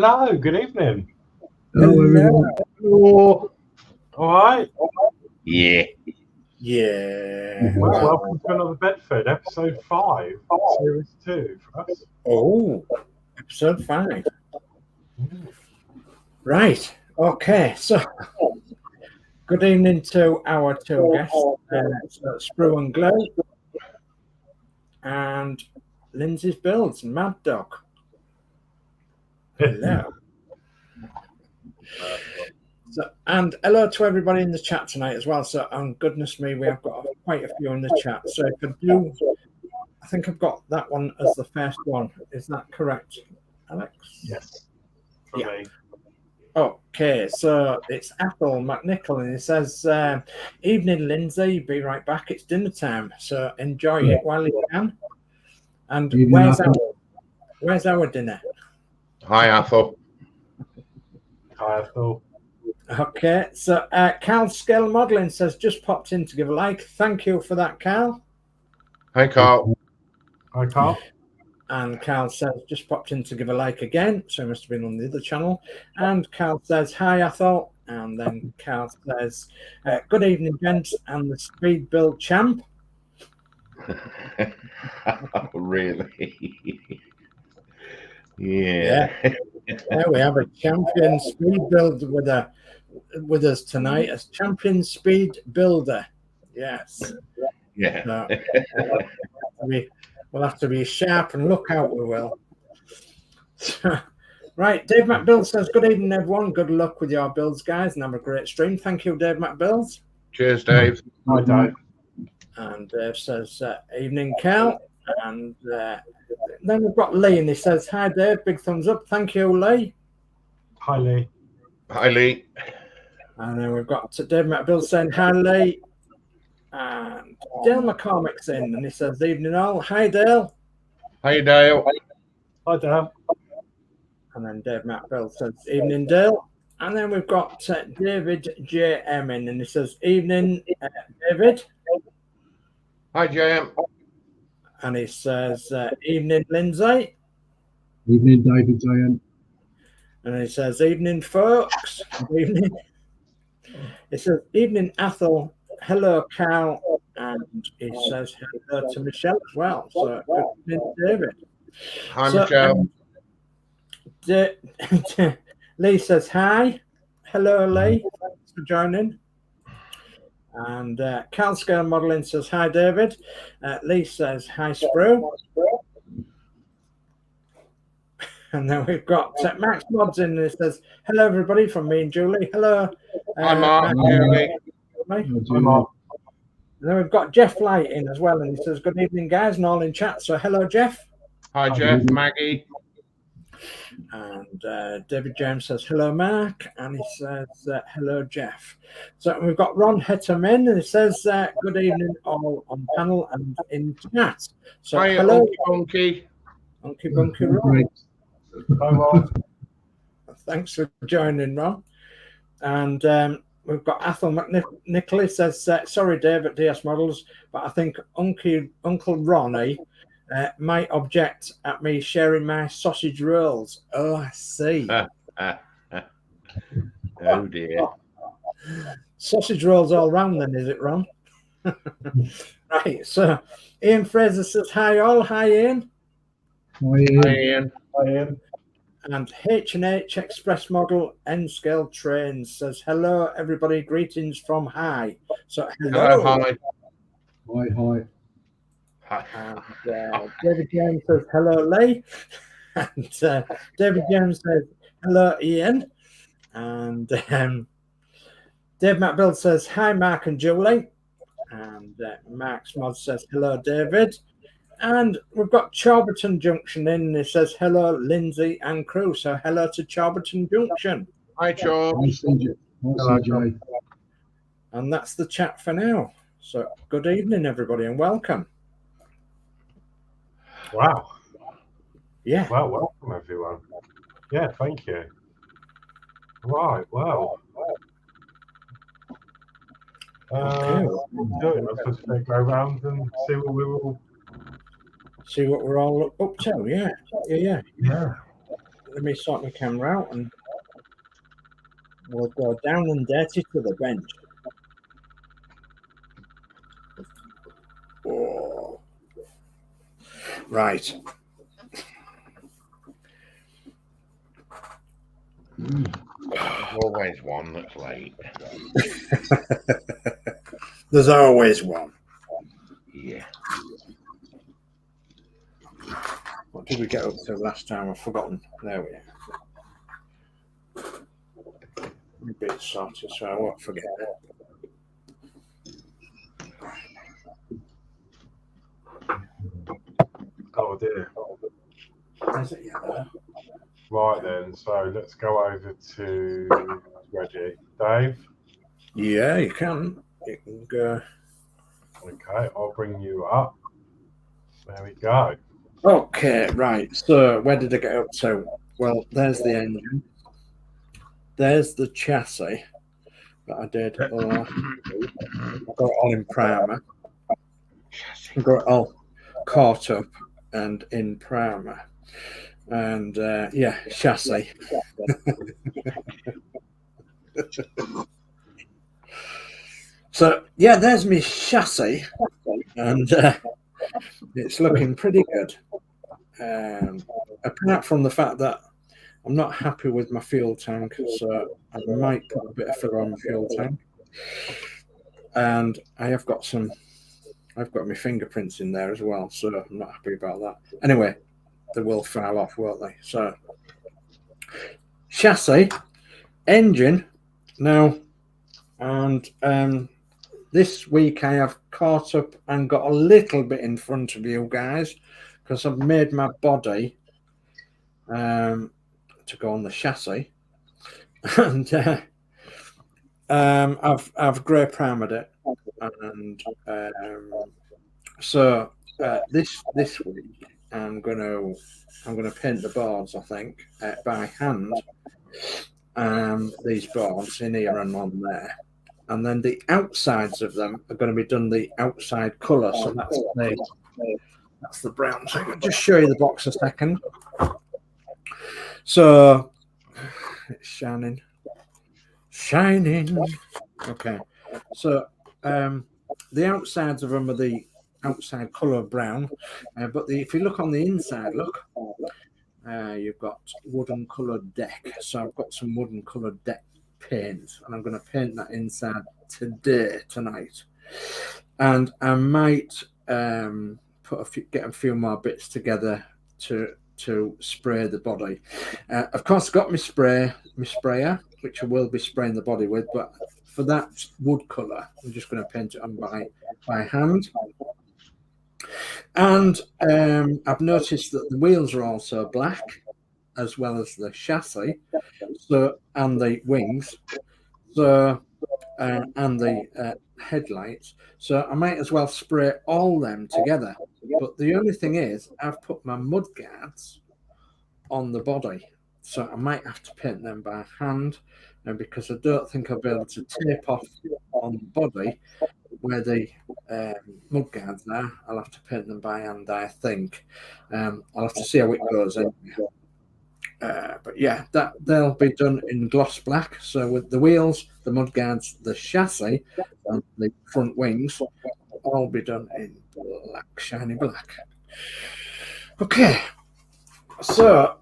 Hello, good evening. Hello, everyone. Hello. All right. Yeah. Well, welcome to another Bedford, episode 5, series 2 for us. Oh, episode 5. Right. Okay. So, good evening to our two guests, Sprue and Glow, and Lindsey's Builds, Mad Dog. Hello. So, and hello to everybody in the chat tonight as well. So, goodness me, we have got quite a few in the chat. So, if I do, I think I've got that one as the first one. Is that correct, Alex? Yes. For me. Okay, so it's Ethel McNichol, and it says, "Evening, Lindsey. Be right back. It's dinner time, so enjoy it while you can." And where's our dinner? Hi, Ethel. Hi, Ethel. Okay, so Carl Scale Modelling says, just popped in to give a like. Thank you for that, Carl. Hi, Carl. Hi, Carl. And Carl says, just popped in to give a like again. So he must have been on the other channel. And Carl says, hi, Ethel. And then Carl says, good evening, gents, and the speed build champ. Really? Yeah. There we have a champion speed build with us tonight, as champion speed builder. Yes. Yeah. We'll have to be sharp and look out, we will. Right, Dave McBills says, good evening, everyone. Good luck with your builds, guys, and have a great stream. Thank you, Dave McBills. Cheers, Dave. Hi, Dave. And Dave says, evening, Cal. And then we've got Lee, and he says, hi, Dave. Big thumbs up. Thank you, Lee. Hi, Lee. Hi, Lee. And then we've got Dave McBills saying, hi, Lee. And Dale McCormick's in, and he says, evening all. Hi, Dale. Hi, Dale. Hi, Dale. And then Dave McBills says, evening, Dale. And then we've got David J.M. in, and he says, evening, David. Hi, JM. And he says, evening, Lindsey. Evening, David J.M. And he says, evening, folks. Evening. He says, evening, Ethel. Hello, Carl. And he says hello to Michelle as well. So, good evening, David. Hi, Michelle. Lee says, hi. Hello, Lee. Thanks for joining. And Carl Scale Modelling says, hi, David. Lee says, hi, Sprue. And then we've got Max Modz in, and he says, hello, everybody, from me and Julie. Hello. Hi, Mark. Julie. Hi, Mark. And then we've got Jeff Light in as well, and he says, good evening, guys, and all in chat. So hello, Jeff. Hi, Jeff. Maggie. And David James says, hello, Mark. And he says, hello, Jeff. So we've got Ron Hetterman, and he says, good evening, all on panel and in chat. So hi, hello, Unky. Unky Bunky Ron. Hi, Ron. Thanks for joining, Ron. And we've got Ethel McNichol says, sorry, Dave at DS Models, but I think Uncle Ronnie might object at me sharing my sausage rolls. Oh, I see. Oh, dear. Sausage rolls all round then, is it, Ron? Right, so Ian Fraser says, hi, all. Hi, Ian. Hi, Ian. Hi, Ian. Hi, Ian. And H&H Express Model N-Scale Trains says, hello, everybody. Greetings from High. So, hello. Hi. Hi, hi. And David James says, hello, Lee. And David James says, hello, Ian. And Dave McBill says, hi, Mark and Julie. And Mark's Mod says, hello, David. And we've got Chorberton Junction in, and it says, hello, Lindsey and crew. So hello to Chorberton Junction. Hi, Chor. Hi, CJ. Hi, CJ. And that's the chat for now. So good evening, everybody, and welcome. Wow. Yeah. Well, welcome, everyone. Yeah, thank you. Right, well. Doing? I'm supposed to go around and see what we're all up to. Yeah. let me sort my camera out and we'll go down and dirty to the bench. Oh. Right. There's always one that's late. There's always one. Yeah. What did we get up to last time? I've forgotten. There we are. A bit sorted, so I won't forget it. Oh dear. Is it yellow? Right then, so let's go over to Reggie. Dave? Yeah, you can. You can go. Okay, I'll bring you up. There we go. Okay, right. So where did I get up to? Well, there's the engine. There's the chassis that I did. I got it all in primer. I got it all caught up and in primer. And yeah, chassis. So yeah, there's my chassis, and it's looking pretty good. Apart from the fact that I'm not happy with my fuel tank, so I might put a bit of filler on my fuel tank. And I've got my fingerprints in there as well, so I'm not happy about that. Anyway, they will file off, won't they? So chassis, engine now, and this week I have caught up and got a little bit in front of you guys because I've made my body to go on the chassis, and I've grey primered it, and so this week I'm gonna paint the boards, I think, by hand. These boards in here and on there, and then the outsides of them are going to be done the outside colour. So that's the brown. So I'll just show you the box a second. So it's shining. Okay, so the outsides of them are the outside colour brown, but if you look on the inside, look, you've got wooden coloured deck. So I've got some wooden coloured deck paint, and I'm going to paint that inside tonight, and I might get a few more bits together to spray the body. Of course, I've got my sprayer, which I will be spraying the body with, but for that wood colour, I'm just going to paint it on by hand. And I've noticed that the wheels are also black, as well as the chassis, and the wings, and the headlights. So I might as well spray all them together. But the only thing is, I've put my mud guards on the body, so I might have to paint them by hand, and because I don't think I'll be able to tape off on the body where the mud guards are. I'll have to paint them by hand, I think. I'll have to see how it goes anyway. But yeah, they'll be done in gloss black. So with the wheels, the mud guards, the chassis, and the front wings, all be done in black, shiny black. Okay, so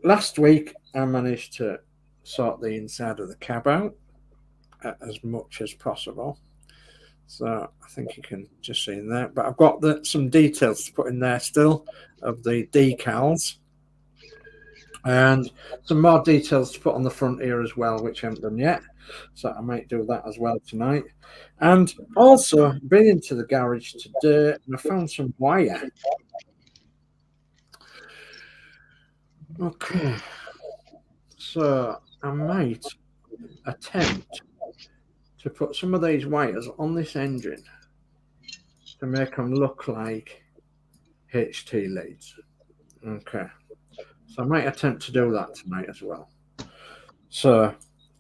last week I managed to sort the inside of the cab out as much as possible. So I think you can just see that. But I've got some details to put in there still of the decals, and some more details to put on the front here as well, which I haven't done yet. So I might do that as well tonight. And also been into the garage today and I found some wire. Okay, so I might attempt to put some of these wires on this engine to make them look like HT leads. Okay, so I might attempt to do that tonight as well. So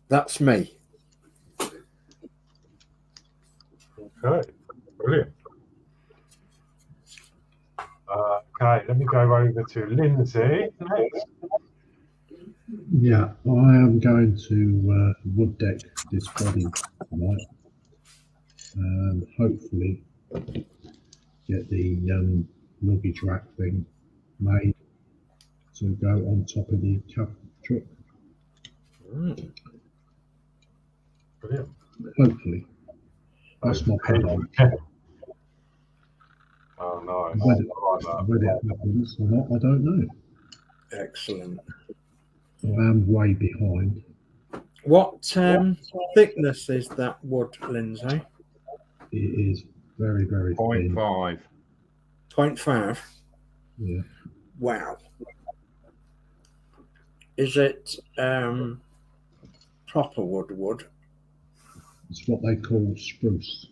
that's me. Okay, brilliant. Okay, let me go over to Lindsey next. Yeah, I am going to wood deck this body tonight, and hopefully get the luggage rack thing made to go on top of the cuppa truck. Brilliant. Hopefully, that's my plan. Oh, nice. Whether, I like that. whether it happens or not, I don't know. Excellent. I am way behind. What thickness is that wood, Lindsay? It is very, very thin. 0.5. 0.5. Yeah, Wow. Is it proper wood? it's what they call spruce.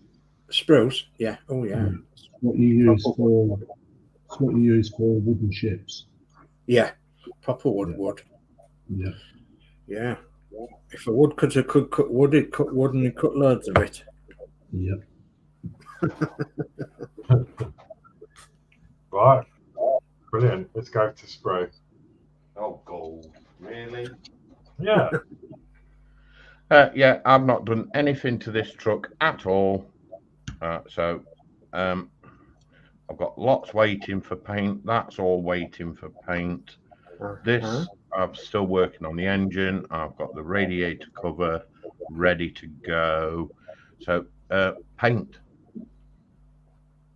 Spruce? Yeah. Oh, yeah. It's what you use for. It's what you use for wooden ships. Yeah. Proper wood. Yeah. Yeah. If a woodcutter could cut wood, he'd cut wood and he'd cut loads of it. Yeah. Right. Brilliant. Let's go to spray. Oh, gold. Really? Yeah. Yeah, I've not done anything to this truck at all. So I've got lots waiting for paint. That's all waiting for paint. This, I'm still working on the engine. I've got the radiator cover ready to go. So paint.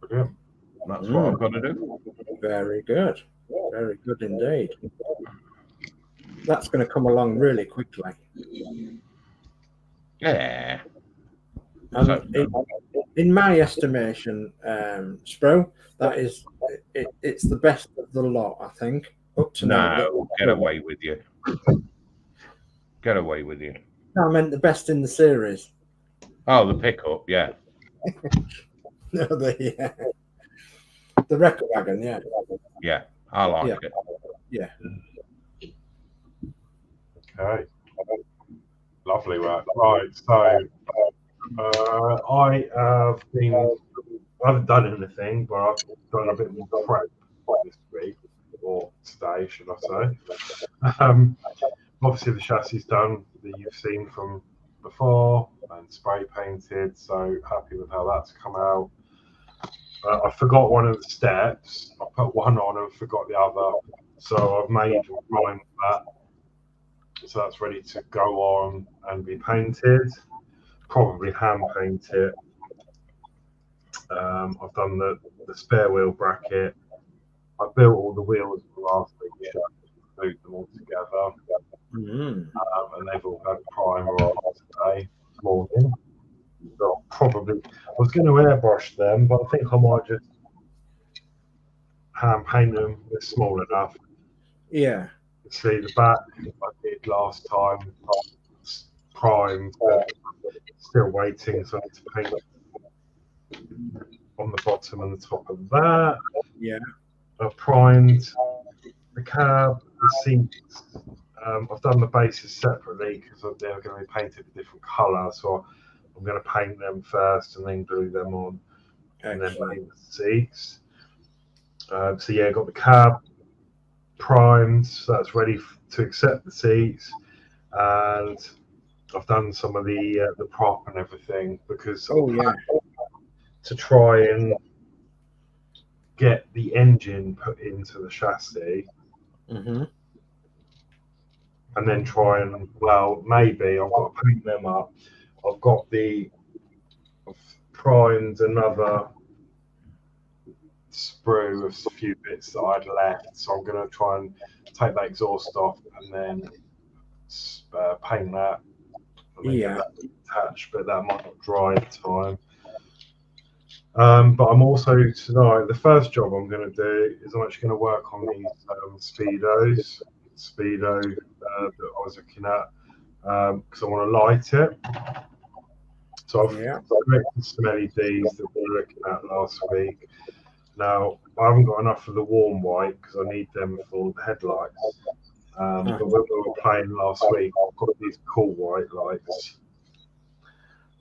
Brilliant. That's what I've got to do. Very good. Very good indeed. That's going to come along really quickly. Yeah. And in my estimation, Spro, that is, it's the best of the lot, I think. Up to now. No, get away with you. Get away with you. No, I meant the best in the series. Oh, the pickup, yeah. No, the record wagon, yeah. Yeah, I like it. Yeah. Okay. Lovely work. Right, so I haven't done anything, but I've done a bit more prep this week, or today, should I say. Obviously the chassis is done that you've seen from before and spray painted, so happy with how that's come out. I forgot one of the steps. I put one on and forgot the other, so I've made and primed that. So that's ready to go on and be painted. Probably hand paint it. I've done the spare wheel bracket. I built all the wheels last week, so I glued them all together. And they've all had primer on today morning. So probably, I was going to airbrush them, but I think I might just hand paint them. They're small enough. Yeah. See the back I did last time, primed, but still waiting, so I need to paint on the bottom and the top of that. Yeah. I've primed the cab, the seats. I've done the bases separately because they're going to be painted a different colour, so I'm going to paint them first and then glue them on. And then paint the seats. So yeah, got the cab primed, so that's ready to accept the seats, and I've done some of the prop and everything because to try and get the engine put into the chassis, and then try and maybe I've got to paint them up. I've primed another sprue of a few bits that I'd left, so I'm going to try and take that exhaust off and then paint that and then get that attached, but that might not dry at the time. But I'm also tonight, the first job I'm going to do is I'm actually going to work on these Speedo that I was looking at because I want to light it. So I've selected some LEDs that we were looking at last week. Now, I haven't got enough of the warm white because I need them for the headlights. But when we were playing last week, I've got these cool white lights.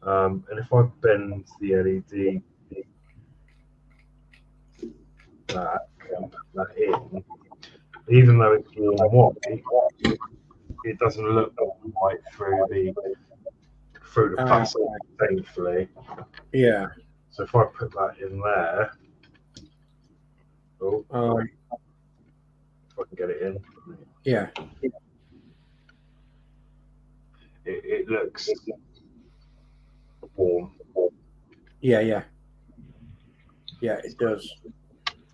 And if I bend the LED back, and put that in, even though it's warm white, it doesn't look white through the plastic, thankfully. Yeah. So if I put that in there, if I can get it in. Yeah. It looks warm. Yeah, it does.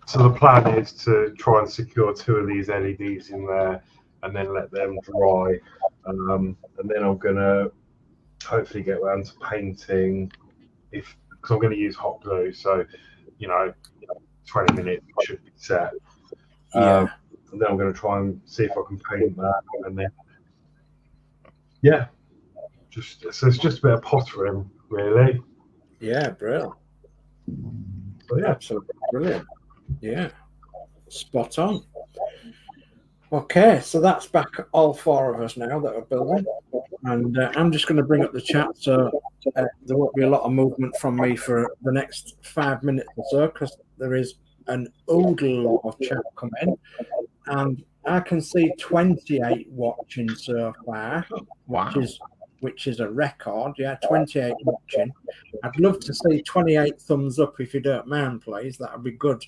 So the plan is to try and secure 2 of these LEDs in there and then let them dry. And then I'm going to hopefully get around to painting, because I'm going to use hot glue. So, 20 minutes should be set. And then I'm going to try and see if I can paint that. And then, so it's just a bit of pottering, really. Yeah, brilliant. So, yeah. Absolutely brilliant. Yeah, spot on. Okay, so that's back all 4 of us now that are building, and I'm just going to bring up the chat, so there won't be a lot of movement from me for the next 5 minutes or so, because there is an oodle lot of chat coming, and I can see 28 watching so far, which is a record. Yeah, 28 watching. I'd love to see 28 thumbs up if you don't mind, please. That would be good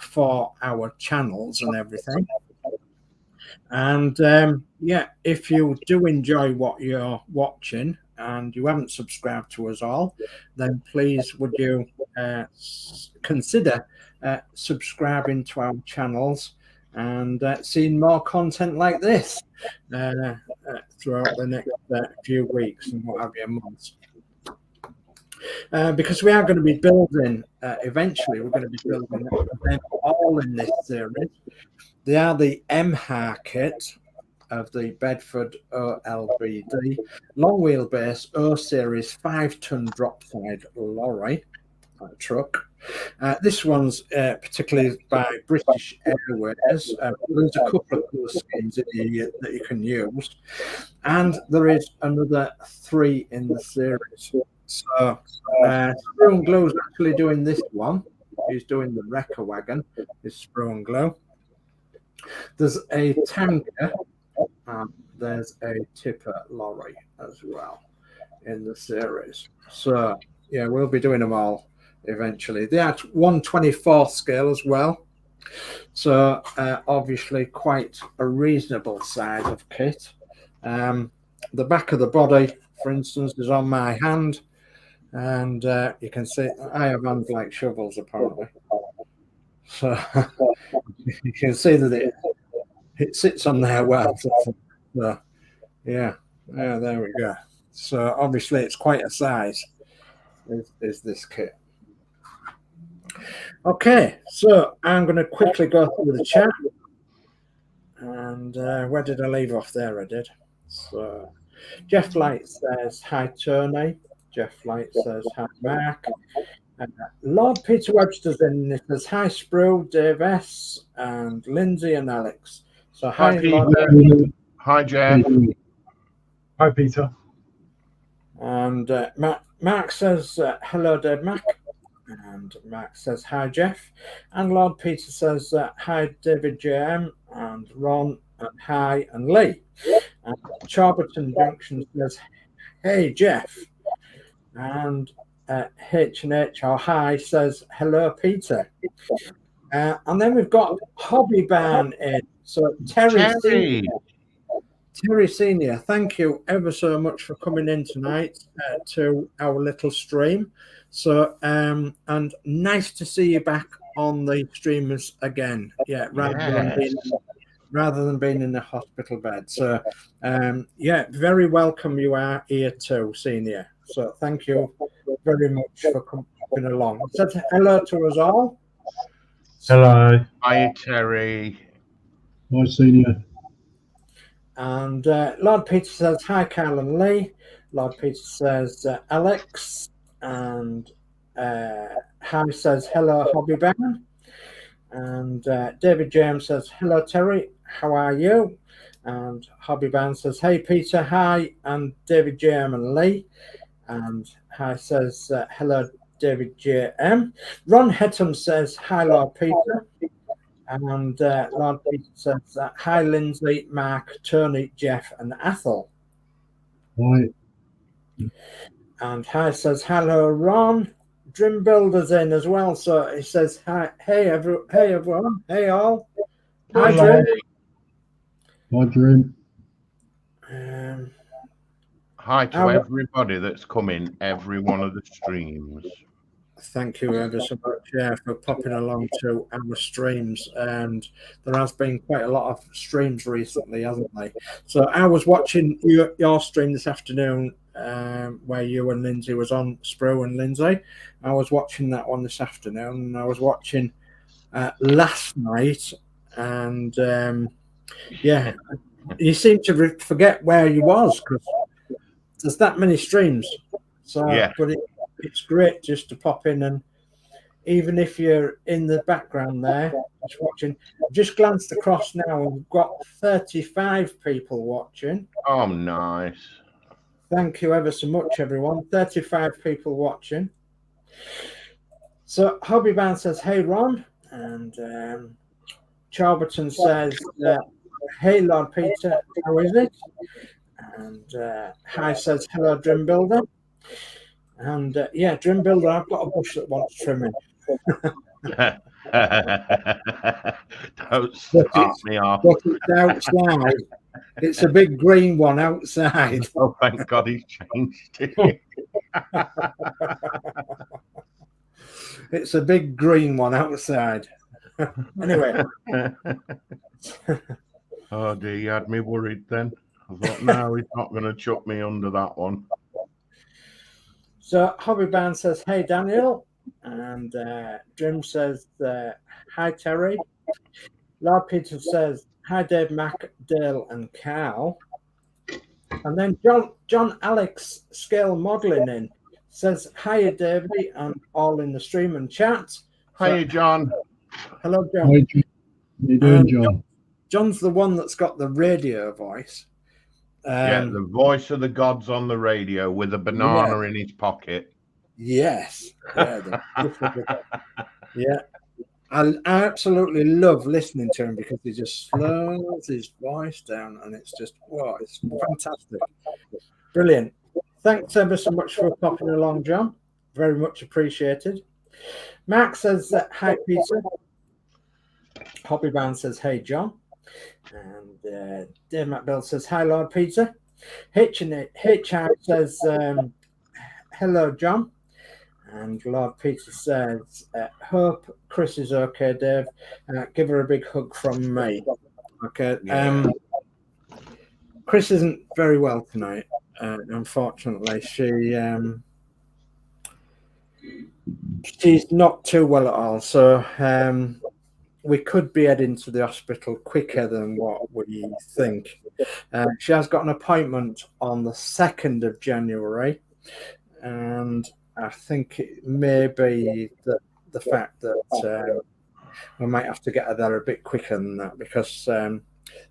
for our channels and everything. And if you do enjoy what you're watching and you haven't subscribed to us all, then please would you consider subscribing to our channels and seeing more content like this throughout the next few weeks and what have you, months. Because we are going to be building, eventually we're going to be building them all in this series. They are the Emhar kit of the Bedford Olbd long wheelbase O-Series 5-ton dropside lorry truck. This one's particularly by British Airways. There's a couple of those schemes that you can use, and there is another 3 in the series. So Sprue and Glue is actually doing this one. He's doing the wrecker wagon. Is Sprue and Glue. There's a tanker and there's a tipper lorry as well in the series. So yeah, we'll be doing them all eventually. They are 1/24 scale as well. So obviously quite a reasonable size of kit. The back of the body, for instance, is on my hand. And you can see I have hands like shovels, apparently. So you can see that it sits on there well. So, yeah, there we go. So obviously it's quite a size, is this kit. Okay, so I'm going to quickly go through the chat. And where did I leave off there? I did. So Jeff Light says, hi, Tony. Jeff Light says, hi, Mark. Lord Peter Webster's in this. Says, hi, Sprue, Dave S, and Lindsey and Alex. So, hi, Lord. Hi, Jeff. Hi, Peter. And Mark says, hello, Dave Mac. And Mark says, hi, Jeff. And Lord Peter says, hi, David JM, and Ron, and hi, and Lee. And Charberton Junction says, hey, Jeff. And H&H or Hi says, hello, Peter. And then we've got Hobby Barn in. So Terry Senior, thank you ever so much for coming in tonight to our little stream. So, and nice to see you back on the streamers again. Yeah, rather than being in the hospital bed. So, very welcome you are here too, Senior. So thank you very much for coming along. So hello to us all. Hello. Hi, Terry. Hi, Senior. And Lord Peter says, hi, Carl and Lee. Lord Peter says, Alex. And Harry says, hello, Hobby Barn. And David James says, hello, Terry. How are you? And Hobby Barn says, hey, Peter. Hi. And David JM and Lee. And Hi says, hello, David JM. Ron Hettam says, hi, Lord Peter. And Lord Peter says, hi, Lindsay, Mark, Tony, Jeff, and Athol. Right. And hi says, hello, Ron. Drim Builder's in as well. So he says, hi, hey, everyone. Hey, all. Hi, Drim. Hi, Drim. Hi to everybody that's come in every one of the streams. Thank you ever so much for popping along to our streams. And there has been quite a lot of streams recently, hasn't there? So I was watching your stream this afternoon where you and Lindsay was on, Spru and Lindsay. I was watching that one this afternoon, and I was watching last night. And yeah, you seem to forget where you was because there's that many streams. So, yeah. But it's great just to pop in, and even if you're in the background there just watching, I've just glanced across now and we've got 35 people watching. Oh, nice. Thank you ever so much, everyone. 35 people watching. So Hobbybound says, hey, Ron. And Charberton says, hey, Lord Peter, how is it? And Hi says, hello, Drim Builder. And yeah, Drim Builder, I've got a bush that wants trimming. Don't start me off. But it's outside. It's a big green one outside. Oh, thank God he's changed it. It's a big green one outside. Anyway. Oh, dear, you had me worried then. I thought, no, he's not going to chuck me under that one. So Hobbybound says, hey, Daniel. And Jim says, hi, Terry. Lord Peter says, hi, Dave, Mac, Dale, and Carl. And then John Alex Scale Modelling in says, hiya, David, and all in the stream and chat. Hiya, John. Hello, John. Hi, John. How you doing, John? John's the one that's got the radio voice. Yeah, the voice of the gods on the radio with a banana in his pocket. Yes. Yeah. Yeah. I absolutely love listening to him because he just slows his voice down and it's just, wow, it's fantastic. Brilliant. Thanks ever so much for popping along, John. Very much appreciated. Mark says, hi, Peter. Hobbybound says, hey, John. And Dave McBell says, hi, Lord Peter. Hitchhike says, hello, John. And Lord Peter says, hope Chris is okay, Dave. Give her a big hug from me. Okay. Yeah. Chris isn't very well tonight, unfortunately. She's not too well at all. So we could be heading to the hospital quicker than what we think. She has got an appointment on the 2nd of January. And I think it may be the fact that we might have to get her there a bit quicker than that because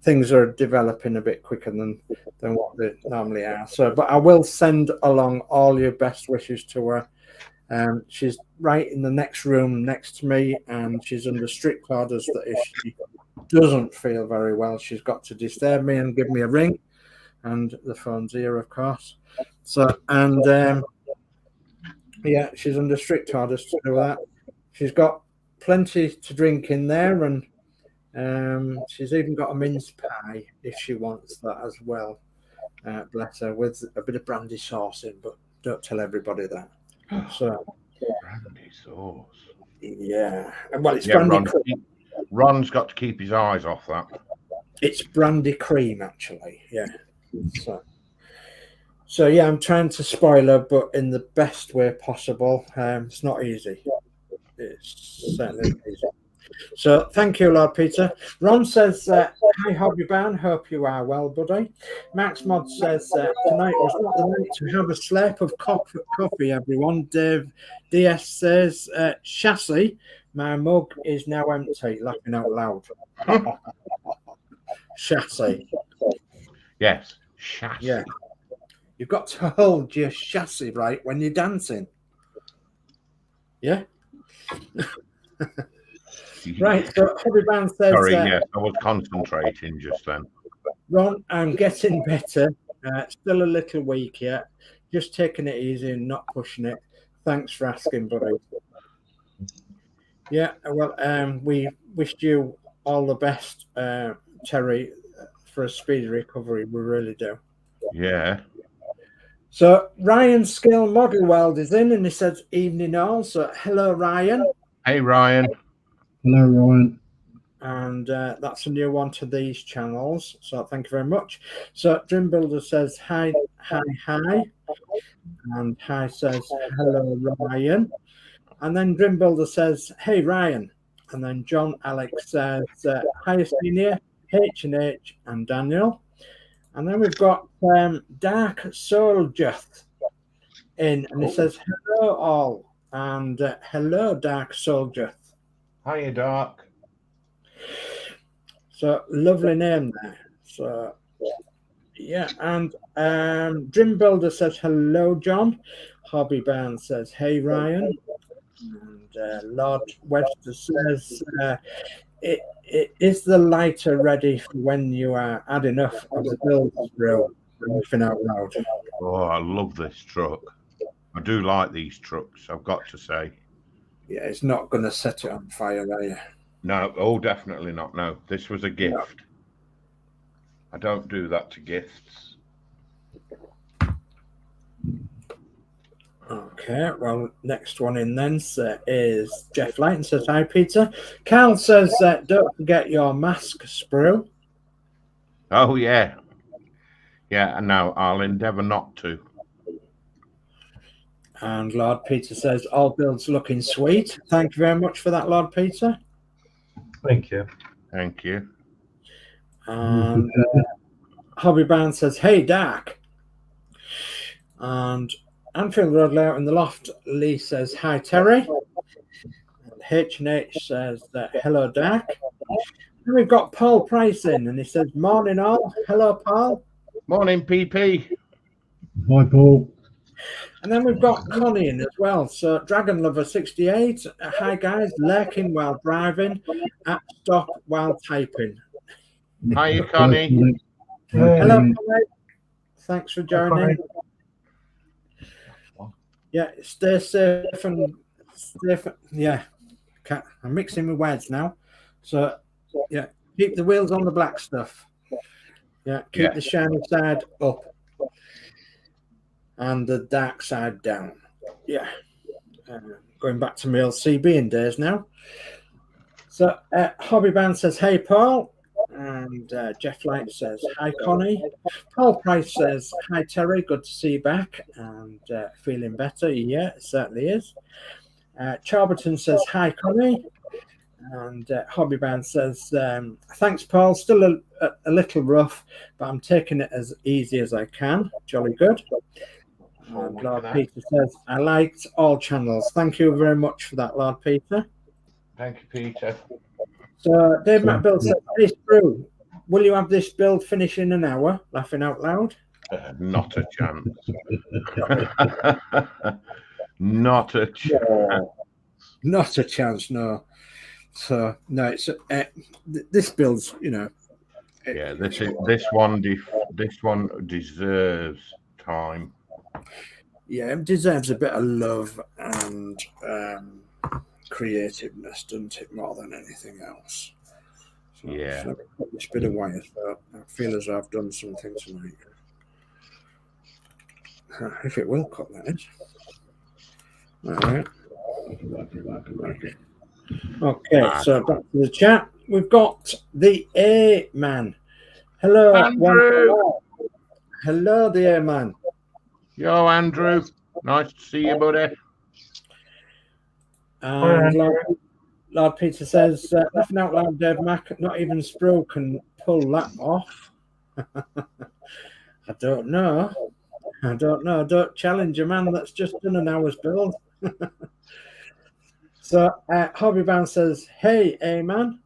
things are developing a bit quicker than what they normally are. So, but I will send along all your best wishes to her. She's right in the next room next to me, and she's under strict orders that if she doesn't feel very well, she's got to disturb me and give me a ring. And the phone's here, of course. So, and yeah, she's under strict orders to do that. She's got plenty to drink in there, and she's even got a mince pie if she wants that as well. Bless her, with a bit of brandy sauce in, but don't tell everybody that. So, brandy sauce. Yeah. Well, it's brandy cream. Ron's got to keep his eyes off that. It's brandy cream, actually. Yeah. So yeah, I'm trying to spoil her, but in the best way possible. It's not easy. It's certainly not easy. So thank you, Lord Peter. Ron says, hi, Hobbybound. Hope you are well, buddy. Max Modz says, tonight was not the night to have a slurp of coffee, everyone. Dave DS says, chassis, my mug is now empty. Laughing out loud. Chassis. Yes, chassis. Yeah. You've got to hold your chassis right when you're dancing. Yeah? Right, so Hobby Band says... Sorry, yes, I was concentrating just then. Ron, I'm getting better. Still a little weak yet. Just taking it easy and not pushing it. Thanks for asking, buddy. Yeah, well, we wished you all the best, Terry, for a speedy recovery. We really do. Yeah. So Ryan Skill Model Weld is in, and he says evening all. So hello, Ryan. Hey, Ryan. Hello, Ryan. And that's a new one to these channels. So thank you very much. So Dream Builder says hi, hi, hi. And hi says hello, Ryan. And then Dream Builder says, hey, Ryan. And then John Alex says hi, Senior, H&H, and Daniel. And then we've got Dark Soldier in, and he says hello all. And hello, Dark Soldier. Hiya, Dark. So lovely name there. So yeah, and Dream Builder says hello, John. Hobby Band says hey, Ryan. And Lord Webster says is the lighter ready for when you are had enough of the build through? Laughing out loud. Oh, I love this truck. I do like these trucks, I've got to say. Yeah, it's not going to set it on fire, are you? No, oh, definitely not. No, this was a gift. No. I don't do that to gifts. Okay, well, next one in then is Jeff Lighton says, hi, Peter. Carl says, don't forget your mask sprue. Oh, yeah. Yeah, and no, I'll endeavour not to. And Lord Peter says, all builds looking sweet. Thank you very much for that, Lord Peter. Thank you. Thank you. And Hobby Band says, hey, Dark. And Anfield Road Layout in the Loft, Lee says, hi, Terry. And H&H says, hello, Dark. And we've got Paul Price in, and he says, morning all. Hello, Paul. Morning, PP. Hi, Paul. And then we've got Connie in as well. So Dragon Lover 68. Hi, guys. Lurking while driving. At stop while typing. Hiya, Connie. Hello, Connie. Thanks for joining. Yeah, stay safe and safe. Yeah, I'm mixing my words now. So, yeah, keep the wheels on the black stuff. Yeah, keep the shiny side up and the dark side down. Yeah, going back to my LCB days now. So, Hobby Band says, hey, Paul. And Jeff Light says, hi, Connie. Paul Price says, hi, Terry. Good to see you back. And feeling better. Yeah, it certainly is. Charberton says, hi, Connie. And Hobby Band says, thanks, Paul. Still a little rough, but I'm taking it as easy as I can. Jolly good. And Lord Peter says, I liked all channels. Thank you very much for that, Lord Peter. Thank you, Peter. So Dave McBill says, hey, Sprue, will you have this build finish in an hour? Laughing out loud. Not a chance. Not a chance. No, not a chance, no. So no, it's this build's, you know. Yeah, this one deserves time. Yeah, it deserves a bit of love and creativeness, doesn't it, more than anything else? So Yeah. Let me put this bit away, so I feel as though I've done something tonight. If it will cut, that is. All right. Okay, so back to the chat. We've got the A-Man. Hello, Andrew. Hello, the A-Man. Yo, Andrew. Nice to see you, buddy. And Lord Peter says, laughing out loud, Dave Mac, not even Sprue can pull that off. I don't know. Don't challenge a man that's just done an hour's build. So Hobby Band says, hey, A-Man.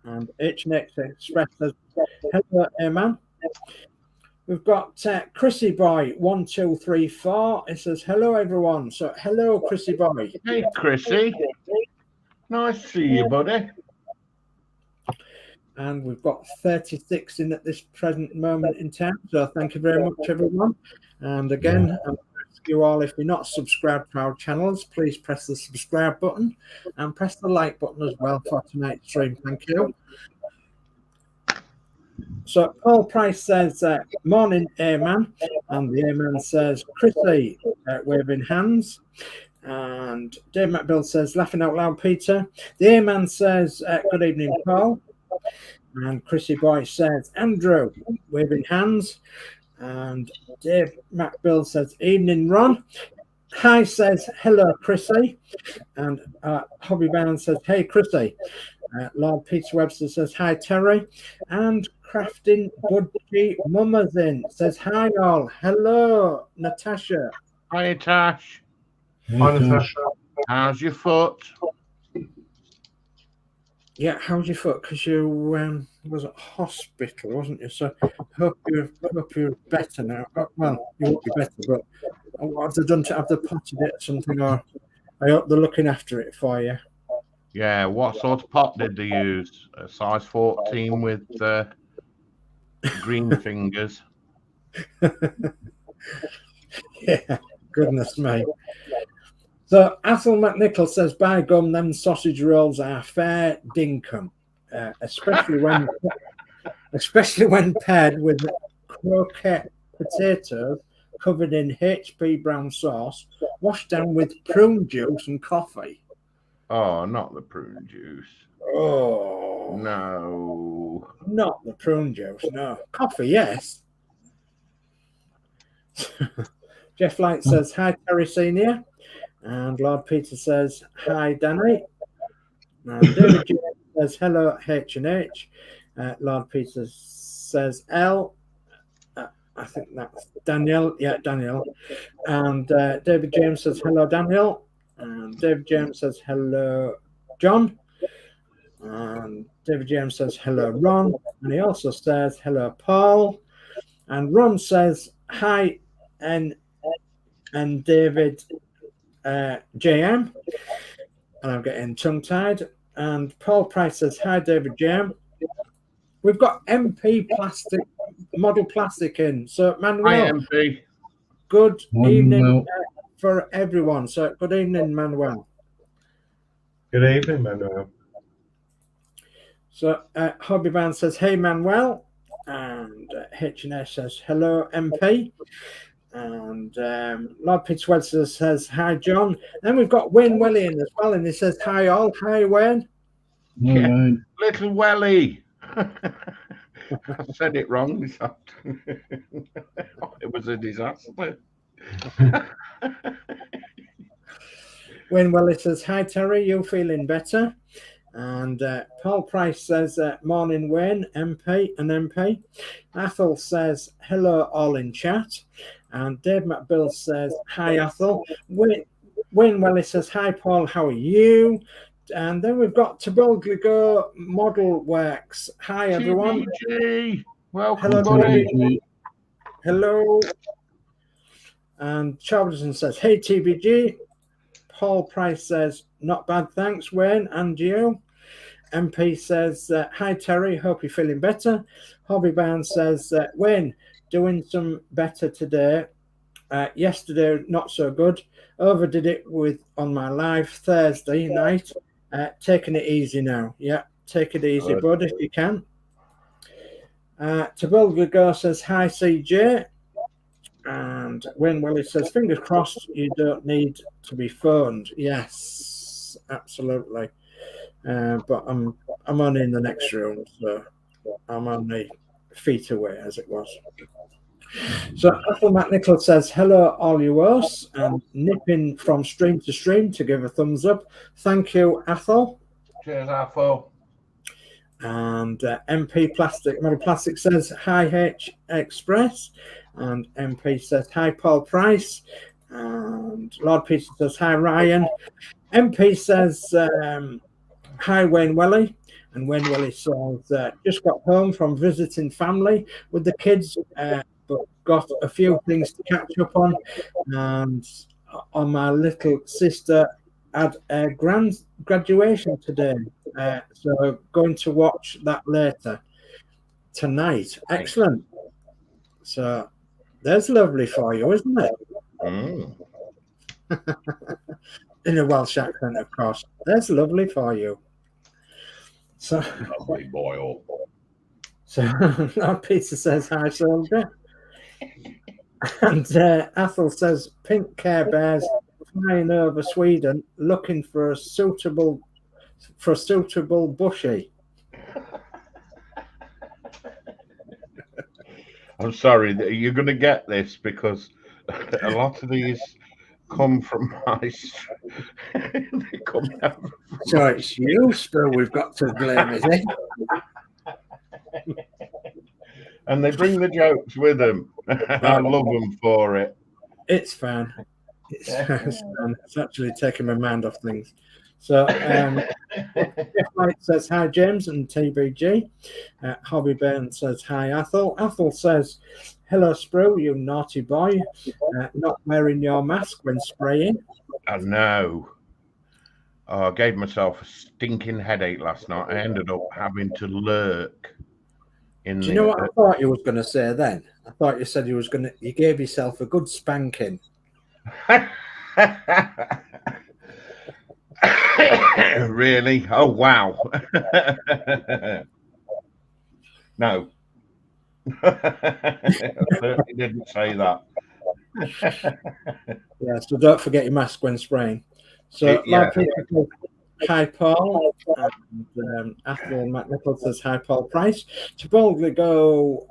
And H&X Express says, hello, A-Man. We've got Chrissy Boy 1234. It says, hello, everyone. So hello, Chrissy Boy. Hey, Chrissy. Nice to see you, buddy. And we've got 36 in at this present moment in time. So thank you very much, everyone. And again, I'm ask you all, if you're not subscribed to our channels, please press the subscribe button and press the like button as well for tonight's stream. Thank you. So Paul Price says, morning, A-Man. And the A-Man says, Chrissy, waving hands. And Dave McBill says, laughing out loud, Peter. The A-Man says, good evening, Paul. And Chrissy Boy says, Andrew, waving hands. And Dave McBill says, evening, Ron. Hi says, hello, Chrissy. And Hobby Bound says, hey, Chrissy. Lord Peter Webster says, hi, Terry. And Crafting Budgie Mummazin says, hi, all. Hello, Natasha. Hi, Tash. Hi, Natasha. How's your foot? Yeah, how's your foot? Because you was at hospital, wasn't you? So hope you're better now. Well, you won't be better, but what have they done to have they potted it or something? Or I hope they're looking after it for you. Yeah, what sort of pot did they use? A size 14 with green fingers. Yeah, goodness me. So Athel McNichol says, by gum, them sausage rolls are fair dinkum, especially when paired with croquette potatoes covered in HP brown sauce, washed down with prune juice and coffee. Oh, not the prune juice. Oh. No. Not the prune juice, no. Coffee, yes. Jeff Light says, hi, Terry Senior. And Lord Peter says, hi, Danny. And David James says, hello, H&H. Lord Peter says, L. I think that's Daniel. Yeah, Daniel. And David James says, hello, Daniel. And David James says, hello, John. And David James says, hello, Ron. And he also says, hello, Paul. And Ron says, hi, and David JM. And I'm getting tongue-tied. And Paul Price says, hi, David JM. We've got MP plastic, model plastic in. So, Manuel. Hi, MP. Good evening for everyone. So, good evening, Manuel. Good evening, Manuel. So, Hobby Band says, hey, Manuel. And H&S says, hello, MP. And Lord Peter Webster says, hi, John. Then we've got Wayne Welly in as well. And he says, hi, all. Hi, Wayne. Yeah, little Welly. I said it wrong this afternoon. It was a disaster. Wayne Welly says, hi, Terry. You feeling better? And Paul Price says, morning, Wayne, MP and MP. Athel says, hello, all in chat. And Dave McBill says, hi, Athel. Wayne Welly says, hi, Paul, how are you? And then we've got Tabolgligo Model Works. Hi, everyone. TBG. Welcome, hello, buddy. Hello. And Charlton says, hey, TBG. Paul Price says, not bad, thanks, Wayne, and you. MP says, hi, Terry, hope you're feeling better. Hobby Bound says, Wayne, doing some better today. Yesterday, not so good. Overdid it on my live Thursday night. Taking it easy now. Yeah, take it easy, bud, if you can. Tabolga says, hi, CJ. And Wayne Welly says, fingers crossed, you don't need to be phoned. Yes, absolutely. But I'm only in the next room, so I'm only feet away, as it was. So Athel McNichol says, hello, all you hosts, and nipping from stream to stream to give a thumbs up. Thank you, Athel. Cheers, Athel. And MP Plastic, Model Plastic says, hi, H Express. And MP says, hi, Paul Price. And Lord Peter says, hi, Ryan. MP says, hi, Wayne Welly. And Wayne Welly says, just got home from visiting family with the kids, but got a few things to catch up on. And on my little sister had a graduation today, so going to watch that later tonight. Excellent. So there's lovely for you, isn't it? Mm. In a Welsh accent, of course. That's lovely for you. So, Lovely boy. So Peter says hi, soldier. And Athel says pink Care Bears flying over Sweden looking for a suitable bushy. I'm sorry, you're going to get this because a lot of these come from my. They come out from so it's you, Spill, we've got to blame, is it? And they bring the jokes with them. I love them for it. It's fun. It's fun. It's actually taking my mind off things. So, Jeff Light says hi, James and TBG. Hobby Burn says hi, Athel. Athel says, hello, Sprue, you naughty boy. Not wearing your mask when spraying. I know. Oh, I gave myself a stinking headache last night. I ended up having to lurk. Do you know what I thought you was going to say then? I thought you said you gave yourself a good spanking. Really? Oh, wow. No. I certainly didn't say that. Yeah, so don't forget your mask when spraying. So, hi, Paul. And Athel McNichol says hi, Paul Price. To boldly go,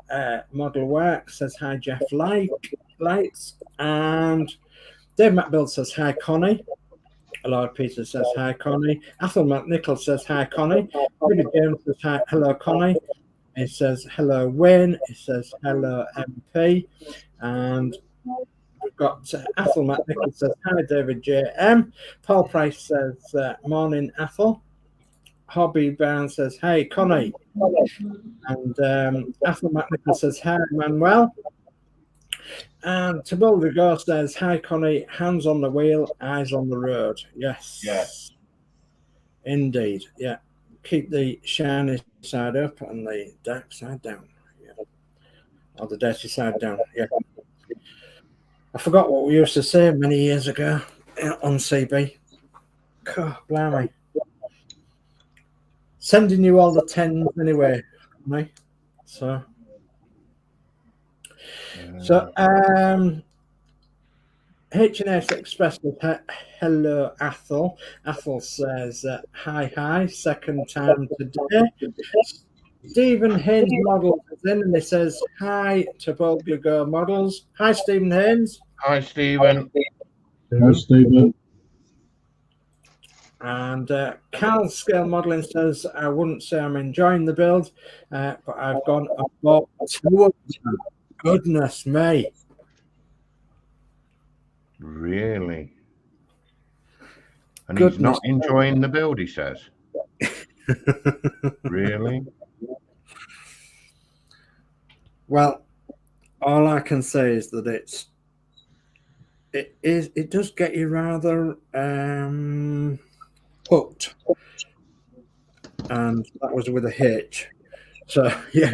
Model Work says hi, Jeff Lights. And Dave McBuild says hi, Connie. Lord Peter says hi, Connie. Athel McNichol says hi, Connie. David James says hi, hello, Connie. He says hello, Wayne. He says hello, MP. And we've got Athel McNichol says hi, David J.M. Paul Price says morning, Athel. Hobby Brown says hey, Connie. And Athel McNichol says hi, Manuel. And Tabolda Go says hi, Connie. Hands on the wheel, eyes on the road. Yes. Yes. Indeed. Yeah. Keep the shiny side up and the dark side down. Yeah. Or the dirty side down. Yeah. I forgot what we used to say many years ago on CB. God, blimey. Sending you all the 10s anyway, mate. So H&S Express says hello, Athel. Athel says hi, second time today. Stephen Haynes Models is in and he says hi to both your Go Models. Hi, Stephen Haynes. Hi, Stephen. Hi, Stephen. And Carl Scale Modelling says, I wouldn't say I'm enjoying the build, but I've gone and bought 2 of them. Goodness me. Really? And he's not enjoying the build, he says. Really? Well, all I can say is that it does get you rather hooked, and that was with a H. So yeah,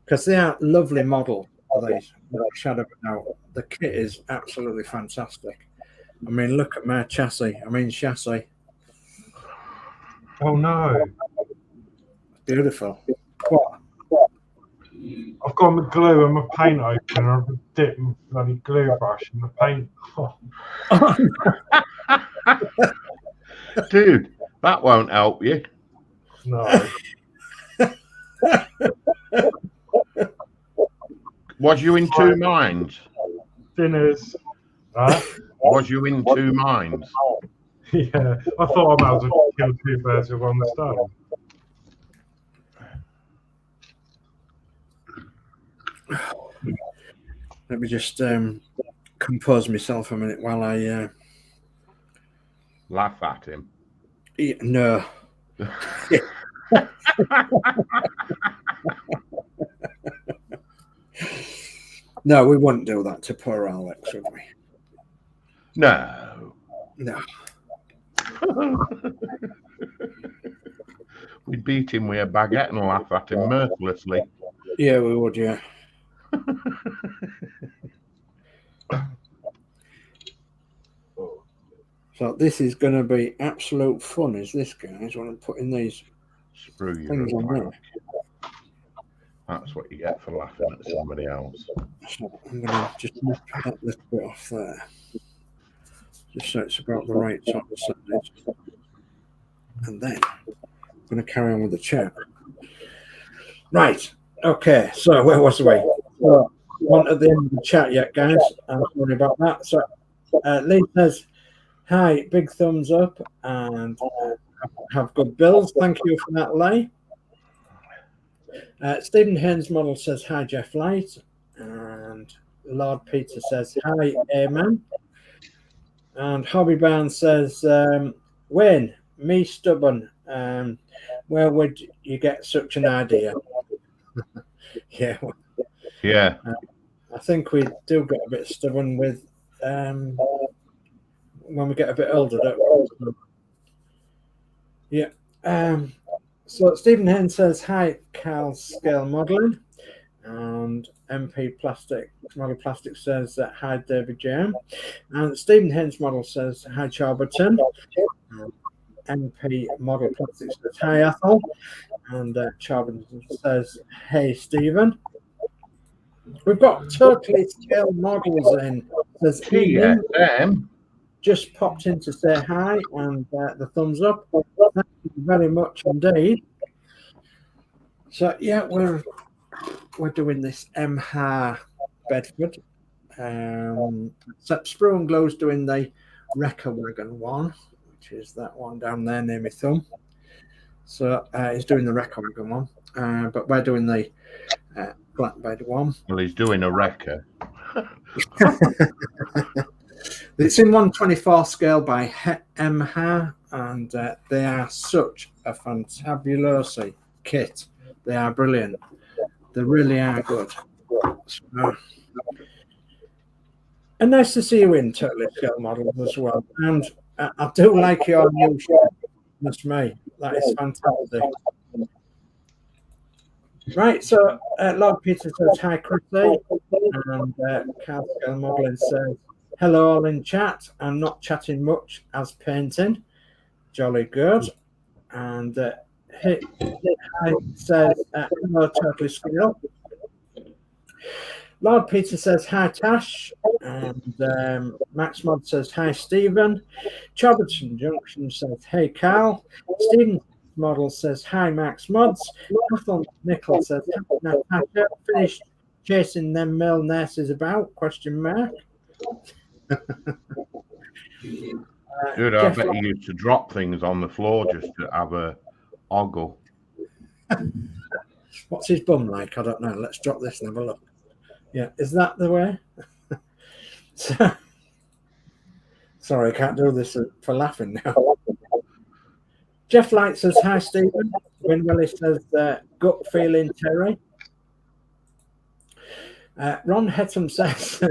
because they are lovely model. These Shadow now, the kit is absolutely fantastic. I mean, look at my chassis. Oh no! Beautiful. What? I've got my glue and my paint open. I've dipped my bloody glue brush in the paint. Dude, that won't help you. No. Was you in 2 minds? Dinners. Was you in 2 minds? Yeah, I thought I might as well kill 2 birds with one stone. Let me just compose myself a minute while I Laugh at him. No. No, we wouldn't do that to poor Alex, would we? No. No. We'd beat him with a baguette and laugh at him mercilessly. Yeah, we would, yeah. So this is going to be absolute fun, is this, guys, when I'm putting these Screw you. things on there. That's what you get for laughing at somebody else. So I'm going to just nip that little bit off there. Just so it's about the right sort of size. And then I'm going to carry on with the chat. Right. Okay. So where was we? So, one at the end of the chat yet, guys. I'm sorry about that. So Lee says, hi, big thumbs up and have good builds. Thank you for that, Lee. Stephen Haynes Model says, hi, Jeff Light. And Lord Peter says, hi, Amen. And Hobby Barnes says, Wayne, me stubborn. Where would you get such an idea? Yeah. Yeah. I think we do get a bit stubborn with when we get a bit older, don't we? Yeah. So Stephen Haynes says, hi, Carl Scale Modelling. And MP Plastic Model Plastic says, hi, David Jam. And Stephen Haynes Model says, hi, Charberton. MP Model Plastic says, hi, Ethel. And Charberton says, hey, Stephen. We've got Totally Scale Models in. Says, TSM. Just popped in to say hi and the thumbs up. Thank you very much indeed. So, yeah, we're doing this Emhar Bedford. Except Sprue and Glow's doing the Wrecker Wagon one, which is that one down there near my thumb. So he's doing the Wrecker Wagon one, but we're doing the flatbed one. Well, he's doing a wrecker. It's in 1/24 scale by Emhar, and they are such a fantabulous kit. They are brilliant. They really are good. So, and nice to see you in Totally Scale Models as well. And I do like your new shirt. That's me. That is fantastic. Right, so Lord Peter says, hi, Chrissy. And Carl Scale Modelling says, hello, all in chat. I'm not chatting much as painting. Jolly good. And Hit says, hello, Totally Scale. Lord Peter says, hi, Tash. And Max Mod says, hi, Stephen. Choberton Junction says, hey, Carl. Stephen Model says, hi, Max Mods. Ethel Nichols says, Natasha, finished chasing them male nurses about? Question mark. Dude, I bet you used to drop things on the floor just to have a ogle. What's his bum like? I don't know. Let's drop this and have a look. Yeah, is that the way? So, sorry, I can't do this for laughing now. Jeff Light says, hi, Stephen. Win Willis says, gut feeling, Terry. Ron Hettam says,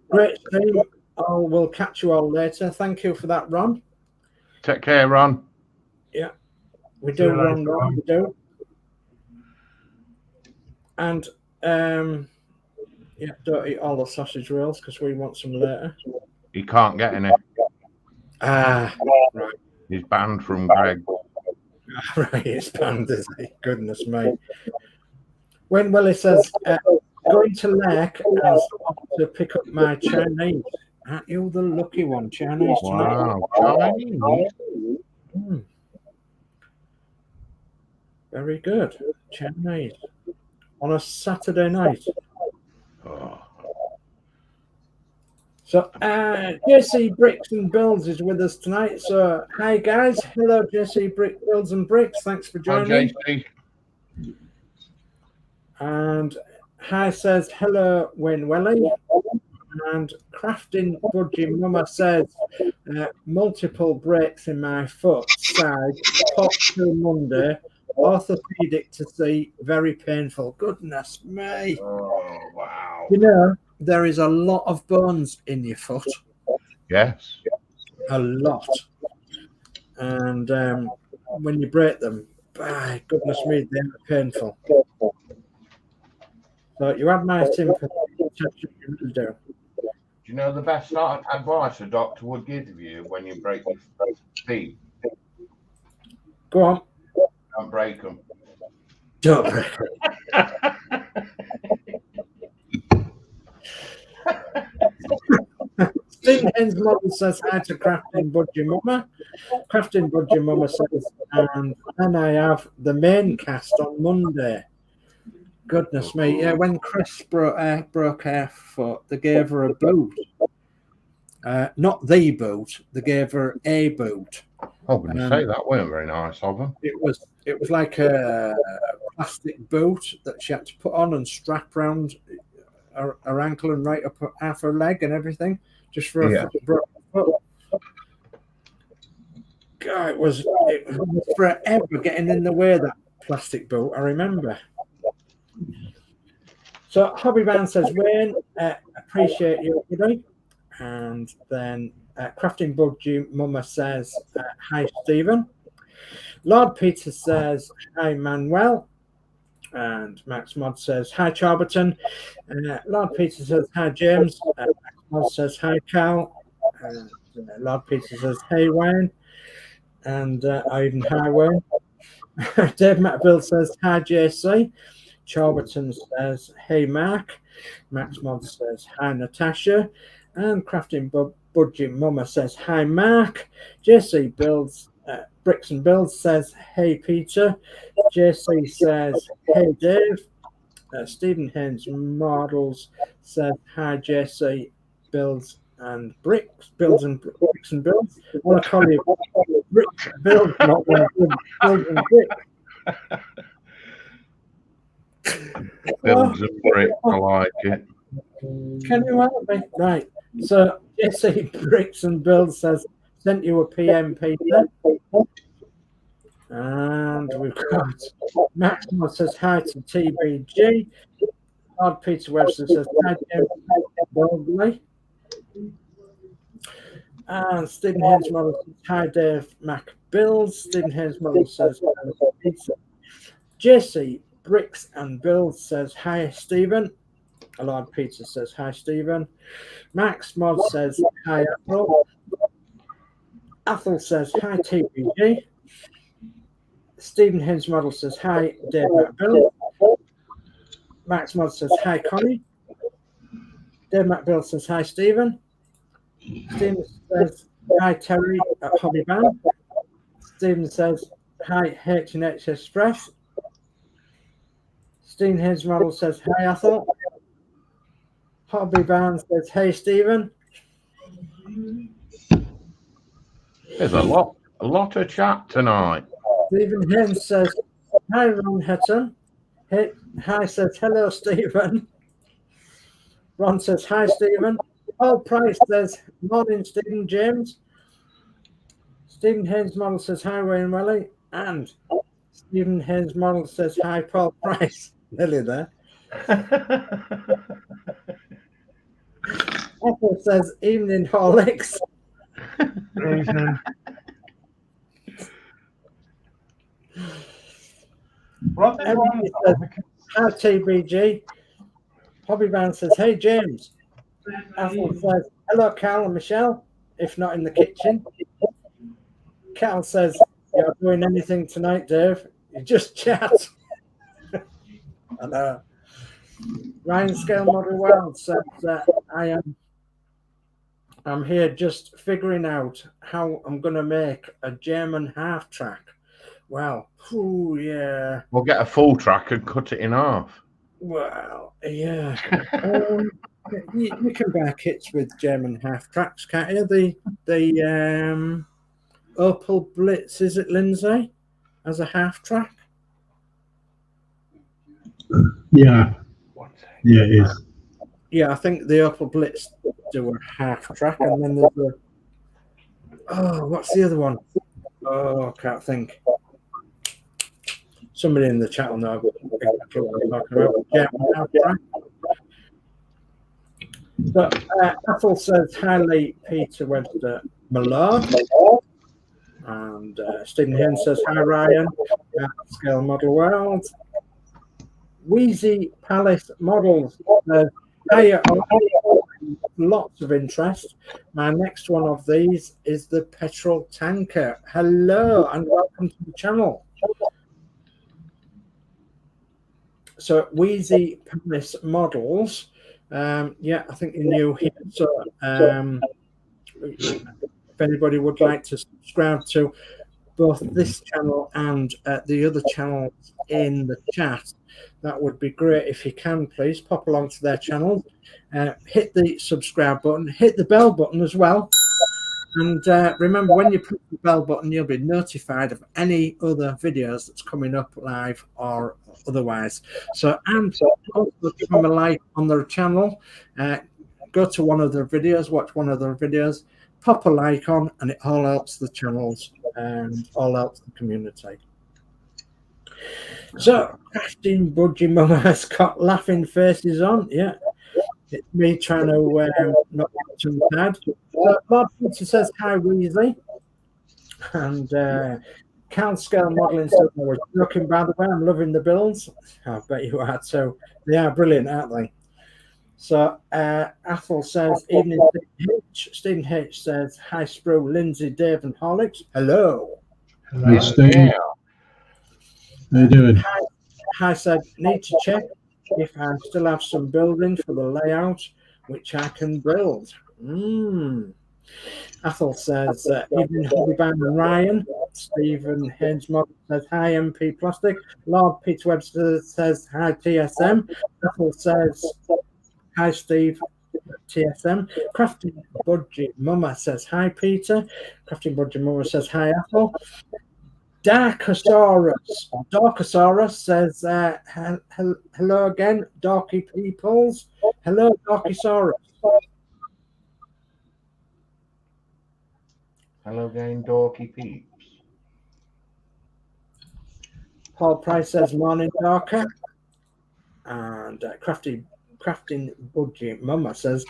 great stream. Oh, we'll catch you all later. Thank you for that, Ron. Take care, Ron. Yeah, we do, Ron, we do. And, yeah, don't eat all the sausage rolls because we want some later. He can't get any. Ah, right. He's banned from Greg. Right, it's banned, is he? Goodness me. When Willie says, going to Lake as to pick up my Chinese. Aren't you the lucky one? Chinese tonight. Wow, Chinese. Very good. Chinese. On a Saturday night. Oh. So, JC Bricks and Builds is with us tonight. So, hi guys. Hello, JC Builds and Bricks. Thanks for joining. Hi, JC. And hi says, hello, Wayne Welly. And Crafting Budgie Mama says, multiple breaks in my foot side, pop to Monday, orthopedic to see, very painful. Goodness me. Oh, wow. You know, there is a lot of bones in your foot. Yes. a lot. And when you break them, by goodness me, they're painful. So you have my sympathy. You do. Do you know the best advice a doctor would give you when you break your feet? Go on. Don't break them. Don't break them. Stephen Haynes Model says hi to Crafting Budgie Mama. Crafting Budgie Mama says, and then I have the main cast on Monday. Goodness me, yeah, when Chris broke her foot, they gave her a boot. Not the boot, they gave her a boot. I was going to say that weren't very nice of them. It was like a plastic boot that she had to put on and strap around her ankle and right up half her leg and everything, just for a broken foot. God, it was forever getting in the way of that plastic boot, I remember. So Hobby Band says, Wayne, appreciate you today. And then Crafting Budgie Mama says, hi, Stephen. Lord Peter says, hi, Manuel. And Max Modz says, hi, Charberton. Lord Peter says, hi, James. Max Modz says, hi, Cal. And Lord Peter says, hey, Wayne. And I even hi, Wayne. Dave Builds says, hi, JC. Charberton says, hey, Mark. Max Modz says, hi, Natasha. And Crafting Budgie Mama says, hi, Mark. JC Builds, Bricks and Builds says, hey, Peter. JC says, hey, Dave. Stephen Haynes Models says, hi, JC Builds and Bricks. Builds and Bricks and Builds. I want to call you Bricks Builds, not one Builds and Bricks. Builds and Bricks, I like it. Can you help me? Right. So Jesse Bricks and Builds says, sent you a PM, Peter. And we've got Maxwell says hi to TBG. Lord Peter Webster says hi to Boldly. And Stephen Haynes Model says hi Dave Mac Builds. Stephen Haynes Model says hi Peter. Jesse Bricks and Builds says hi Stephen. Lord Peter says hi Stephen. Max Modz says hi Athel. Athel says hi TBG. Stephen Haynes Model says hi Dave McBill. Max Modz says hi Connie. Dave McBill says hi Stephen. Stephen says hi Terry at Hobby Band. Stephen says hi H&H Express. Stephen Haynes Model says hi Athel. Hobby Band says hey Stephen. There's a lot of chat tonight. Stephen Haynes says, hi, Ron Hutton. Hi says, hello, Stephen. Ron says, hi, Stephen. Paul Price says, morning, Stephen James. Stephen Haynes Model says, hi, Wayne Welly. And Stephen Haynes Model says, hi, Paul Price. Nearly there. Apple says, evening, Horlicks. Evening. Hi TBG. Hobby Band says, hey James. Apple says, hello Cal and Michelle, if not in the kitchen. Cal says, you're doing anything tonight, Dave? You just chat. And Ryan Scale Model World says I'm here just figuring out how I'm gonna make a German half track. Well, yeah. We'll get a full track and cut it in half. Well, yeah. You can buy kits with German half tracks, can't you? The Opel Blitz, is it, Lindsey, as a half track? Yeah. Yeah, it is. Yeah, I think the Opel Blitz do a half track, and then there's what's the other one? Oh, I can't think. Somebody in the chat will know exactly what I'm talking about. Yeah, half track. But Athel says, hi, Lee, Peter Webster, Millard. And Stephen Haynes says, hi, Ryan, at Scale Model World. Wheezy Palace Models says, hiya, lots of interest. My next one of these is the petrol tanker. Hello and welcome to the channel. So Wheezy Palace Models, yeah, I think you're new here. So if anybody would like to subscribe to both this channel and the other channels in the chat, that would be great. If you can, please pop along to their channel, hit the subscribe button, hit the bell button as well. And remember, when you press the bell button, you'll be notified of any other videos that's coming up live or otherwise. So, and also give them a like on their channel. Go to one of their videos, watch one of their videos, pop a like on, and it all helps the channels and all helps the community. So, Crafting Budgie Mama has got laughing faces on. Yeah, it's me trying to not get too bad. So, Bob says, hi, Weasley. And Cal Scale Modelling says, I was joking, by the way, I'm loving the builds. I bet you are too. They are brilliant, aren't they? So, Athel says, evening, Stephen H says, hi, Sprue, Lindsey, Dave, and Horlixs. Hello. Hey, Steve. How you doing? Hi, said, need to check if I still have some building for the layout, which I can build. Athel says, evening, Hobbybound and Ryan. Stephen Hainsmore says, hi, MP Plastic. Lord Peter Webster says, hi, TSM. Athel says, hi, Steve, TSM. Crafting Budgie Mama says, hi, Peter. Crafting Budgie Mama says, hi, Athel. Darkosaurus says, hello again, Darky peoples. Hello, Darkosaurus. Hello again, Dorky peeps. Paul Price says, morning, Darker. And Crafting Budgie Mama says,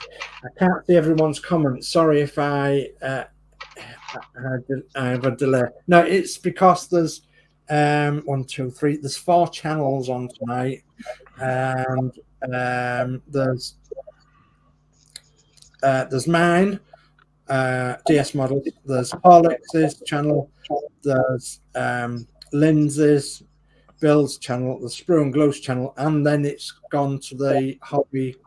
I can't see everyone's comments. Sorry if I have a delay. No, it's because there's 1, 2, 3. There's 4 channels on tonight, and there's mine, DS Models. There's Horlixs' channel. There's Lindsey's Builds channel. The Sprue and Glow's channel, and then it's gone to the hobby.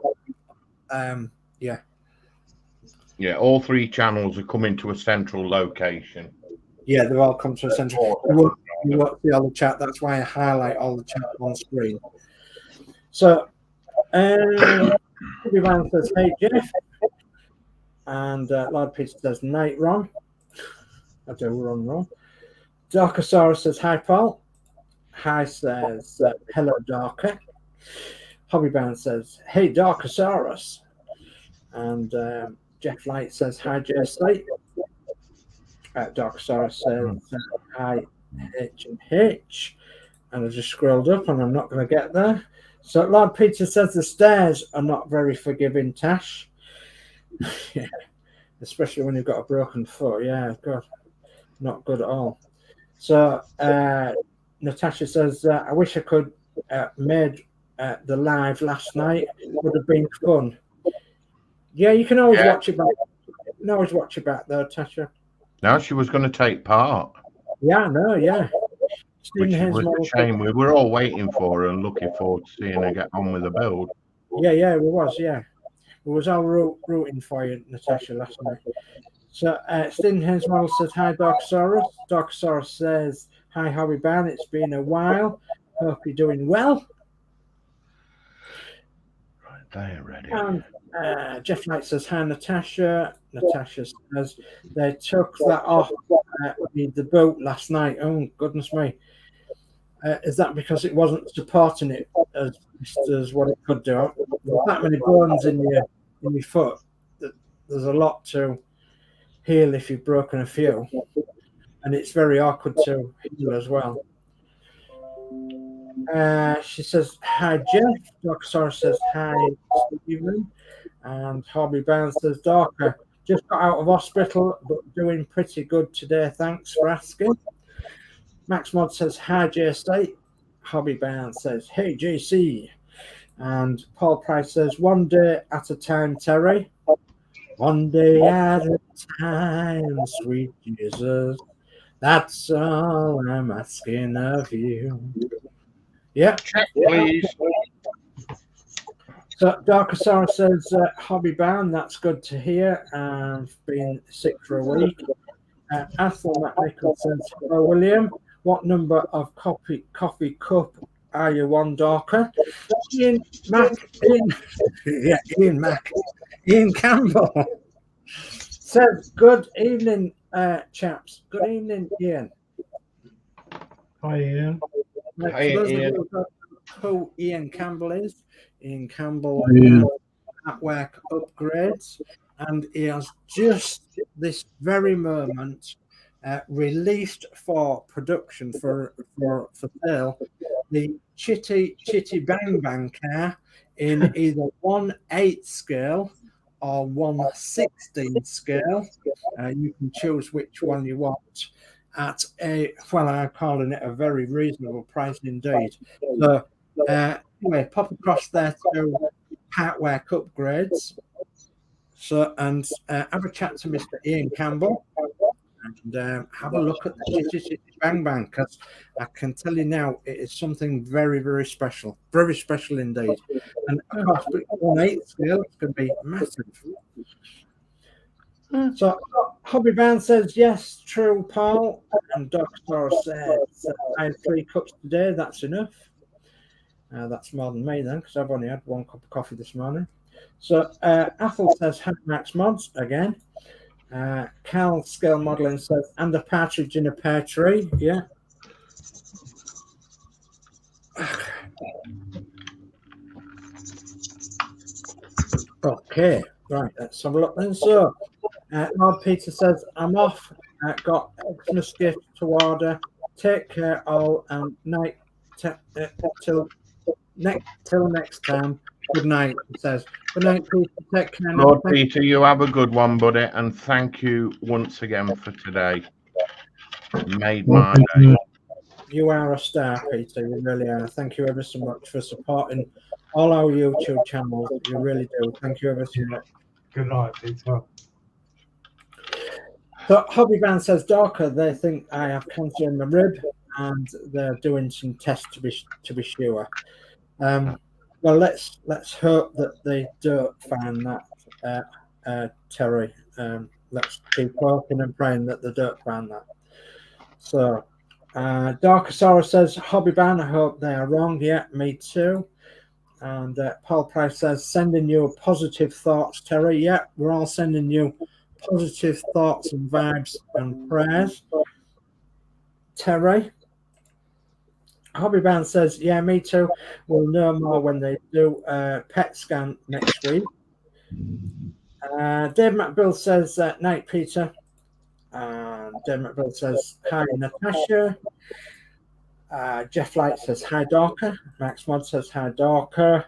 Yeah, all 3 channels are coming to a central location. Yeah, they've all come to a central. You won't see all the chat. That's why I highlight all the chat on screen. So, Van says, hey, Jeff. And Lord Peter says, night, Ron. I do run wrong. Darkosaurus says, hi, Paul. Hi says, hello, Darker. Hobbybound says, hey, Darkosaurus. And Jeff Light says, hi, JC. Darkosaurus says, hi, H and H. And I just scrolled up and I'm not going to get there. So Lord Peter says the stairs are not very forgiving, Tash. Yeah, especially when you've got a broken foot. Yeah, God, not good at all. So Natasha says, I wish I could made the live last night. It would have been fun. Yeah, you can always watch it back. You can always watch it back though, Tasha. Now she was going to take part. Yeah, no, yeah. Which was a shame. We were all waiting for her and looking forward to seeing her get on with the build. Yeah, we was, yeah. We was all rooting for you, Natasha, last night. So Stephen Hensmore says, hi, Darkosaurus. Darkosaurus says, hi, Hobbybound. It's been a while. Hope you're doing well. Right, they're ready. And Jeff Knight says, hi, Natasha. Natasha says, they took that off the boat last night. Oh, goodness me. Is that because it wasn't supporting it as what it could do? There's that many bones in your foot. There's a lot to heal if you've broken a few. And it's very awkward to heal as well. She says, hi, Jeff. Darkosaurus says, hi, Stephen. And Hobby Bound says, Darker, Just got out of hospital, but doing pretty good today. Thanks for asking. Max Mod says, hi, JC. Hobby Bound says, hey, JC. And Paul Price says, one day at a time, Terry. One day at a time, sweet Jesus. That's all I'm asking of you. Yeah. Check, please. So Darkosaurus says, hobby bound, that's good to hear. I've been sick for a week. Athel McNichol says, hello, William. What number of coffee cup are you on, Darker? Ian Campbell says, good evening, chaps. Good evening, Ian. Hi, Ian. Hi, Ian. Who Ian Campbell is. Ian Campbell at work upgrades, and he has just this very moment released for production for sale the Chitty Bang Bang car in either 1/8 scale or 1/16 scale. You can choose which one you want at I'm calling it a very reasonable price indeed. So anyway, pop across there to Heartwork Upgrades. So and have a chat to Mr. Ian Campbell and have a look at the Chitty Bang Bang, because I can tell you now it is something very, very special indeed. And of course, 1/8 scale, it's going to be massive. So Hobby Band says yes, true, Paul. And Doctor says I had 3 cups today. That's enough. That's more than me then, because I've only had 1 cup of coffee this morning. So Athel says Max Modz again. Cal Scale Modelling says, and a partridge in a pear tree. Yeah. Okay, right, let's have a look then. So Lord Peter says, I'm off. Got Xmas gift to order. Take care all, and night till next time. Good night, he says. Good night, Peter. Take care. Lord Peter, you have a good one, buddy, and thank you once again for today. Made my day. You are a star, Peter. You really are. Thank you ever so much for supporting all our YouTube channels. You really do. Thank you ever so much. Good night, Peter. So Hobby Band says, Darker, they think I have cancer in my rib, and they're doing some tests to be sure. Well, let's hope that they don't find that, Terry. Let's keep hoping and praying that they don't find that. So, Darkosaurus says, Hobby Band, I hope they are wrong. Yeah, me too. And Paul Price says, sending you positive thoughts, Terry. Yeah, we're all sending you positive thoughts and vibes and prayers, Terry. Hobby Band says, yeah, me too. We'll know more when they do PET scan next week. Dave McBill says, night, Peter. Dave McBill says, hi, Natasha. Jeff Light says, hi, Darker. Max Mod says, hi, Darker.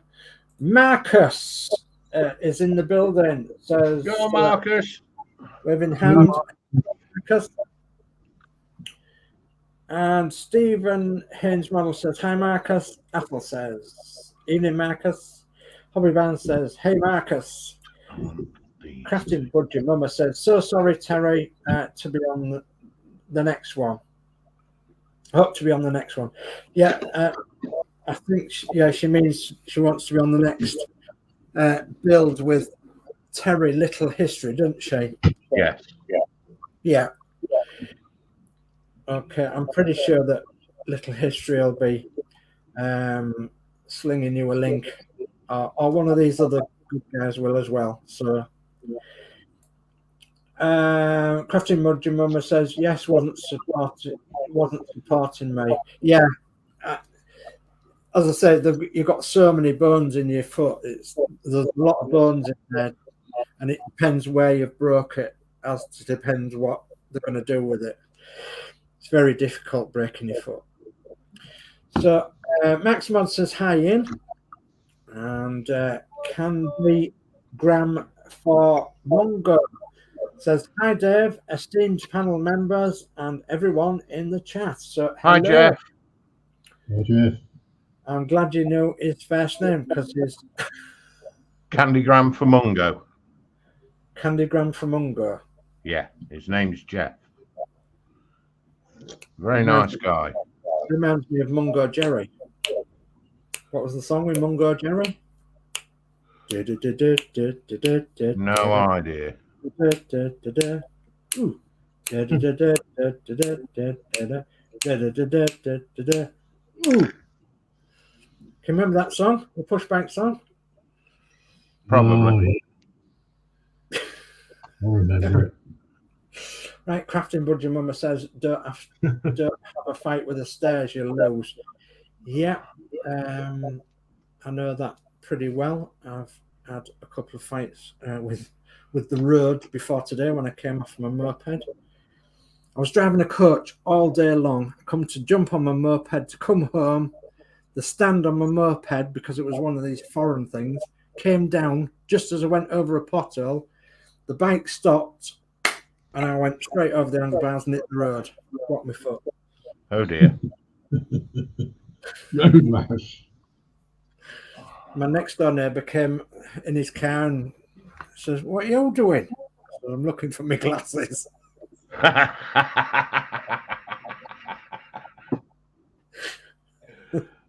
Marcus is in the building. Says, go, Marcus. Waving hand. Marcus. And Stephen Haynes Model says, hi, Marcus. Apple says, evening, Marcus. Hobby Band says, hey, Marcus. Crafty Budgie Mama says, so sorry, Terry, to be on the next one. Hope to be on the next one. Yeah, I think, she means she wants to be on the next build with Terry Little History, doesn't she? Yes. Yeah. Okay, I'm pretty sure that Little History will be slinging you a link, or one of these other good guys will as well. So, Crafty Mudgy Mama says, yes, wasn't supporting me. Yeah, as I said, you've got so many bones in your foot. There's a lot of bones in there, and it depends where you've broke it, as it depends what they're going to do with it. It's very difficult breaking your foot. So Max Mod says, hi, Ian. And can be gram for Mongo. Says, hi, Dave, esteemed panel members, and everyone in the chat. So, Hi, hello. Jeff. Hi, Jeff. I'm glad you knew his first name because he's Candygram for Mungo. Candygram from Mungo. Yeah, his name's Jeff. Very nice guy. Reminds me of Mungo Jerry. What was the song with Mungo Jerry? No idea. Ooh. Ooh. Can you remember that song? The Pushback song? Probably. I remember it. Right, Crafting Budget Mama says, don't have a fight with the stairs, you'll lose. Yeah, I know that pretty well. I've had a couple of fights with the road before today when I came off my moped. I was driving a coach all day long. I come to jump on my moped to come home. The stand on my moped, because it was one of these foreign things, came down just as I went over a pothole. The bike stopped, and I went straight over the handlebars and hit the road. Blocked my foot. Oh dear. Road rash. My next door neighbour came in his car and says, "What are you doing?" So I'm looking for my glasses.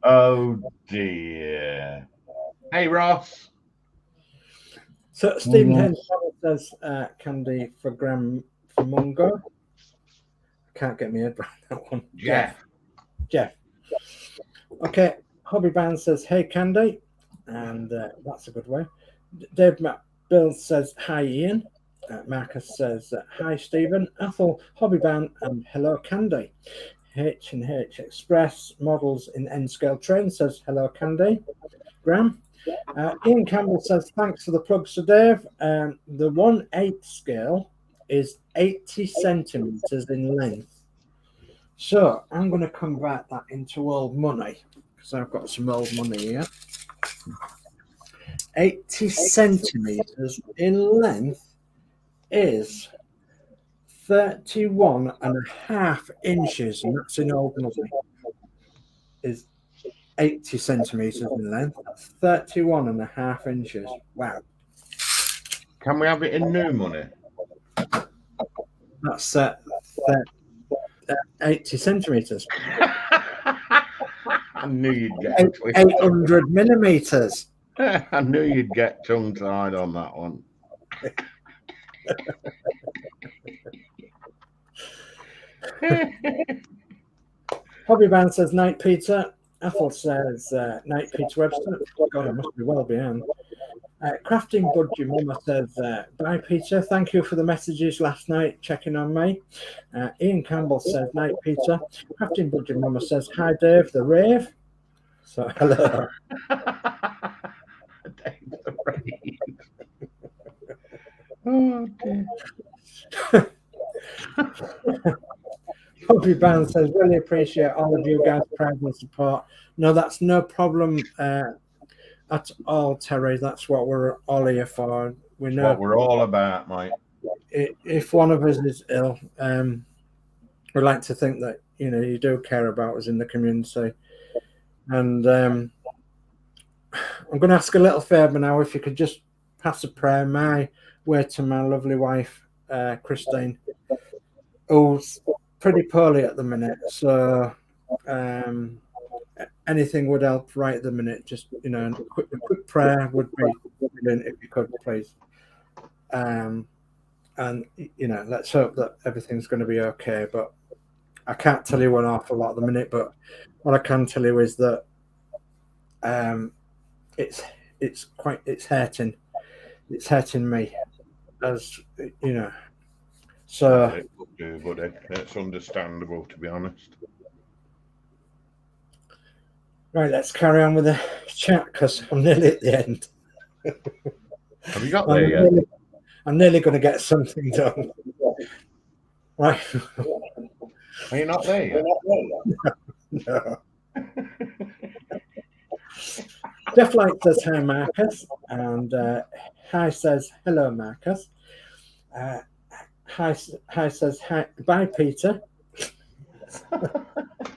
Oh dear. Hey, Ross. So Stephen Haynes says, "Candy for Graham for Mungo." I can't get my head around that one. Jeff. Okay. Hobby Band says, "Hey, Candy," and that's a good way. Dave Builds says, "Hi, Ian." Marcus says, "Hi, Stephen." Athol, Hobby Band, and hello, Candy. H&H Express Models in N-Scale Train says, hello, Candy. Graham. Ian Campbell says, thanks for the plugs to Dave. The 1/8 scale is 80 centimeters in length. So I'm going to convert that into old money because I've got some old money here. 80 centimeters in length is 31.5 inches, and that's in old money. Is 80 centimeters in length. That's 31.5 inches. Wow. Can we have it in new money? That's 80 centimeters. I knew you'd get 800 millimeters. I knew you'd get tongue-tied on that one. Hobby Band says night pizza. Ethel says night pizza Webster. God, I must be well behind. Crafting Budgie Mama says bye pizza. Thank you for the messages last night checking on me. Ian Campbell says night pizza. Crafting Budgie Mama says hi Dave the Rave. So hello. Dave the Rave. Oh dear. Hobby Band says, really appreciate all of you guys' prayers and support. No, that's no problem at all, Terry. That's what we're all here for. We know what we're all about, mate. If one of us is ill, we like to think that you do care about us in the community. And I'm going to ask a little favour now. If you could just pass a prayer my way to my lovely wife, Christine, who's pretty poorly at the minute, so anything would help right at the minute. Just a quick prayer would be brilliant if you could, please. And let's hope that everything's going to be okay. But I can't tell you an awful lot at the minute. But what I can tell you is that it's hurting. It's hurting me, as you know. So it will do, buddy. It's understandable, to be honest. Right, let's carry on with the chat because I'm nearly at the end. Have you got there yet? I'm nearly going to get something done. Right. Are you not there yet? No. Jeff Light says hi, Marcus, and hi says hello, Marcus. hi says hi. Bye, Peter.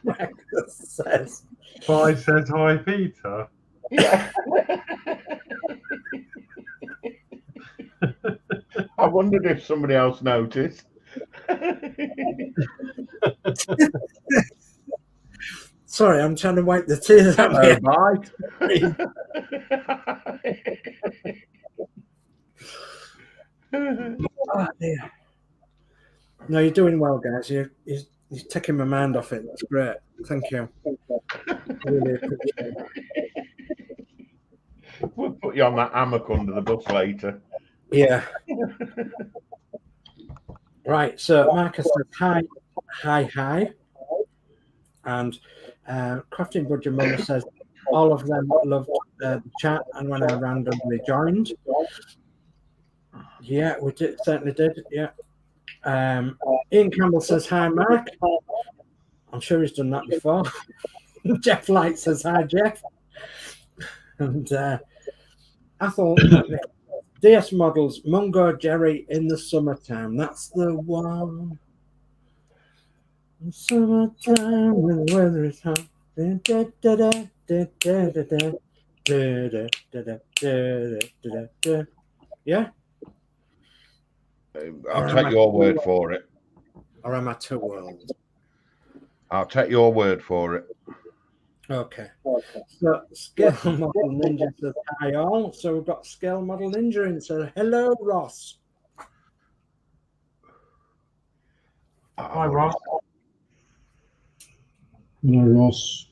Marcus says. Bye says hi, Peter. Yeah. I wondered if somebody else noticed. Sorry, I'm trying to wipe the tears out. Hello, bye. Oh, dear. No, you're doing well, guys. You're taking my mind off it. That's great. Thank you. Really appreciate it. We'll put you on that hammock under the bus later. Yeah. Right. So Marcus says hi. And Crafting Budget Mama says all of them loved the chat and when I randomly joined. Yeah, we certainly did. Yeah. Ian Campbell says hi, Mark. I'm sure he's done that before. Jeff Light says hi, Jeff. And I thought DS Models, Mungo Jerry in the summertime. That's the one. In summertime when the weather is hot. Yeah. I'll take your word for it. Or am I too old? I'll take your word for it. Okay. So Scale Model Ninja says hi all. So we've got Scale Model Ninja in. So hello, Ross. Hi, Ross. Hello, Ross.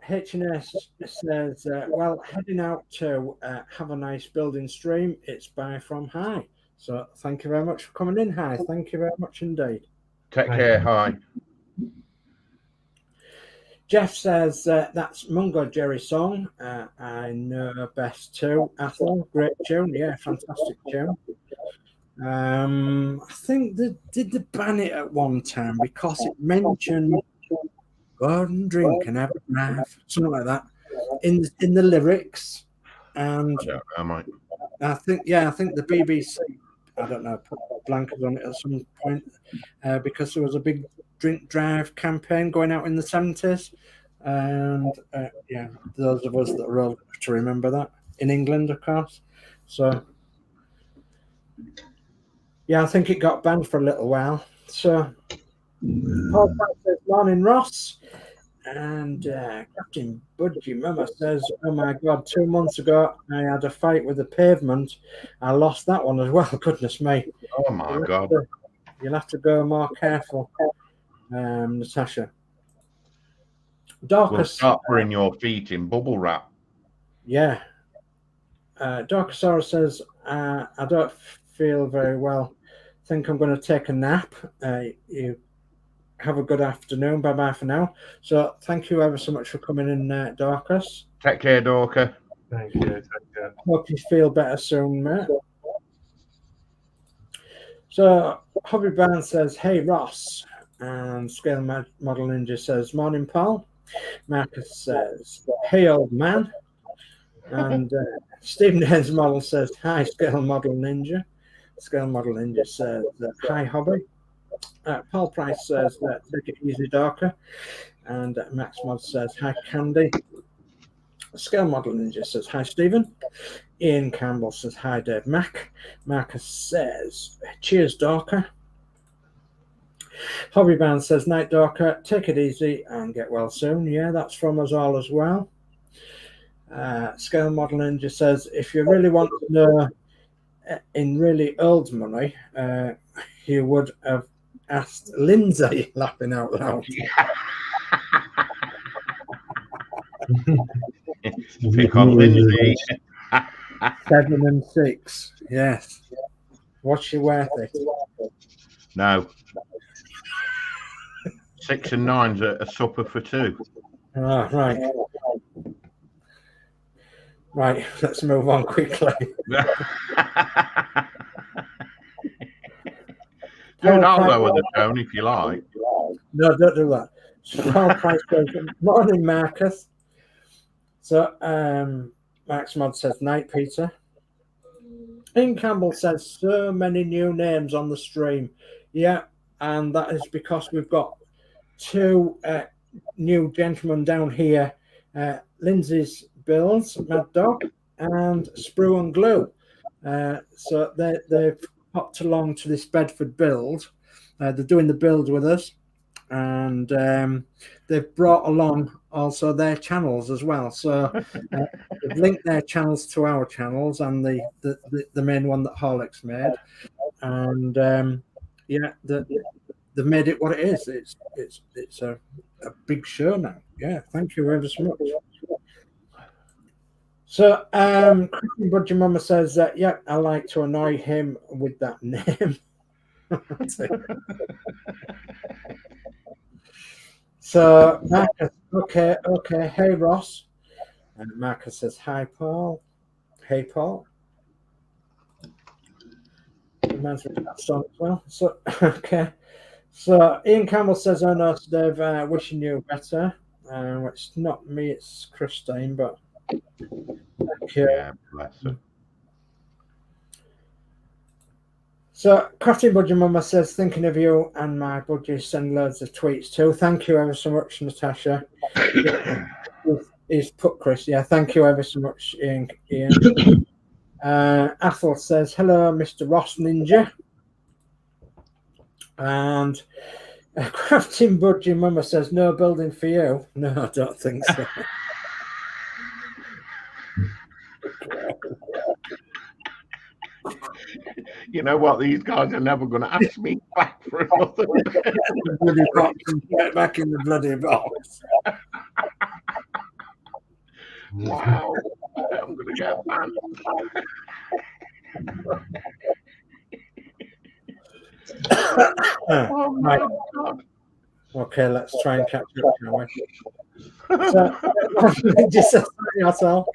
H&S says, well, heading out to have a nice building stream. It's bye from Hi. So thank you very much for coming in, Hi. Thank you very much indeed. Take care. Hi. Jeff says, that's Mungo Jerry's song. I know best too. Athol, great tune. Yeah, fantastic tune. I think they did ban it at one time because it mentioned go and drink and have a laugh, something like that, in the lyrics. And I think the BBC, I don't know, put blankets on it at some point because there was a big drink drive campaign going out in the 70s. And yeah, those of us that are old to remember that in England, of course. So yeah, I think it got banned for a little while. So Paul Pratt says, morning, Ross. And Captain Budgie Mama says, oh my God, 2 months ago, I had a fight with the pavement. I lost that one as well. Goodness me. Oh my God. You'll have to go more careful, Natasha. We'll start putting your feet in bubble wrap. Yeah. Darkosaurus says, I don't feel very well. I think I'm going to take a nap. You have a good afternoon. Bye-bye for now. So thank you ever so much for coming in, Dorcas. Take care, Dorca. Thank you. Take care. Hope you feel better soon, mate. So Hobby Barnes says, hey, Ross. And Scale Model Ninja says, morning, Paul. Marcus says, hey, old man. And Stephen Haynes Model says, hi, Scale Model Ninja. Scale Model Ninja says, hi, Hobby. Paul Price says, take it easy, Darker. And Max Mod says, hi, Candy. Scale Model Ninja says, hi, Stephen. Ian Campbell says, hi, Dave Mac. Marcus says, cheers, Darker. Hobby Band says, night, Darker. Take it easy and get well soon. Yeah, that's from us all as well. Scale Model Ninja says, if you really want to know in really old money, you would have asked Lindsey, laughing out loud. Pick on Lindsey. 7 and 6. Yes. What's she worth it? No. 6 and 9's a supper for 2. Oh, right. Right, let's move on quickly. I'll lower the tone if you like. No, don't do that. Paul Price goes, morning, Marcus. So, Max Mod says, night, Peter. Ian Campbell says so many new names on the stream. Yeah, and that is because we've got two new gentlemen down here, Lindsey's Builds, Mad Dog, and Sprue and Glue. So they've popped along to this Bedford build. They're doing the build with us, and they've brought along also their channels as well. So they've linked their channels to our channels and the main one that Horlixs made, and yeah, they've made it what it is. It's a big show now. Yeah, thank you ever so much. So, Crafty Budgie Mama says that, yeah, I like to annoy him with that name. So, Marcus, okay. Hey, Ross. And Marcus says, hi, Paul. Hey, Paul. Reminds me of that song as well. So, okay. So, Ian Campbell says, oh, no, Dave, wishing you better. It's not me, it's Christine, but thank you. Yeah, bless her. So, Crafty Budgie Mama says, thinking of you and my budgie, send loads of tweets too. Thank you ever so much, Natasha. He's put Chris. Yeah, thank you ever so much, Ian. Athel says, hello, Mr. Ross Ninja. And Crafty Budgie Mama says, no building for you. No, I don't think so. You know what? These guys are never going to ask me back for another. Bloody box and get back in the bloody box. Wow. I'm going to get banned. Oh my God. Okay, let's try and catch up, shall we? So, just sorry, yourself.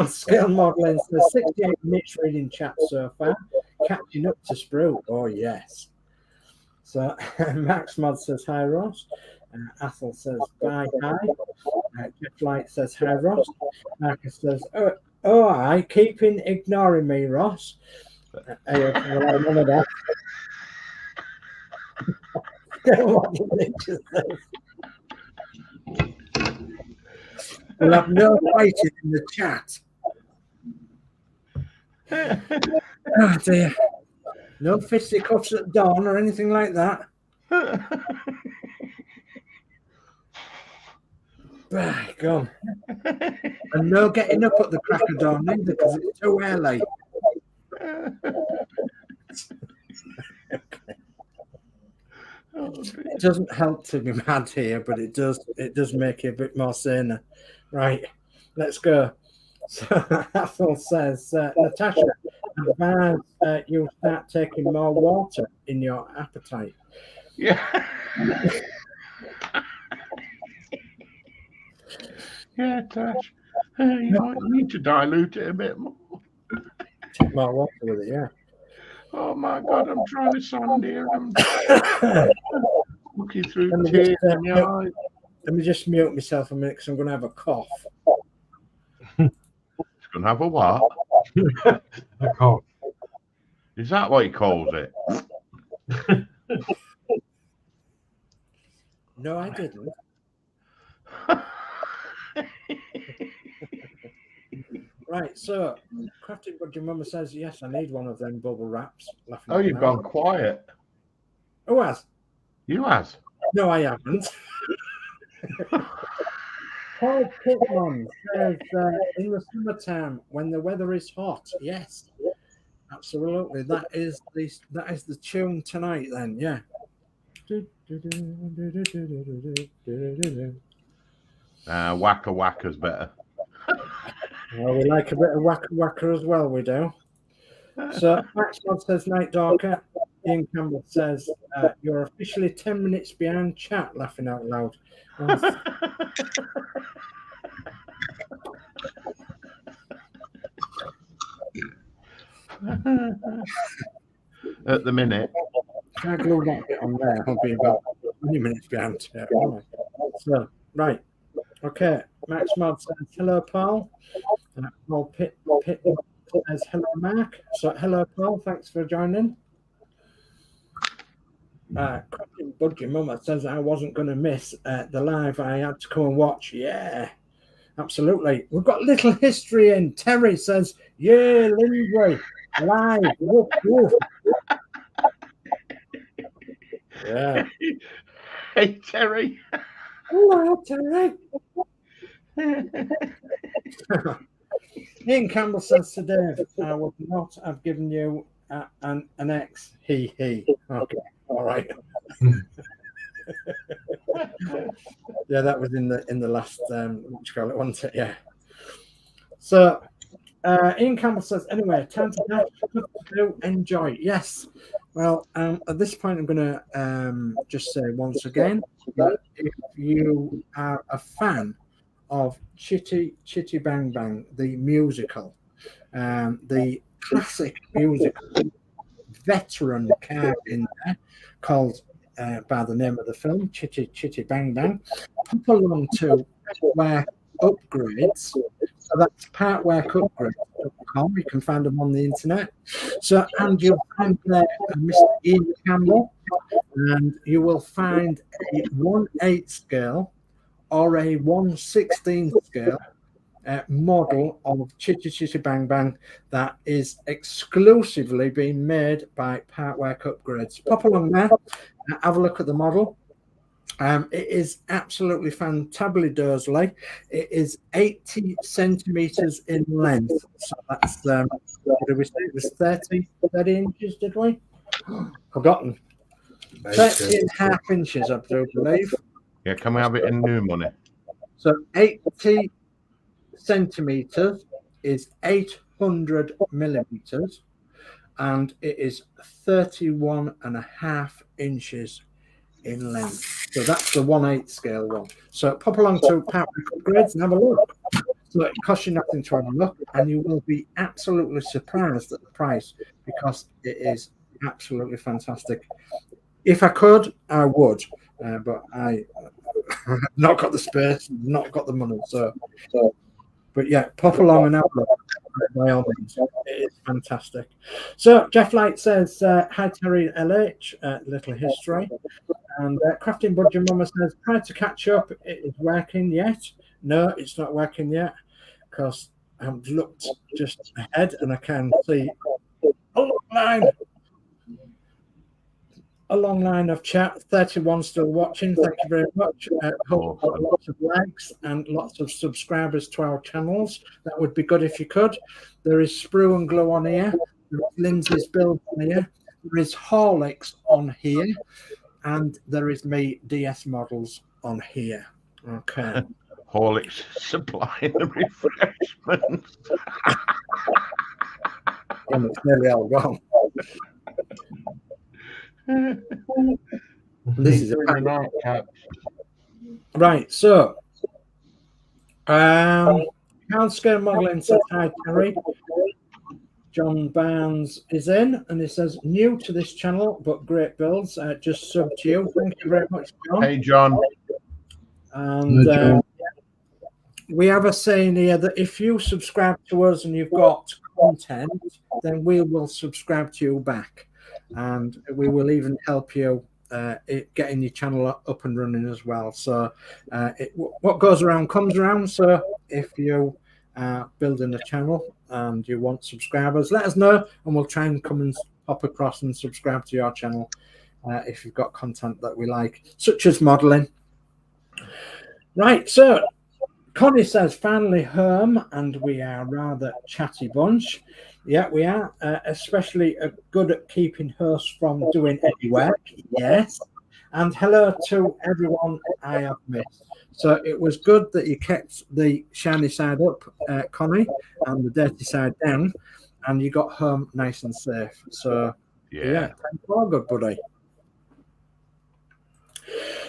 Scale modelling says 68 minutes reading chat so far. Catching up to Sprue. Oh, yes. So, Max Mod says, hi, Ross. Athel says, bye, hi. Jeff Light says, hi, Ross. Marcus says, oh, I keeping ignoring me, Ross. None of that. We'll have no fighting in the chat. Oh dear. No fisticuffs at dawn or anything like that. Right, go on. And no getting up at the crack of dawn either because it's too early. It doesn't help to be mad here, but it does make you a bit more saner. Right, let's go. So Athel says, Natasha, advise you start taking more water in your appetite. Yeah. Yeah, Tash. You might need to dilute it a bit more. Take more water with it, yeah. Oh my God, I'm trying to sound here. I'm looking through tears in your eyes. Let me just mute myself a minute because I'm going to have a cough. It's going to have a what? A cough. Is that what he calls it? No, I didn't. Right, so Crafty Budgie Mama says, yes, I need one of them bubble wraps. Oh, you've gone quiet. Who has? You has. No, I haven't. Paul Pitman says, in the summertime, when the weather is hot, yes, absolutely. That is the tune tonight then, yeah. Wacka Wacka's better. Well, we like a bit of Wacka Wacka as well, we do. So, Max Mod says, Night Darker. Ian Campbell says, you're officially 10 minutes behind chat, laughing out loud. At the minute. Can I glue that bit on there? I'll be about 20 minutes behind chat. So, right. Okay. Max Mod says, hello, Paul. Paul Pitt says hello, Mark. So hello, Paul. Thanks for joining. Crafty Budgie Mama says I wasn't going to miss the live. I had to come and watch. Yeah, absolutely. We've got little history in. Terry says, yeah, Lindsey, live. Woof, woof. Yeah. Hey, Terry. Hello, Terry. Ian Campbell says to Dave, I would not have given you an X. He. Okay, all right. Yeah, that was in the last what you call it, wasn't it? Yeah. So Ian Campbell says, anyway, time to do enjoy. Yes. Well, at this point, I'm going to just say once again that if you are a fan of Chitty Chitty Bang Bang, the musical, the classic musical, veteran car in there called by the name of the film, Chitty Chitty Bang Bang, pop along to Partwork Upgrades. So that's partworkupgrades.com. You can find them on the internet. So, and you'll find there Mr. Ian Campbell, and you will find a 1/8 scale or a 1/16 scale model of Chitty Chitty Bang Bang that is exclusively being made by Partwork Upgrades. Pop along there, have a look at the model. It is absolutely fantabulous. It is 80 centimeters in length. So that's, what did we say? It was 30 inches, did we? Forgotten. 30.5 inches, I do believe. Yeah, can we have it in new money? So 80 centimeters is 800 millimeters, and it is 31.5 inches in length. So that's the 1/8 scale one. So pop along to Partwork Upgrades and have a look. So it costs you nothing to have a look, and you will be absolutely surprised at the price because it is absolutely fantastic. If I could, I would, but I not got the space, not got the money. So but yeah, pop along and have a look. By all means, it is fantastic. So Jeff Light says, hi Terry LH, little history. And Crafting Budget Mama says, try to catch up. It is working yet? No, it's not working yet because I've looked just ahead and I can see a long line of chat. 31 still watching. Thank you very much. Hope lots of likes and lots of subscribers to our channels. That would be good if you could. There is Sprue and Glow on here. There is Lindsey's Build on here. There is Horlixs on here. And there is me, DS Models, on here. Okay. Horlicks supplying the refreshments. And it's nearly all gone. This is a right. So, Carl Scale Modeling says hi, Terry. John Barnes is in, and he says new to this channel, but great builds. Just sub to you. Thank you very much, John. Hey, John. And we have a saying here that if you subscribe to us and you've got content, then we will subscribe to you back, and we will even help you getting your channel up and running as well. So what goes around comes around. So if you are building a channel and you want subscribers, let us know and we'll try and come and pop across and subscribe to your channel if you've got content that we like, such as modeling. Right, so Connie says finally home, and we are a rather chatty bunch. Yeah, we are, especially good at keeping hosts from doing any work. Yes. And hello to everyone I have missed. So it was good that you kept the shiny side up, Connie, and the dirty side down, and you got home nice and safe. So, yeah thank you all, good buddy.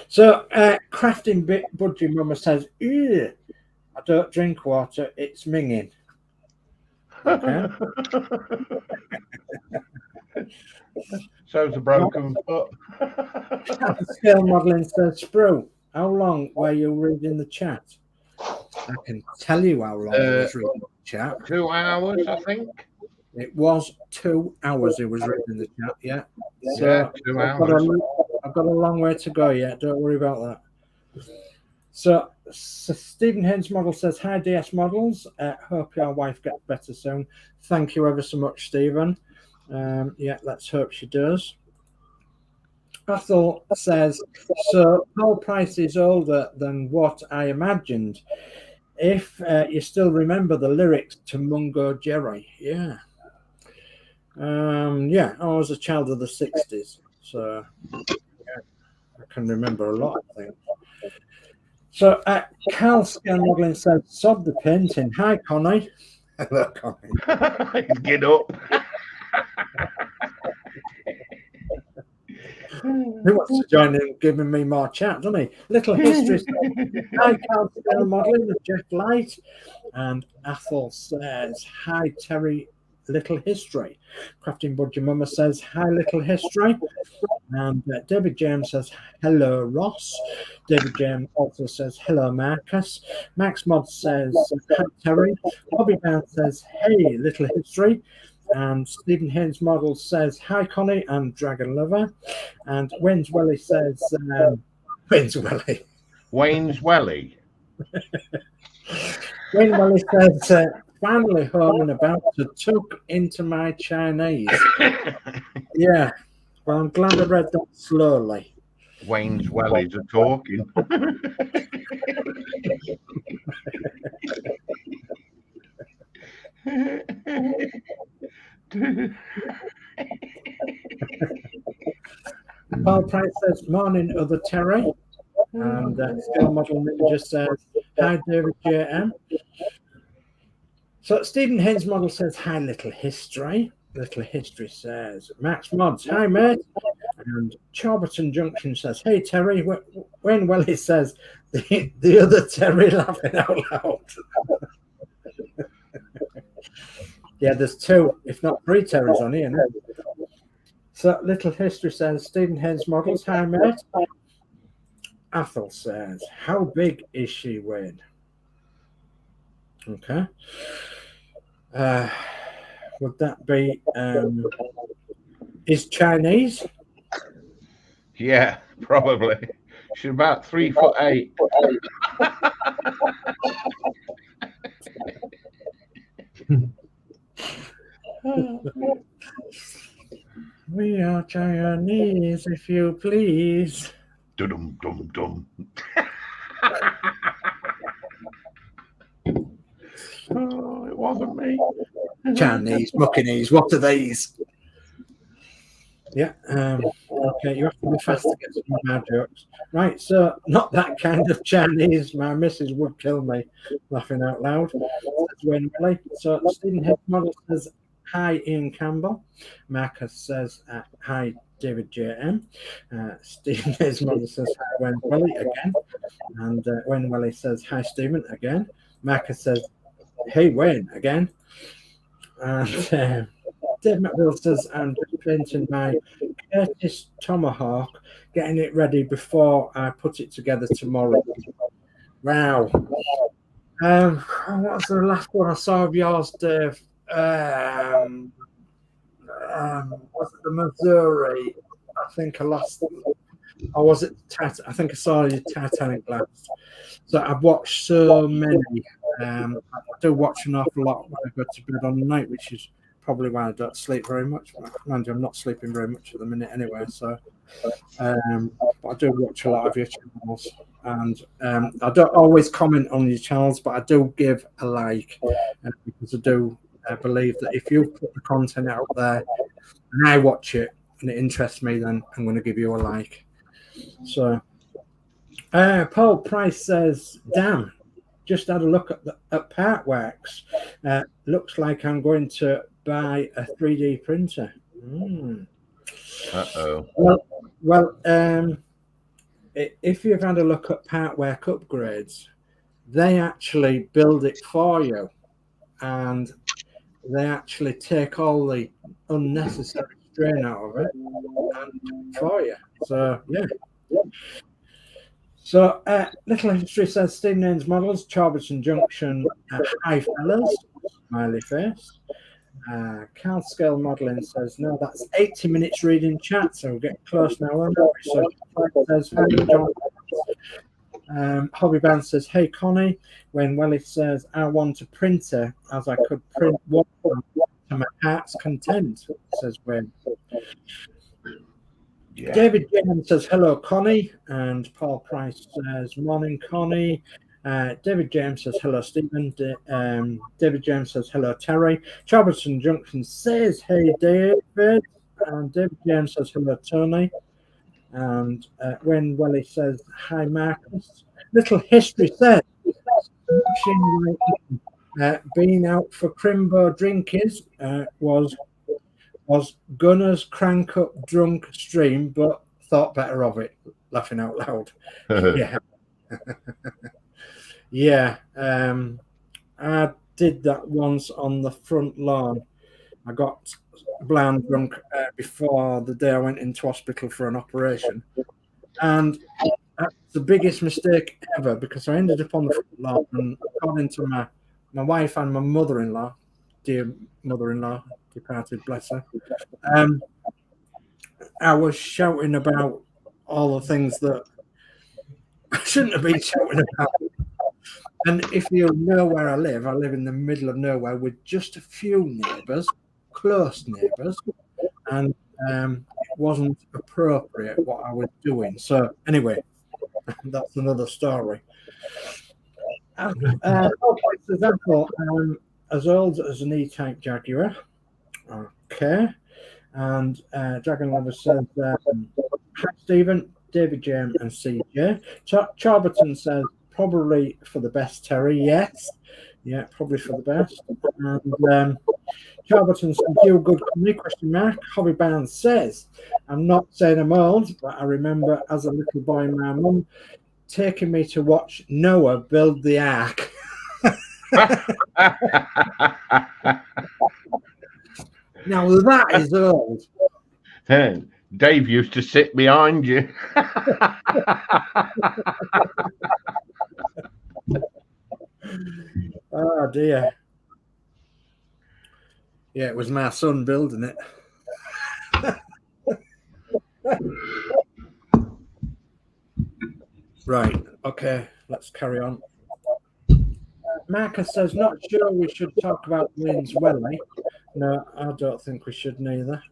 So, Crafting Budgie Mama says, I don't drink water, it's minging. Okay. So's a broken foot. Scale Modeling says, Sprue, how long were you reading the chat? I can tell you how long I was reading the chat. 2 hours, I think. It was 2 hours he was reading the chat, yeah. So Yeah, 2 hours. I've got a long way to go yet. Don't worry about that. So Stephen Haynes Model says, hi, DS Models. Hope your wife gets better soon. Thank you ever so much, Stephen. Yeah, let's hope she does. Ethel says, so Paul Price is older than what I imagined. If you still remember the lyrics to Mungo Jerry, yeah. Yeah, I was a child of the 60s, so yeah, I can remember a lot of things. So Carl Scan Modeling says, sod the painting. Hi, Connie. Hello, Connie. Get up. He wants to join in giving me more chat, doesn't he? Little history. Hi, Carl Scan Modeling with Jeff Light. And Athel says, hi, Terry. Little history. Crafting Budgie Mama says, hi, little history. And David James says, hello, Ross. David James also says, hello, Marcus. Max Modz says, hi, Terry. Bobby Brown says, hey, little history. And Stephen Haynes Model says, hi, Connie and Dragon Lover. And Wayne's Welly says, Wayne's Welly. Wayne's Welly. Wayne Welly says, finally home and about to tuck into my Chinese. Yeah. Well, I'm glad I read that slowly. Wayne's Wellies are talking. Paul Price says, morning, other Terry. And Scale Model Ninja says, hi, David JM. So Stephen Haynes Model says, hi, little history. Little history says, Max Modz, hi, mate. And Charberton Junction says, hey, Terry. Wayne Welly says, the other Terry laughing out loud. Yeah, there's 2, if not 3 Terrys on here now. So Little History says, Stephen Haynes Models, hi, mate. Athel says, how big is she, Wayne? Okay. Would that be is Chinese? Yeah, probably. She's about 3'8". We are Chinese, if you please. Dum dum dum. Oh, it wasn't me. Chinese, Muckinese, what are these? Yeah, okay, you have to be fast to get some bad jokes. Right, so not that kind of Chinese. My missus would kill me laughing out loud. That's Wayne Welly. So Stephen Haynes Model says, hi, Ian Campbell. Marcus says, hi, David JM. Stephen Haynes Model says, hi, Wayne Welly again. And Wayne Welly says, hi, Stephen again. Marcus says, hey, Wayne again. And Dave McWill says, I'm just painting my Curtis Tomahawk, getting it ready before I put it together tomorrow. Wow. What was the last one I saw of yours, Dave? Was it the Missouri? I think I lost. Or was it I think I saw your Titanic last. So I've watched so many. I do watch an awful lot when I go to bed on the night, which is probably why I don't sleep very much. Mind you, I'm not sleeping very much at the minute anyway. So, but I do watch a lot of your channels, and I don't always comment on your channels, but I do give a like because I do believe that if you put the content out there and I watch it and it interests me, then I'm going to give you a like. So, Paul Price says, damn, just had a look at Partworks. Looks like I'm going to buy a 3D printer. Uh-oh. Well, if you've had a look at Partwork Upgrades, they actually build it for you, and they actually take all the unnecessary strain out of it and for you. So, yeah. So, Little History says, Stephen Haynes Models, Charberton Junction, hi fellas, smiley face. Cal Scale Modelling says, no, that's 80 minutes reading chat, so we're getting close now, aren't we? So says, hi, John. Hobby Band says, hey, Connie. When Welly says, I want a printer, as I could print one to my heart's content, says Wayne. Yeah. David James says, hello, Connie. And Paul Price says, morning, Connie. David James says, hello, Stephen. David James says, hello, Terry. Charlton Junction says, hey, David. And David James says, hello, Tony. And when Welly says, hi, Marcus. Little history says, being out for Crimbo drinkies was Gunner's crank up drunk stream, but thought better of it, laughing out loud. Yeah. Yeah, I did that once on the front lawn. I got blind drunk before the day I went into hospital for an operation, and that's the biggest mistake ever, because I ended up on the front lawn, and according to my wife and my mother-in-law, dear mother-in-law, departed, bless her, I was shouting about all the things that I shouldn't have been shouting about. And if you know where I live in the middle of nowhere with just a few neighbours, close neighbours, and it wasn't appropriate what I was doing. So anyway, that's another story. As old as an E-Type Jaguar. Okay. And Dragon Lover says, hi, Stephen, David James and CJ. Charberton says, probably for the best, Terry. Yes. Yeah, probably for the best. And Charberton says, you good company, question mark. Hobby Barnes says, I'm not saying I'm old, but I remember as a little boy, my mum taking me to watch Noah build the ark. Now that is old. Dave used to sit behind you. Oh dear. Yeah, it was my son building it. Right, okay, let's carry on. Marcus says, not sure we should talk about Wayne's Welly. No, I don't think we should neither.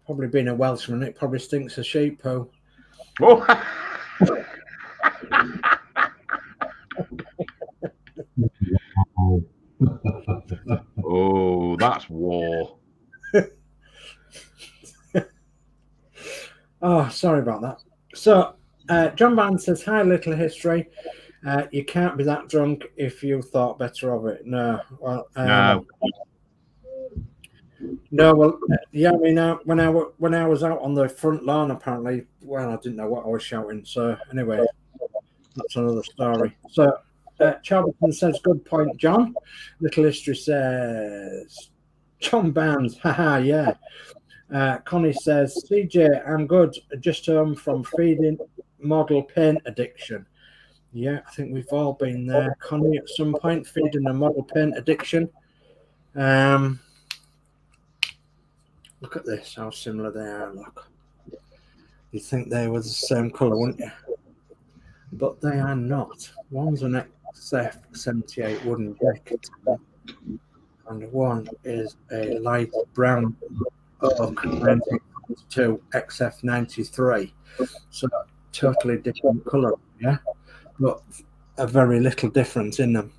Probably being a Welshman, it probably stinks of sheep poo. Oh. Oh, that's war. Oh, sorry about that. So, John Barnes says, hi, Little History. You can't be that drunk if you thought better of it. No. Well, no, well, yeah, I mean, when I was out on the front lawn, apparently, well, I didn't know what I was shouting. So, anyway, that's another story. So, Charlton says, good point, John. Little History says, John Barnes, haha, yeah. Connie says, CJ, I'm good, just home from feeding model paint addiction. Yeah, I think we've all been there, Connie, at some point, feeding a model paint addiction. Look at this, how similar they are, look. You'd think they were the same colour, wouldn't you? But they are not. One's an XF78 wooden deck, and one is a light brown oak 1942 XF93. So totally different colour, yeah? But a very little difference in them.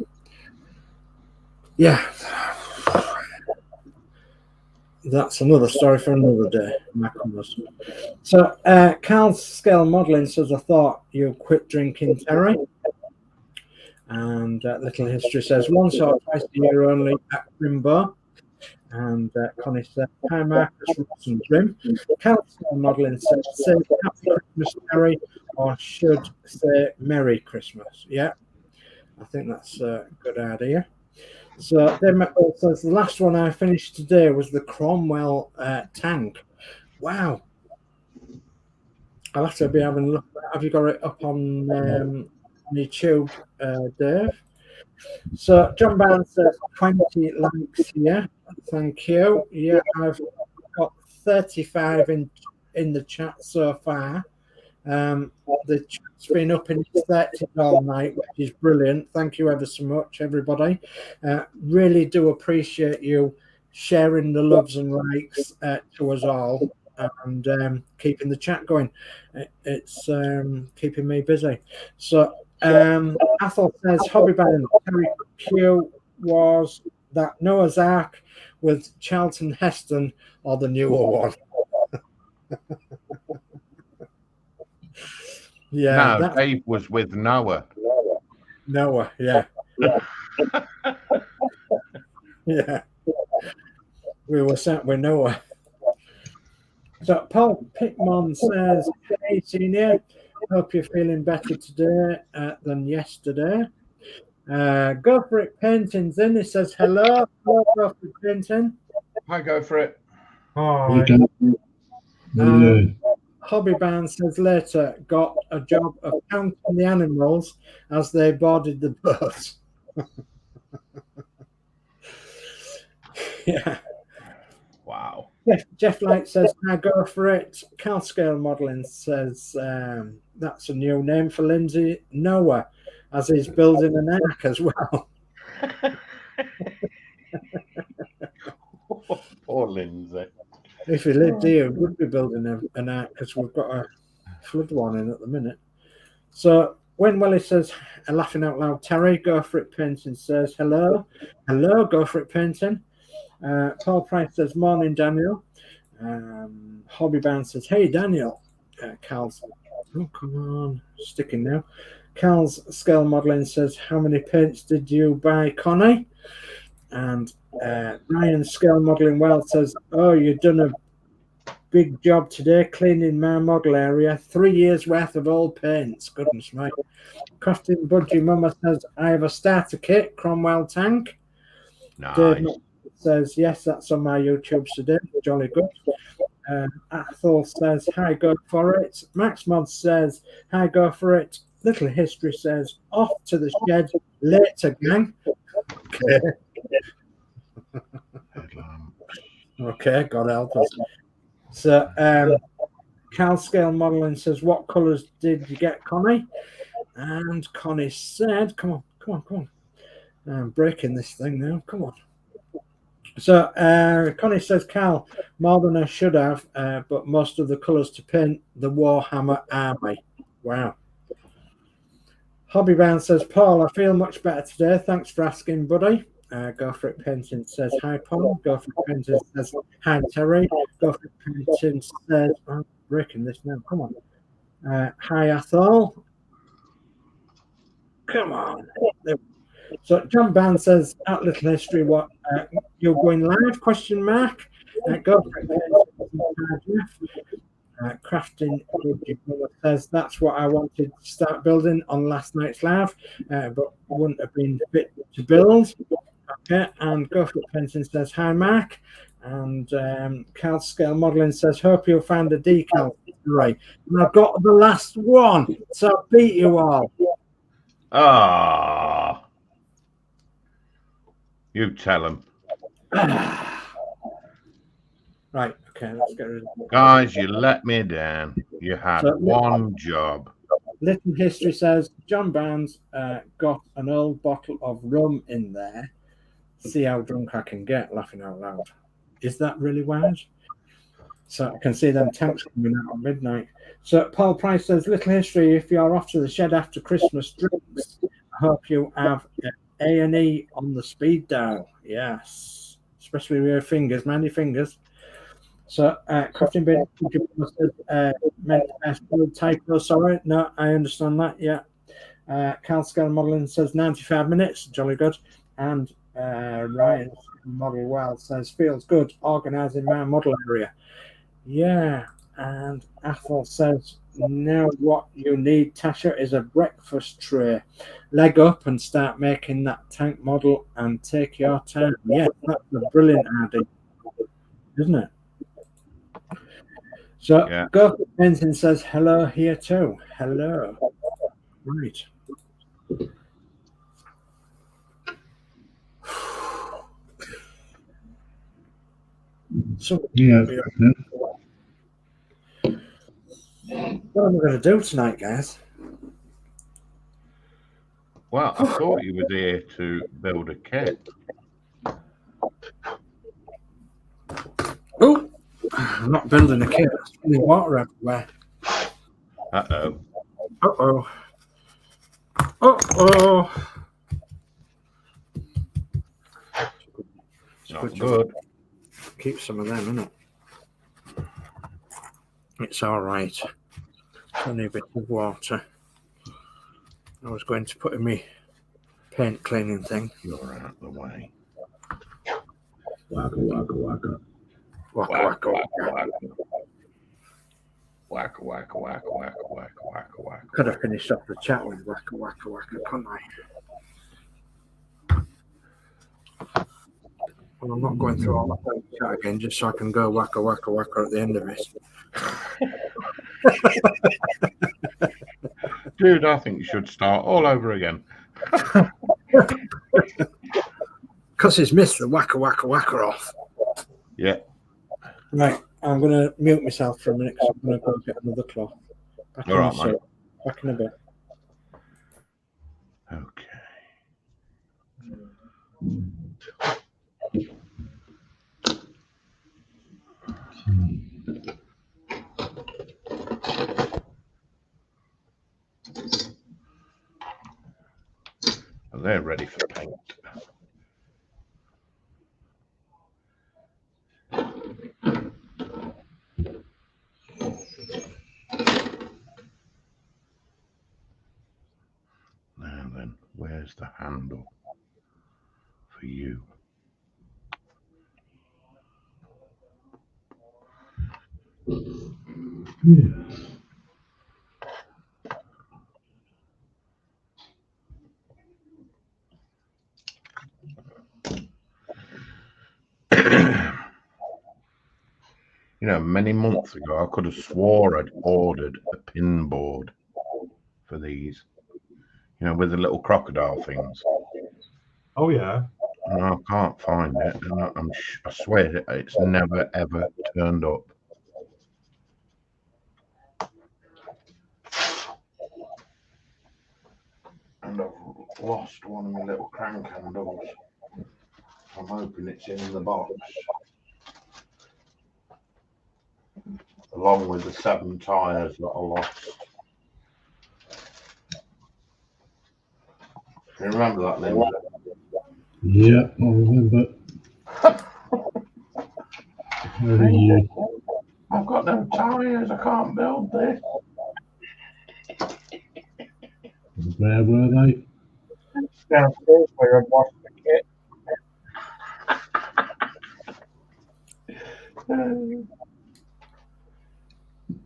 Yeah. That's another story for another day. So, Carl Scale Modelling says, I thought you quit drinking, Terry. And Little History says, once or twice a year only at Rimbo. And Connie said, hi, Marcus, Ross and Jim. Carl Scale Modelling says, say Happy Christmas, Terry, or should say Merry Christmas. Yeah, I think that's a good idea. So then says the last one I finished today was the Cromwell tank. Wow. I'll have to be having a look. Have you got it up on YouTube, Dave? So John Barnes says 20 likes here. Thank you. Yeah, I've got 35 in the chat so far. The chat's been up in its 30s all night, which is brilliant. Thank you ever so much, everybody. Really do appreciate you sharing the loves and likes to us all, and keeping the chat going. It's keeping me busy. So Athol says hobby band Terry Q was that Noah's Ark with Charlton Heston or the newer one. Yeah, no, Dave was with Noah. Noah, yeah. Yeah. We were sat with Noah. So Paul Pickmon says, hey, Senior, hope you're feeling better today than yesterday. Go for it, Painting's in. He says, hello. Hello, go for it, Painting. I go for it. Hi. Yeah. Hobby Band says later, got a job of counting the animals as they boarded the boat. Yeah. Wow. Jeff Light says, I go for it. Cal Scale Modelling says that's a new name for Lindsey. Noah, as he's building an ark as well. Poor Lindsey. If he lived here, we would be building an ark because we've got a flood warning at the minute. So when Willie says, laughing out loud, Terry, go for it, Painting says, hello. Hello, go for it, Painting. Paul Price says, morning, Daniel. Hobby Band says, hey, Daniel. Cal's, oh, come on, sticking now. Cal's Scale Modelling says, how many paints did you buy, Connie? And Ryan Scale Modelling Well says, oh, you've done a big job today cleaning my model area. 3 years worth of old paints. Goodness me. Crafting Budgie Mama says, I have a starter kit, Cromwell tank. Nice. Dave says, yes, that's on my YouTube today. Jolly good. Athol says, hi, go for it. Max Modz says, hi, go for it. Little History says, off to the shed later, gang. Okay. Okay, God help us. So, Cal Scale Modelling says, what colours did you get, Connie? And Connie said, come on. I'm breaking this thing now. Come on. So, Connie says, Cal, more than I should have, but most of the colours to paint the Warhammer army. Wow. Hobby Bound says, Paul, I feel much better today. Thanks for asking, buddy. Go for it, Painting says, hi, Paul. Go for it, Painting says, hi, Terry. Go for it, Painting says, I'm breaking this now. Come on. Hi, Athol. Come on. So John Band says, at Little History, what you're going live? Question mark. Go for it. Crafting says that's what I wanted to start building on last night's live, but wouldn't have been fit to build. Okay, and Go for it, Penton says hi, Mark, and Cal Scale Modelling says hope you'll find a decal. Right, and I've got the last one, so I beat you all. Ah, you tell them. Right, okay, let's get rid of it. Guys, you let me down. You had one job. Little History says John Barnes got an old bottle of rum in there. See how drunk I can get, laughing out loud. Is that really wise? So I can see them tanks coming out at midnight. So Paul Price says, Little History, if you're off to the shed after Christmas drinks, I hope you have A&E on the speed dial. Yes, especially with your fingers, mind your fingers. So Crafting Bin says, meant typo, sorry. No, I understand that, yeah. Cal Scale Modelling says 95 minutes, jolly good. And Ryan Model Well says, feels good, organising my model area. Yeah, and Athol says, now what you need, Tasha, is a breakfast tray. Leg up and start making that tank model and take your time. Yeah, that's a brilliant idea, isn't it? So yeah. Go for Benson says hello here too. Hello. Right. So, Yeah. what am I going to do tonight, guys? Well, I thought you were there to build a kit. Oh, I'm not building a kit. There's spilling water everywhere. Uh-oh. Uh-oh. Uh-oh. Not good. Keep some of them, innit? It's all right. Only a bit of water. I was going to put in my paint cleaning thing. You're out of the way. Waka, waka, waka. Waka, waka, waka. Waka, waka, waka, waka, waka, waka, waka. Could have finished off the chat with waka, waka, waka, couldn't I? Well, I'm not going through all that chat again just so I can go waka, waka, waka at the end of it. Dude, I think you should start all over again. Because he's missed the waka, waka, waka off. Yeah. Right, I'm going to mute myself for a minute because I'm going to go get another cloth. Back All right, mate. Back in a bit. Okay. And they're ready for paint. Now then, where's the handle for you? Yes. You know, many months ago, I could have swore I'd ordered a pin board for these. You know, with the little crocodile things. Oh, yeah. And I can't find it, and I swear it's never ever turned up. And I've lost one of my little crank handles. I'm hoping it's in the box, along with the 7 tyres that I lost. You remember that, Lindsey? Yeah, I remember. How do you? I've got no tyres, I can't build this. Where were they? Downstairs where I washed the kit.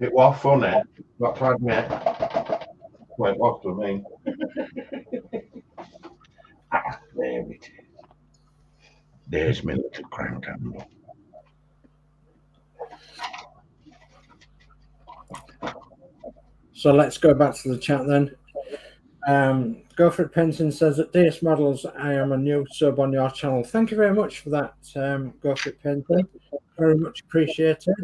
It was funny, got to admit. Well, it was to me. There it is. There's my little crank handle. So let's go back to the chat then. Go for it, Penton says that DS Models, I am a new sub on your channel. Thank you very much for that, Go for it, Penton. Very much appreciated.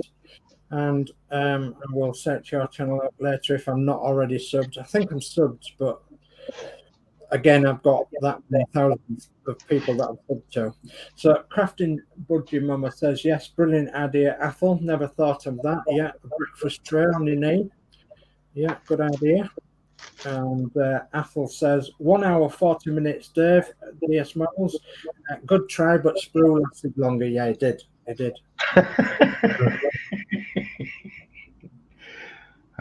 And I will search your channel up later if I'm not already subbed. I think I'm subbed, but again, I've got that many thousands of people that I've subbed to. So Crafting Budgie Mama says, yes, brilliant idea, Athel. Never thought of that. Yeah, a breakfast tray on your knee. Yeah, good idea. And Athel says 1 hour 40 minutes, Dave. DS Models, good try, but sprue lasted longer. Yeah, it did. It did.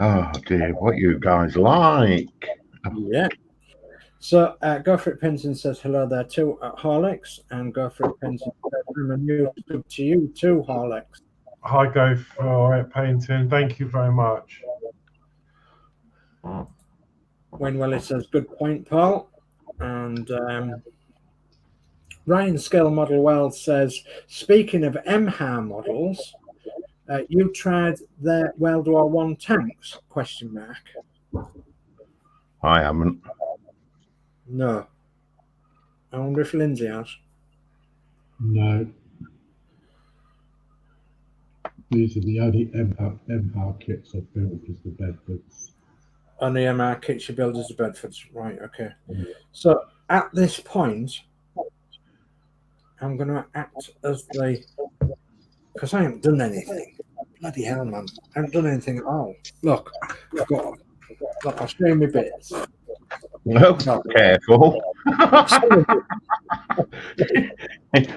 Oh dear, what you guys like? Yeah. So Go For It Penton says hello there too at Horlixs, and Go For It Penton says I'm a new sub to you too, Horlixs. Hi, Go For It Painting. Thank you very much. Wayne Welly says good point, Paul. And Ryan Scale Model Well says, speaking of Emhar models, you tried their World War I tanks? Question mark. I haven't. No. I wonder if Lindsey has. No. These are the only Emhar kits I've built is the Bedfords. On the Emhar kits you build as the Bedfords, right? Okay. Yeah. So at this point, I'm going to act as the, because I haven't done anything. Bloody hell, man! I haven't done anything at all. Look, look, I'll show you my bits. No, careful.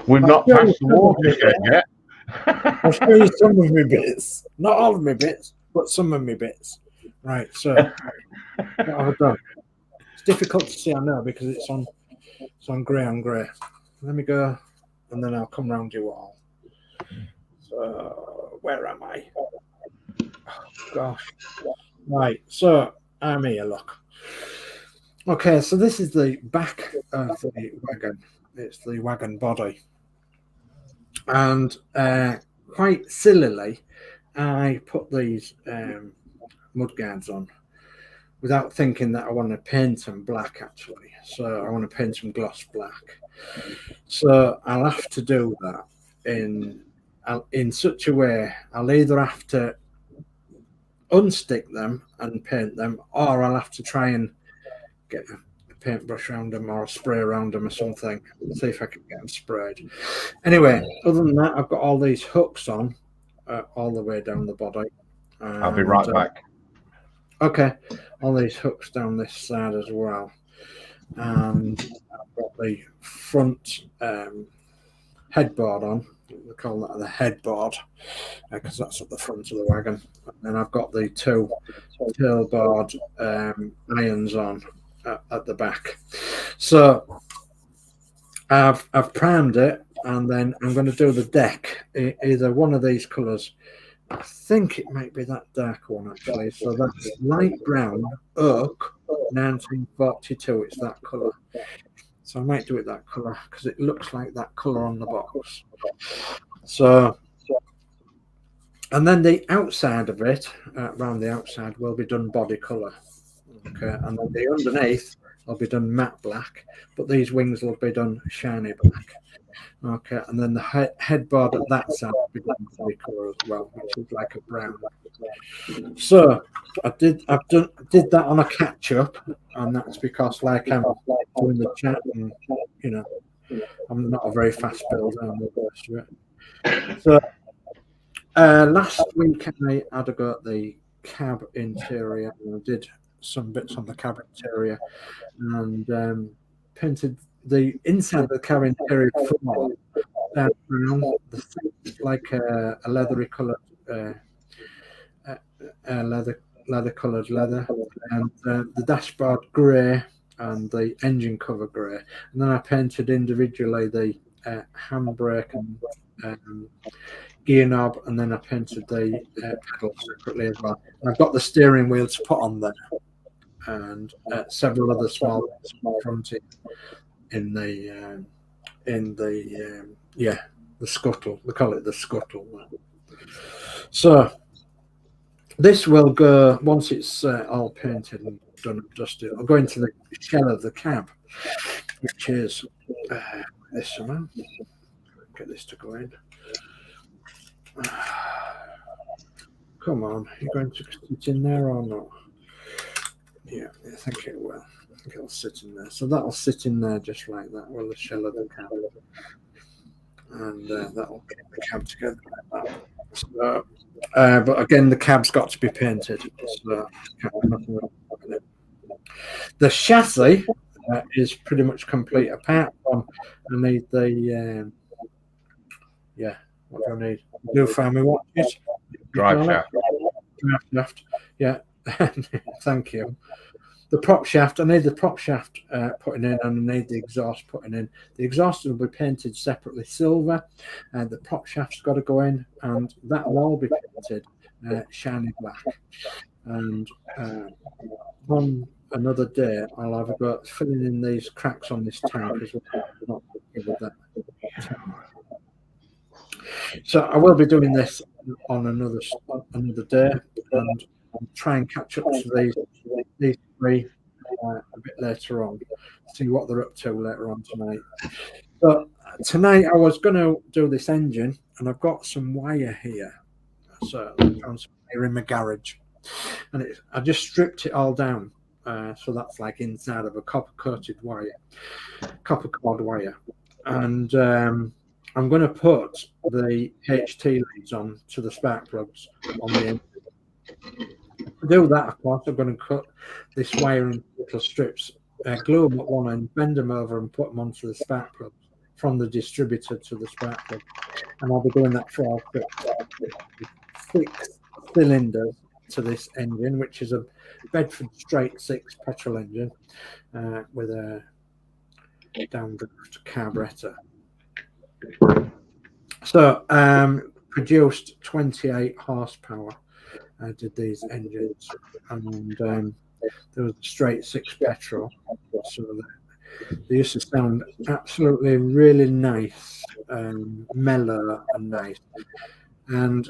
We've not passed the watershed yet. I'll show you some of my bits. Not all of my bits, but some of my bits. Right, so what have I done? It's difficult to see, I know, because it's on grey on grey. Let me go, and then I'll come round you all. So, where am I? Oh, gosh. Right, so I'm here, look. Okay, so this is the back of the wagon. It's the wagon body. And quite sillily, I put these mudguards on without thinking that I want to paint them black, actually. So I want to paint them gloss black. So I'll have to do that in such a way. I'll either have to unstick them and paint them, or I'll have to try and get a paintbrush around them or a spray around them or something. See if I can get them sprayed. Anyway, other than that, I've got all these hooks on all the way down the body. I'll be right back. Okay, all these hooks down this side as well. And I've got the front headboard on. We call that the headboard because that's at the front of the wagon. And then I've got the two tailboard irons on at the back. So I've primed it, and then I'm going to do the deck, either one of these colours. I think it might be that dark one, actually. So that's light brown oak 1942. It's that colour. So I might do it that colour because it looks like that colour on the box. So, and then the outside of it, around the outside, will be done body colour. Okay, and then the underneath will be done matte black, but these wings will be done shiny black. Okay, and then the headboard at that side will be done body colour as well, which is like a brown. So I did that on a catch up, and that's because like I'm doing the chat, and you know, I'm not a very fast builder. So last week I had a go at the cab interior, and I did some bits on the cab interior, and painted the inside of the cab interior floor down brown, like a leathery coloured leather coloured leather, and the dashboard grey and the engine cover grey, and then I painted individually the handbrake and gear knob, and then I painted the pedals separately as well. And I've got the steering wheel to put on there, and several other small bits from in the scuttle. We call it the scuttle. So this will go, once it's all painted and done and dusted, I'll go into the shell of the cab, which is this one. Get this to go in. Come on, are you going to sit in there or not? Yeah, I think it will. I think it'll sit in there. So that'll sit in there just like that, with the shell of the cab. And that'll keep the cab together like that. So, but again, the cab's got to be painted. So the chassis is pretty much complete, apart from I need the what do I need? New family watches. Drive shaft. Yeah. Thank you. The prop shaft, I need the prop shaft putting in, and I need the exhaust putting in. The exhaust will be painted separately silver, and the prop shaft's got to go in, and that will all be painted shiny black. And on another day, I'll have a go at filling in these cracks on this tank as well. Not with that. So I will be doing this on another day, and I'll try and catch up to these three a bit later on, see what they're up to later on tonight. But tonight I was going to do this engine, and I've got some wire here, So I'm here in my garage, and I just stripped it all down. So that's like inside of a copper cord wire, and I'm going to put the HT leads on to the spark plugs on the end. To do that, of course, I'm going to cut this wire into little strips, glue them at one end, bend them over, and put them onto the spark plugs from the distributor to the spark plug. And I'll be doing that for 6 cylinders to this engine, which is a Bedford straight 6 petrol engine with a downdraft carburetor. So produced 28 horsepower. I did these engines, and there was a straight 6 petrol, so they used to sound absolutely really nice, mellow and nice. And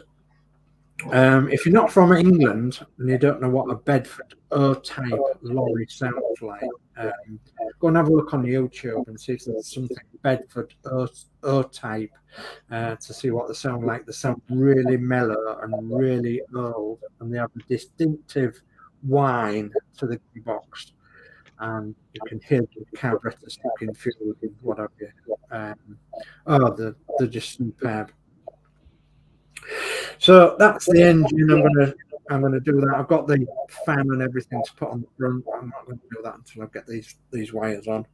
if you're not from England and you don't know what a Bedford O-type lorry sounds like, go and have a look on YouTube and see if there's something Bedford O-type to see what they sound like. They sound really mellow and really old, and they have a distinctive whine to the gearbox, and you can hear the carburetor sucking fuel and what have you. They're just superb. So that's the engine. I'm gonna do that. I've got the fan and everything to put on the front. I'm not going to do that until I get these wires on.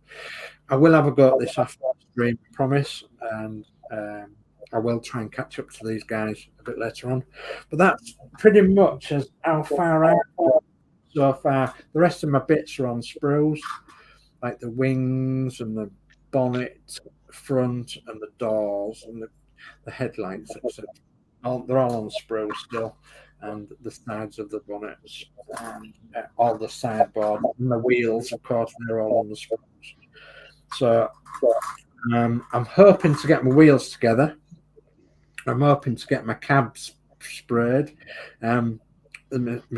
I will have a go at this after the stream, I promise, and I will try and catch up to these guys a bit later on. But that's pretty much as how far I've got so far. The rest of my bits are on sprues, like the wings and the bonnet, front, and the doors and the headlights, etc. They're all on sprues still, and the sides of the bonnets, and all the sideboard, and the wheels, of course, they're all on the sprues. So I'm hoping to get my wheels together. I'm hoping to get my cabs sprayed. My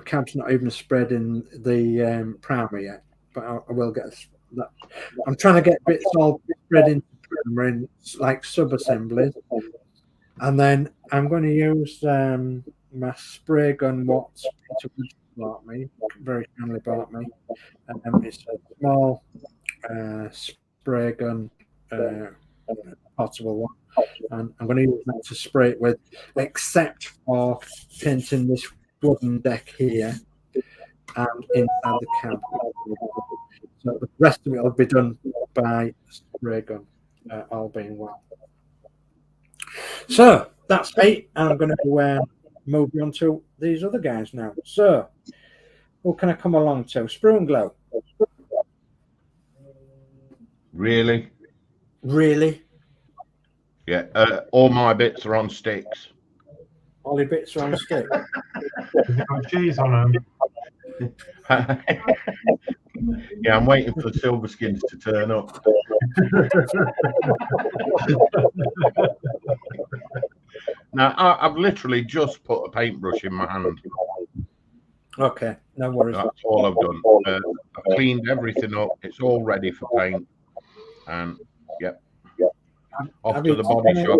cab's not even sprayed in the primer yet, but I will get that. I'm trying to get bits all spread into primer in like sub-assemblies. And then I'm going to use my spray gun, what Peter bought me, very kindly bought me. It's a small spray gun, portable one. And I'm going to use that to spray it with, except for painting this wooden deck here and inside the cab. So the rest of it will be done by spray gun, all being well. So that's me, and I'm going to move on to these other guys now. So who can I come along to? Sprue and Glow. Really? Yeah. All my bits are on sticks. All your bits are on stick. Has it got cheese on them? Yeah, I'm waiting for the silver skins to turn up. Now, I've literally just put a paintbrush in my hand. Okay, no worries. That's all I've done. I've cleaned everything up. It's all ready for paint. And, yep. Off to the body shop.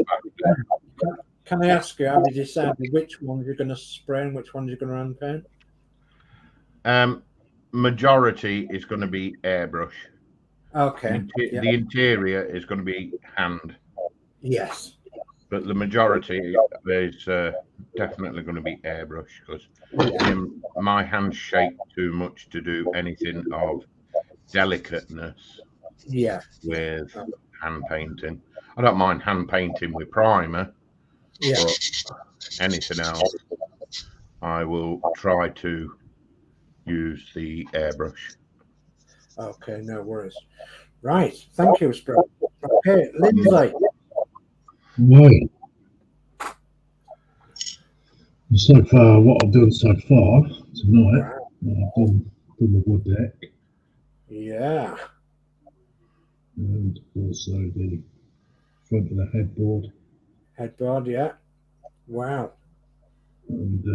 Can I ask you, have you decided which ones you're going to spray and which ones you're going to hand paint? Majority is going to be airbrush. Okay. The interior is going to be hand. Yes. But the majority is definitely going to be airbrush, because my hands shake too much to do anything of delicateness with hand painting. I don't mind hand painting with primer, but anything else, I will try to use the airbrush. Okay, no worries. Right, thank you, Sprue. Okay, Lindsey. Right. So far, what I've done so far tonight, I've done the wood deck. Yeah. And also the front of the headboard. Headboard, yeah. Wow. And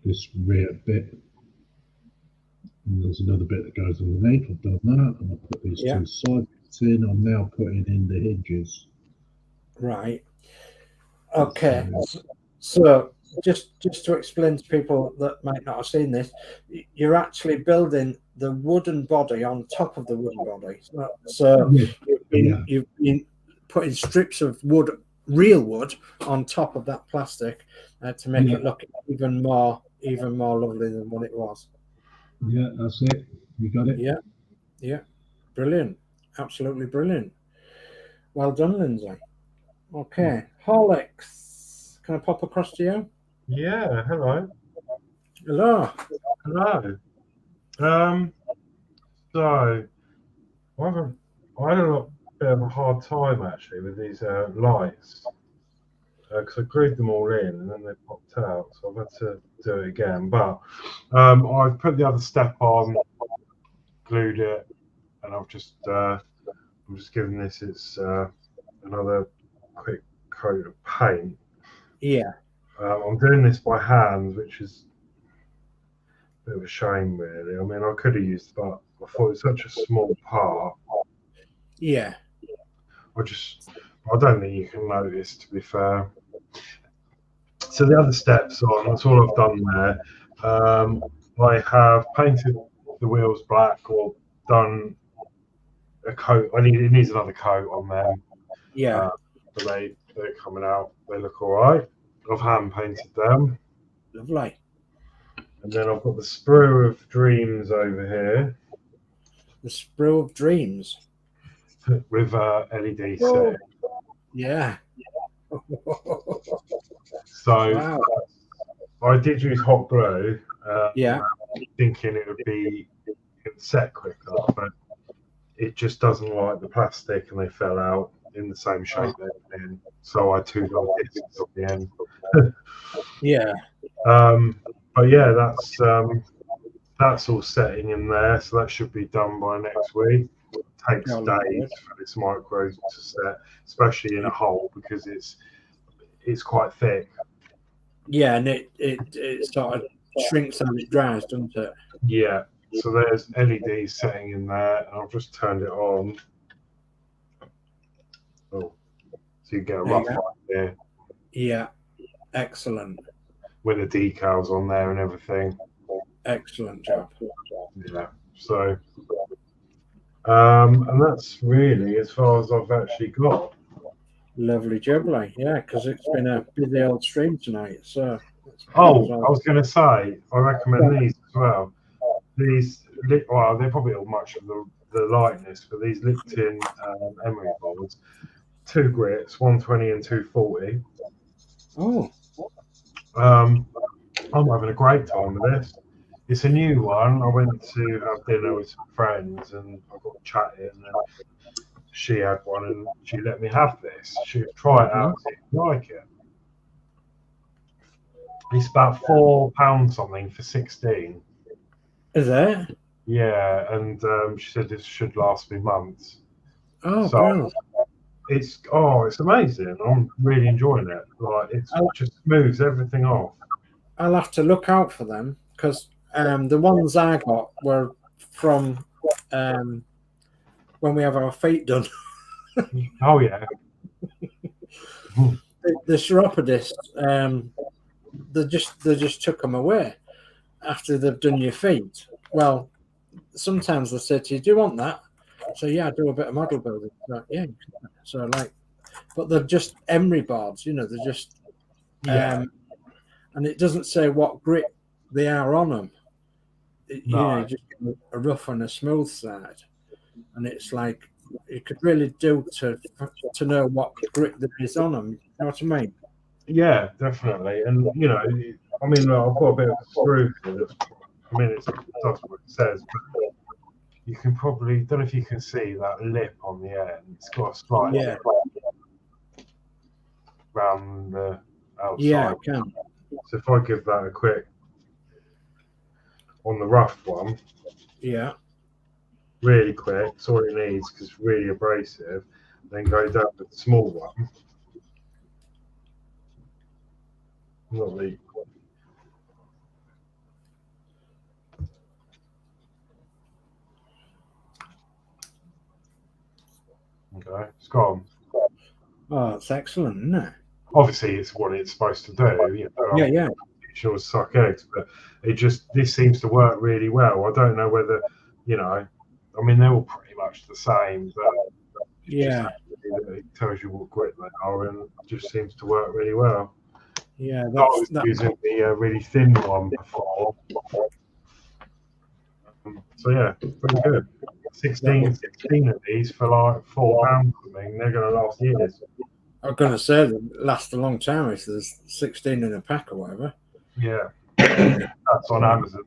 this rear bit. And there's another bit that goes underneath. I've done that, and I put these two side bits in. I'm now putting in the hinges. Right. Okay. So just to explain to people that might not have seen this, you're actually building the wooden body on top of the wooden body. So you've been putting strips of wood, real wood, on top of that plastic to make it look even more lovely than what it was. Yeah, that's it. You got it. Yeah, brilliant, absolutely brilliant. Well done, Lindsay. Okay, Horlixs, can I pop across to you? Yeah, hello. Hello. So I had a bit of a hard time actually with these lights because I glued them all in and then they popped out, so I've had to do it again. But I've put the other step on, glued it, and I'm just giving this another quick coat of paint. Yeah. I'm doing this by hand, which is a bit of a shame, really. I mean, I could have used, but I thought it's such a small part. Yeah. I don't think you can notice, to be fair. So the other steps on, that's all I've done there. I have painted the wheels black or done a coat. It needs another coat on them. Yeah. But they're coming out. They look all right. I've hand painted them. Lovely. And then I've got the sprue of dreams over here. The sprue of dreams. With LED set. Yeah. So wow. I did use hot glue. Thinking it would set quicker, but it just doesn't like the plastic, and they fell out in the same shape they're in. So I took off discs at the end. Yeah. But yeah, that's all setting in there, so that should be done by next week. It takes days for this micro to set, especially in a hole because it's quite thick. Yeah, and it sort of shrinks as it dries, doesn't it? Yeah. So there's LEDs setting in there, and I've just turned it on. Oh, so you get a rough idea. Yeah, excellent. With the decals on there and everything. Excellent job. Yeah. So, and that's really as far as I've actually got. Lovely jubbly, yeah, because it's been a busy old stream tonight. So. I was going to say, I recommend these as well. These, well, they're probably all much of the lightness, but these licked-in Emhar boards, 2 grits, 120 and 240. Oh. I'm having a great time with this. It's a new one. I went to have dinner with some friends, and I got chatting, and she had one, and she let me have this. She would try it out, see if you like it. It's about £4 something for 16. Is it? Yeah, and she said this should last me months. Oh, so brilliant. It's amazing. I'm really enjoying it. Like it just smooths everything off. I'll have to look out for them because the ones I got were from when we have our feet done. Oh yeah. The chiropodists, they just took them away after they've done your feet. Well, sometimes they say to you, "Do you want that?" So yeah, I do a bit of model building. Like, yeah. So like, but they're just Emhar boards, they're just and it doesn't say what grit they are on them. Just a rough and a smooth side, and it's like you could really do to know what grit there is on them. You know what I mean? Yeah, definitely. And I mean, I've got a bit of a screw here. It does what it says, but you can probably, don't know if you can see that lip on the end. It's got a slight lip around the outside. Yeah, I can. So if I give that a quick on the rough one, really quick, it's all it needs because it's really abrasive. Then go down to the small one. Not really. Okay, it's gone. Oh, it's excellent, isn't it? obviously it's what it's supposed to do. You know, Yeah. Sure, suck eggs, but this seems to work really well. I don't know whether, you know, I mean they're all pretty much the same, but Yeah. it tells you what grit they are, and it just seems to work really well. Yeah, I was using the really thin one before, so yeah, pretty good. 16 of these for like £4. I mean, they're going to last years. I'm going to say they last a long time if there's 16 in a pack or whatever. Yeah, that's on Amazon.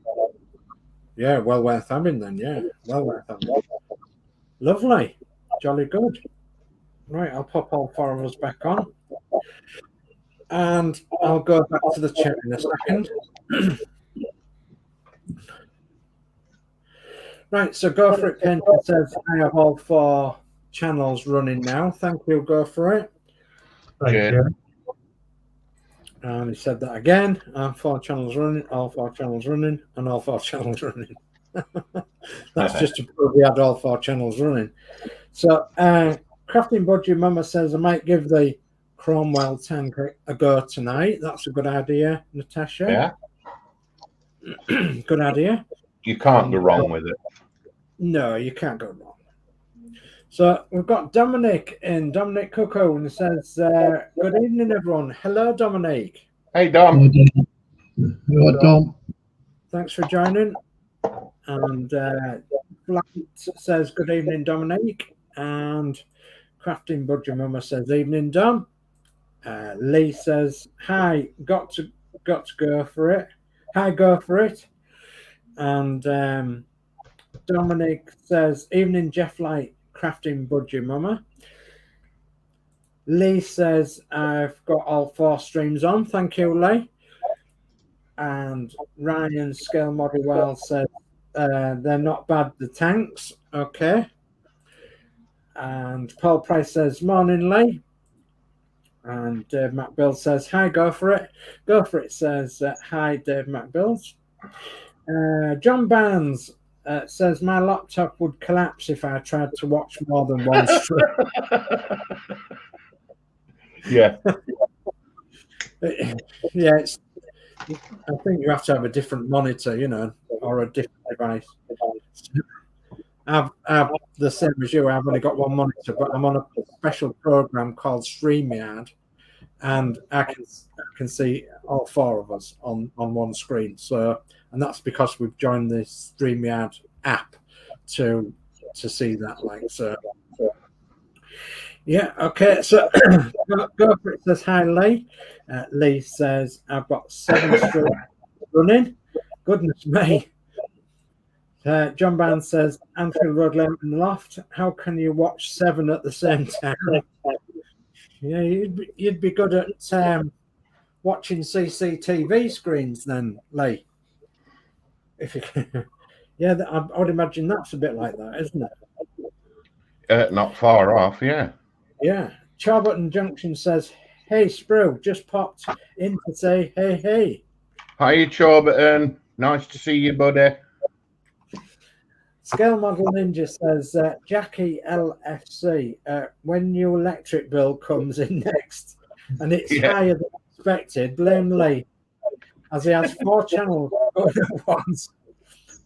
Yeah, well worth having then. Yeah, well worth having. Lovely, jolly good. Right, I'll pop all 4 of us back on, and I'll go back to the chat in a second. Right, so go for it. Painter says I have all 4 channels running now. Thank you. Go for it. Thank you. And he said that again. 4 channels running, all 4 channels running, and all 4 channels running. That's just to prove we had all 4 channels running. So, Crafting Budgie Mama says I might give the Cromwell tank a go tonight. That's a good idea, Natasha. Yeah. Good idea. You can't go wrong with it. No, you can't go wrong. So we've got Dominic in, Dominic Cuckoo, and he says, good evening, everyone. Hello, Dominic. Hey, Dom. Hello, Dom. Thanks for joining. And Flat says, good evening, Dominic. And Crafting Budgie Mama says, evening, Dom. Lee says, hi, got to go for it. Hi, go for it. And Dominic says, evening, Jeff Light, Crafting Budgie Mama. Lee says, I've got all 4 streams on. Thank you, Lee. And Ryan Scale Model Well says, they're not bad, the tanks. Okay. And Paul Price says, morning, Lee. And Dave McBill says, hi, go for it. Go for it says, hi, Dave McBills. John Barnes says, my laptop would collapse if I tried to watch more than one stream. Yeah. Yeah, I think you have to have a different monitor, you know, or a different device. I've the same as you. I've only got one monitor, but I'm on a special program called StreamYard, and I can see all 4 of us on one screen. So, and that's because we've joined the StreamYard app to see that. Like so. Yeah. Okay. So go for it. Says hi, Lee. Lee says I've got 7 streams running. Goodness me. John Barnes says, Anfield Road Lane in the Loft. How can you watch 7 at the same time? Yeah, you'd be good at watching CCTV screens then, Lee. If you yeah, I would imagine that's a bit like that, isn't it? Not far off, yeah. Yeah. Charbutton Junction says, hey, Spru, just popped in to say, hey. Hi, Charbutton. Nice to see you, buddy. Scale Model Ninja says, Jackie LFC, when your electric bill comes in next and it's higher than expected, blame Lee, as he has 4 channels going at once,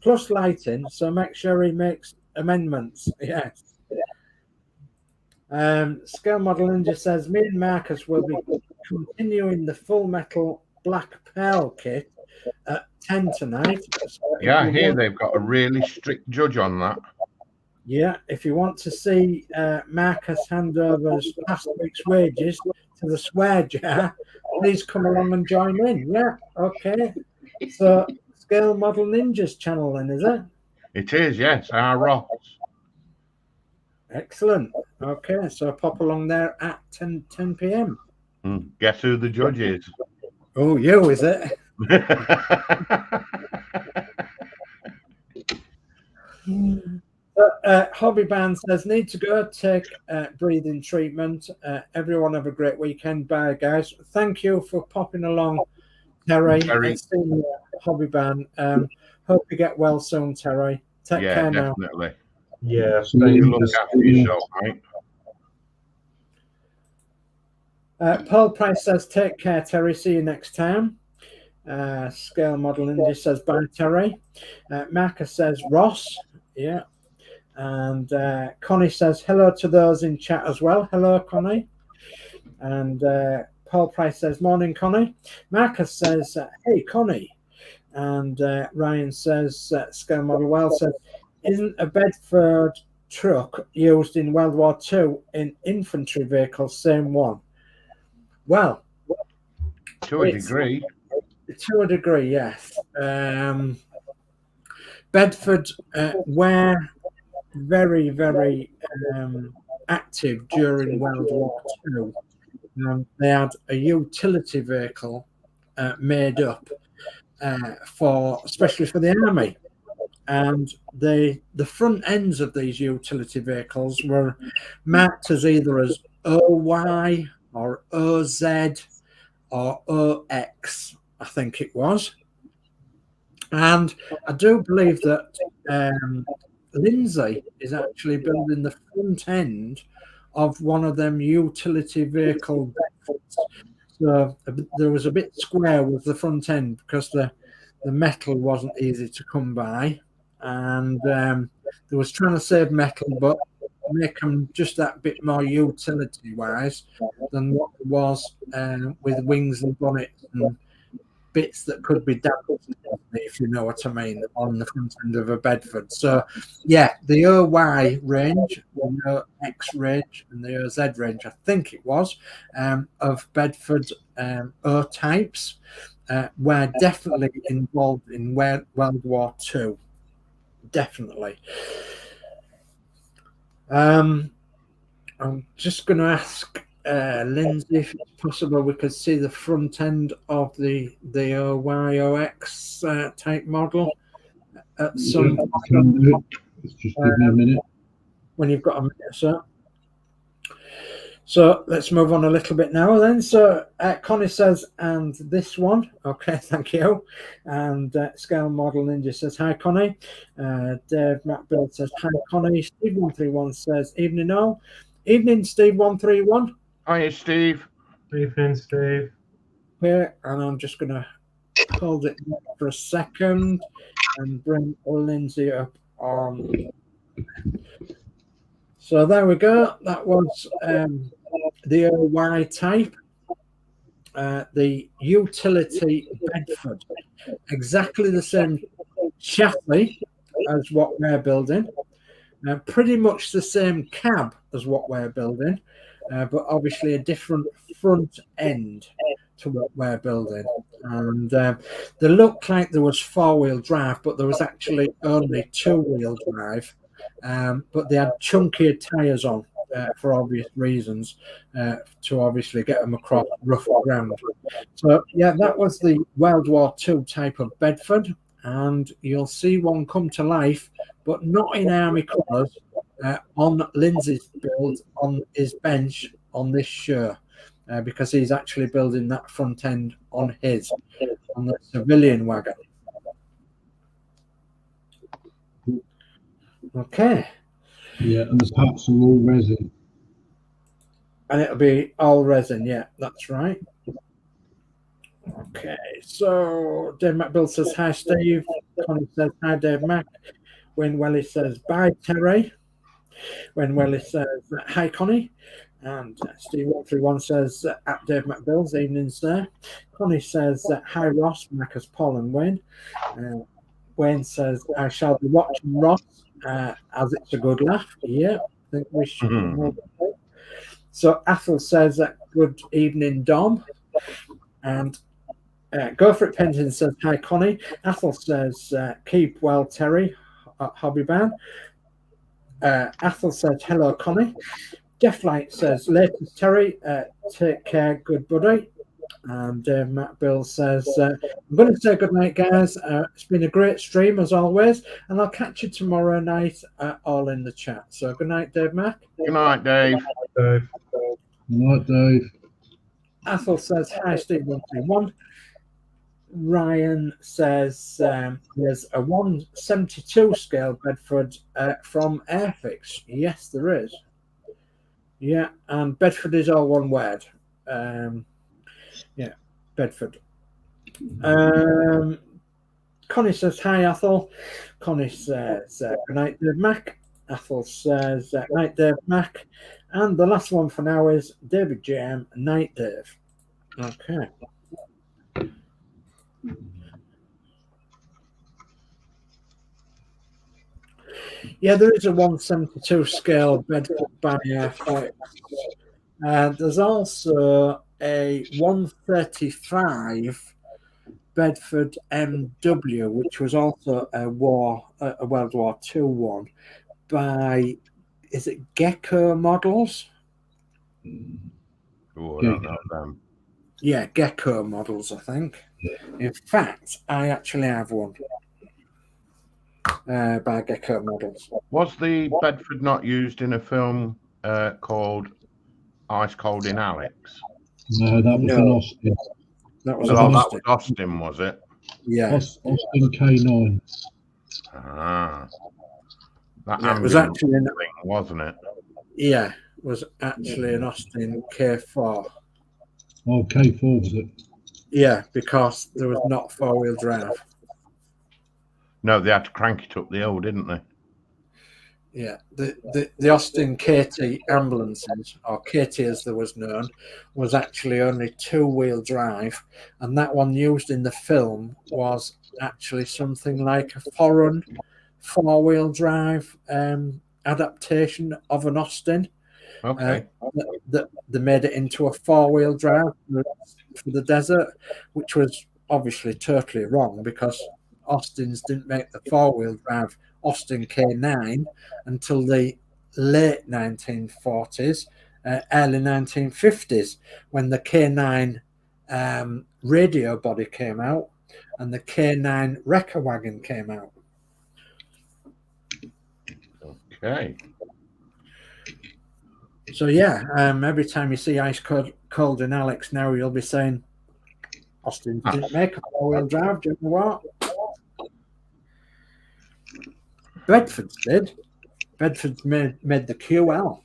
plus lighting, so make sure he makes amendments. Yes. Scale Model Ninja says, me and Marcus will be continuing the Full Metal Black Pearl kit at 10 tonight. So yeah, I hear they've got a really strict judge on that. Yeah, if you want to see Marcus hand over last week's wages to the swear jar, please come along and join in. Yeah, okay. So, Scale Model Ninja's channel then, is it? It is, yes, our rocks. Excellent. Okay, so pop along there at 10 p.m. Guess who the judge is? Oh, you, is it? Hobby Band says, need to go take breathing treatment. Everyone have a great weekend. Bye, guys. Thank you for popping along, Terry. Hobby Band. Hope you get well soon, Terry. Take care now. Definitely. Yeah, so you look after yourself, mate. Paul Price says, take care, Terry. See you next time. Scale Model India says, bye, Terry. Marcus says, Ross. Yeah. And Connie says, hello to those in chat as well. Hello, Connie. And Paul Price says, morning, Connie. Marcus says, hey, Connie. And Ryan says, Scale Model Well says, isn't a Bedford truck used in World War II in infantry vehicles, same one? Well, to a degree. To a degree, yes. Bedford were very, very active during World War II. They had a utility vehicle made up especially for the army. And the front ends of these utility vehicles were marked as either as OY or OZ or OX, I think it was. And I do believe that Lindsey is actually building the front end of one of them utility vehicle Bedfords. So there was a bit square with the front end because the metal wasn't easy to come by. And they was trying to save metal, but make them just that bit more utility-wise than what it was with wings and bonnets and bits that could be damaged, if you know what I mean, on the front end of a Bedford. So, yeah, the OY range, the OX range, and the OZ range, I think it was, of Bedford O types were definitely involved in World War II. Definitely. I'm just going to ask Lindsey if it's possible we could see the front end of the OYOX type model at some point. Can do it. Just give me a minute. When you've got a minute, sir. So let's move on a little bit now then. So Connie says, and this one. Okay, thank you. And Scale Model Ninja says, hi, Connie. Dave Matt Build says, hi, Connie. Steve131 says, evening all. Evening, Steve131. Hiya, Steve. Evening, Steve. Okay, and I'm just going to hold it for a second and bring Lindsey up on. So there we go. That was the OY type, the utility Bedford. Exactly the same chassis as what we're building. Pretty much the same cab as what we're building, but obviously a different front end to what we're building. And they looked like there was four-wheel drive, but there was actually only two-wheel drive. But they had chunkier tyres on for obvious reasons to obviously get them across rough ground. So, yeah, that was the World War II type of Bedford. And you'll see one come to life, but not in army colours, on Lindsey's build on his bench on this show, because he's actually building that front end on the civilian wagon. Okay. Yeah, and the parts are all resin. And it'll be all resin, yeah, that's right. Okay, so Dave Mac Bill says, hi, Steve. Connie says, hi, Dave Mac. Wayne Welly says, bye, Terry. Wayne Welly says, hi, Connie. And Steve131 says, at Dave Mac Bill's, evening, sir. Connie says, hi, Ross, Marcus, Paul, and Wayne. Wayne says, I shall be watching Ross, as it's a good laugh. Yeah, I think we should. So Athel says, good evening, Dom. And Go For It Penton says, hi, Connie. Athel says, keep well, Terry, Hobbyban. Athel says, hello, Connie. Deathlight says, latest, Terry, take care, good buddy. And Matt Bill says, I'm going to say good night, guys. It's been a great stream, as always. And I'll catch you tomorrow night, all in the chat. So good night, Dave Mac. Good night, Dave. Good night, Dave. Athel says, hi, Steve131. Ryan says, there's a 172 scale Bedford from Airfix. Yes, there is. Yeah, and Bedford is all one word. Yeah, Bedford. Connie says, hi, Athol. Connie says, good night, Dave Mac. Athol says, night, Dave Mac. And the last one for now is David JM, night, Dave. Okay. Yeah, there is a 172 scale Bedford by Horlixs. There's also a 135 Bedford MW, which was also a World War II one by, is it Gecko Models? Oh, I don't know them. Yeah, Gecko Models, I think. In fact, I actually have one by Gecko Models. Was the Bedford not used in a film called Ice Cold in Alex? No, that was an Austin. That was Oh, an that Austin. was Austin, was it? Yeah. Austin K9. Ah. That Yeah, it was ambulance actually an, thing, wasn't it? yeah, it was actually an Austin K4. Oh, K4 was it? Yeah, because there was not four-wheel drive. No, they had to crank it up the hill, didn't they? Yeah, the Austin KT ambulances, or KT as there was known, was actually only two-wheel drive, and that one used in the film was actually something like a foreign four-wheel drive adaptation of an Austin. Okay. That they made it into a four-wheel drive for the desert, which was obviously totally wrong because Austins didn't make the four-wheel drive Austin K9 until the late 1940s, early 1950s, when the K9 radio body came out and the K9 wrecker wagon came out. Okay. So yeah, every time you see Ice Cold in Alex now, you'll be saying, Austin didn't make a four-wheel drive, do you know what? Bedford's did. Bedford's made the QL.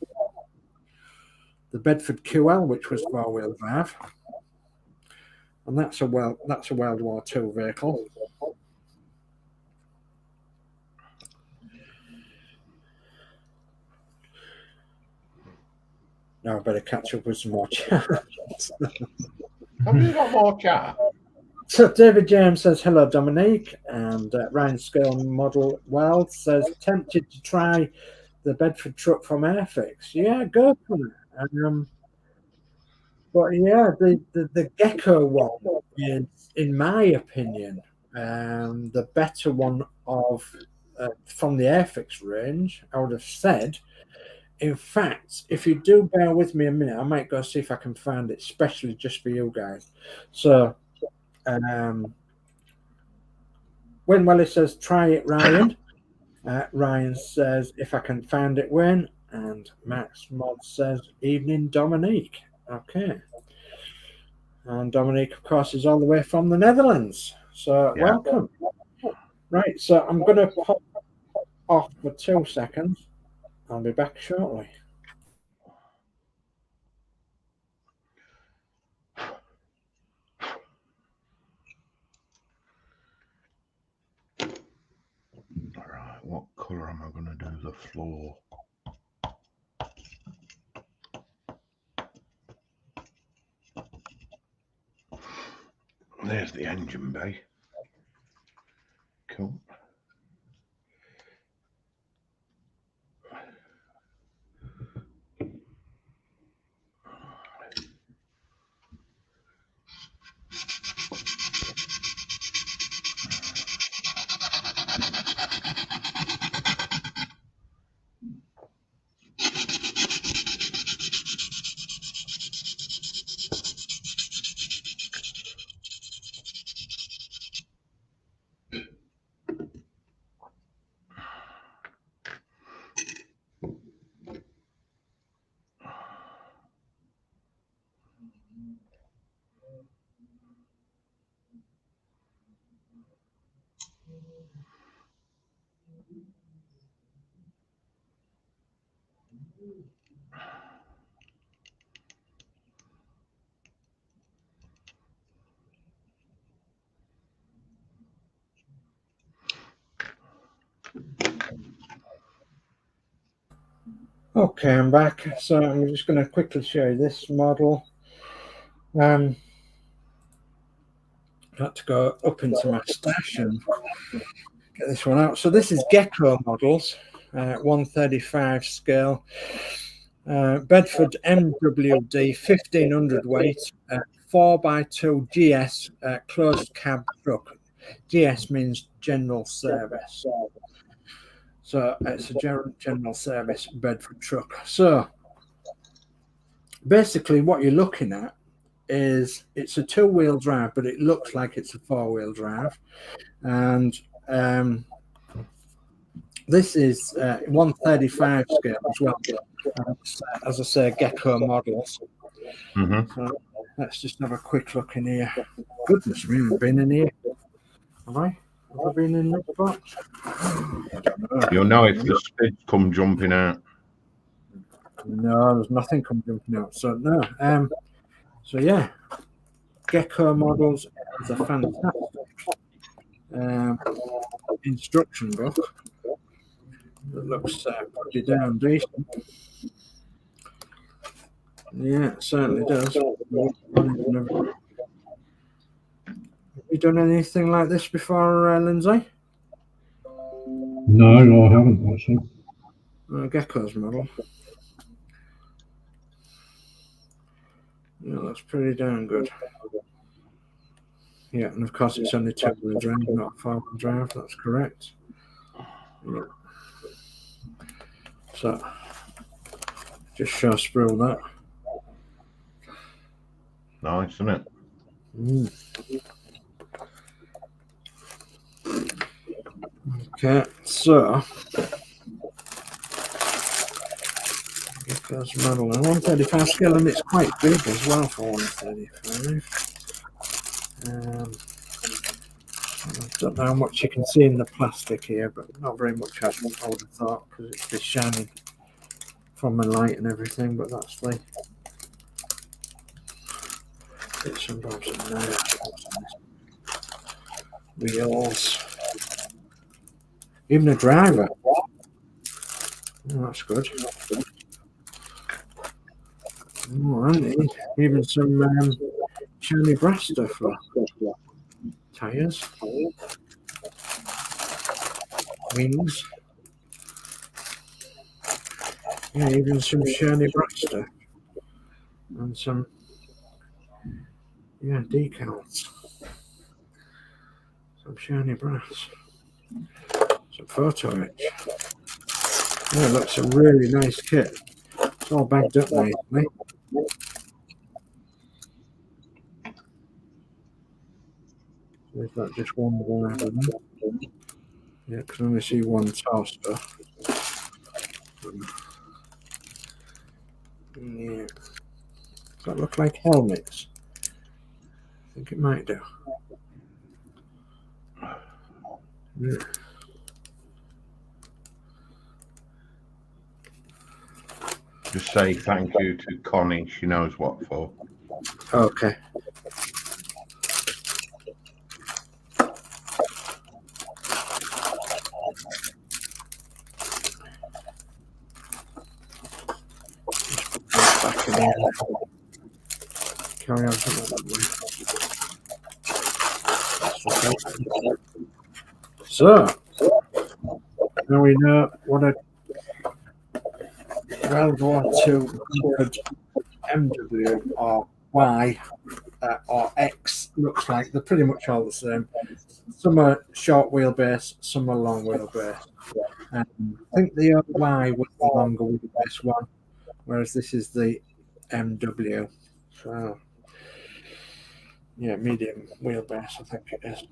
The Bedford QL, which was four-wheel drive. And that's a World War II vehicle. Now I better catch up with some more chat. Have you got more chat? So David James says, hello, Dominique. And Ryan Scale Model World says, tempted to try the Bedford truck from Airfix. Yeah, go for it. But yeah, the Gecko one is, in my opinion, the better one of from the Airfix range. I would have said. In fact, if you do bear with me a minute, I might go see if I can find it, especially just for you guys. So, when Welly says, try it, Ryan. Ryan says, if I can find it, when. And Max Modz says, evening, Dominique. Okay. And Dominique, of course, is all the way from the Netherlands. So, Yeah. welcome. Right, so I'm going to pop off for 2 seconds. I'll be back shortly. All right, what colour am I going to do the floor? There's the engine bay. Cool. Okay, I'm back. So I'm just going to quickly show you this model. I had to go up into my stash and get this one out. So this is Gecko models, 135 scale. Bedford MWD 1500 weight, 4x2 GS closed cab truck. GS means general service. So it's a general service Bedford truck. So basically what you're looking at is it's a two-wheel drive, but it looks like it's a four-wheel drive. And this is 135 scale as well. As I say, Gecko models. So let's just have a quick look in here. Goodness me, I've been in here. Have I? Have I been in this box? You'll know if the skids come jumping out. No, there's nothing come jumping out. So no. So yeah, Gecko models is a fantastic instruction book. It looks pretty damn decent. Yeah, it certainly does. Have you done anything like this before, Lindsay? No, I haven't actually. Gecko's model. Yeah, that's pretty damn good. Yeah, and of course it's only two-wheel drive, not four-wheel drive. That's correct. Yeah. So, just show sprue that. Nice, isn't it? Okay, so Gecko's model, 135 scale, and it's quite big as well for 135. I don't know how much you can see in the plastic here, but not very much, I would have thought, because it's just shining from the light and everything. But that's the bits and bobs in there. Wheels, even a driver. Oh, that's good. Oh, and even some shiny brass stuff for tires, wings. Yeah, even some shiny brass stuff and some decals. Some shiny brass. Some photo etch. Yeah, it looks a really nice kit. It's all bagged up nicely. Is that just one more? Yeah, because I only see one toaster. Yeah. Does that look like helmets? I think it might do. Yeah. Just say thank you to Connie. She knows what for. Okay. Back again. Carry on. So now we know what a World War II MW or Y or X looks like. They're pretty much all the same. Some are short wheelbase, some are long wheelbase. I think the Y was the longer wheelbase one, whereas this is the MW. So yeah, medium wheelbase, I think it is.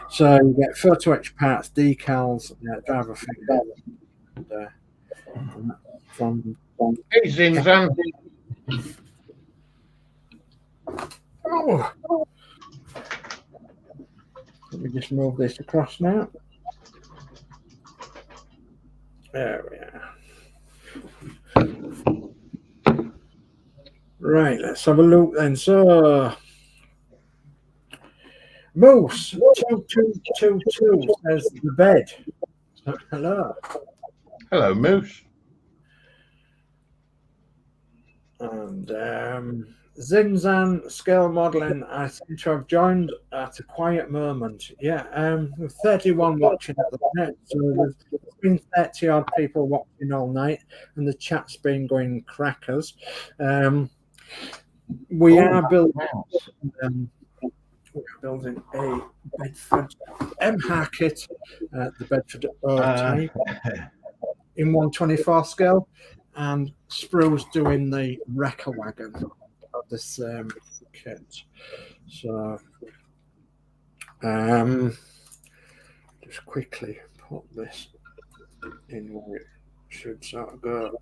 So you get photo etch parts, decals, driver figure, and from Hey, Zinzan. Oh. Let me just move this across now. There we are. Right, let's have a look then. So, Moose 2222 says the bed. Hello. Hello, Moose. And Zinzan Scale Modelling, I seem to have joined at a quiet moment. Yeah, 31 watching at the minute, so there's been 30 odd people watching all night, and the chat's been going crackers. We are building a Bedford Emhar kit, the Bedford type, in 124 scale, and Sprue's doing the wrecker wagon of this kit. So just quickly put this in where it should sort of go,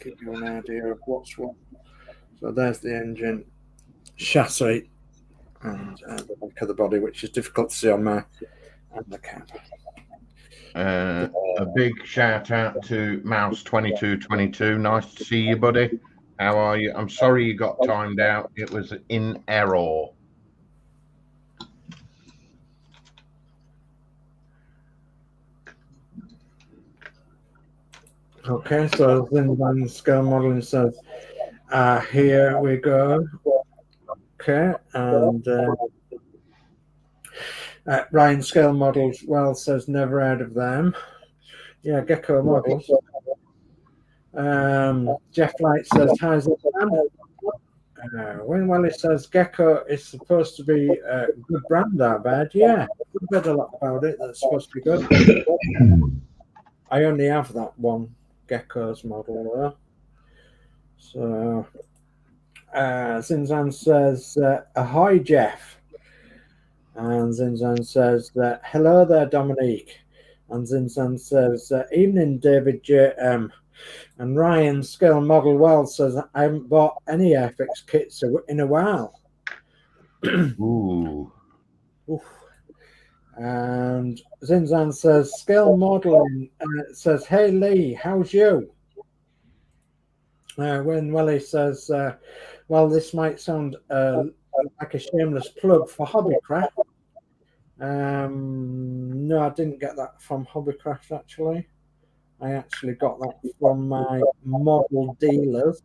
give you an idea of what's what. So there's the engine, chassis, and the back of the body, which is difficult to see on my cab. A big shout out to Mouse2222. Nice to see you, buddy. How are you? I'm sorry you got timed out. It was in error. Okay, so Zinban Scale Modelling says, here we go. Okay, and Ryan Scale Models, well, says never heard of them. Yeah, Gecko Models. Jeff Light says, hi, Zinban. Wayne Welly says, Gecko is supposed to be a good brand, I bet. Yeah, I've read a lot about it. That's supposed to be good. I only have that one Gecko's model there. So, Zinzan says, ahoy, Jeff. And Zinzan says, hello there, Dominique. And Zinzan says, evening, David JM. And Ryan Scale Model Well says, I haven't bought any Airfix kits in a while. Ooh. Oof. And Zinzan says, Scale Modeling says, hey, Lee, how's you? When Welly says, well, this might sound like a shameless plug for Hobbycraft. No, I didn't get that from Hobbycraft, actually. I actually got that from my model dealers,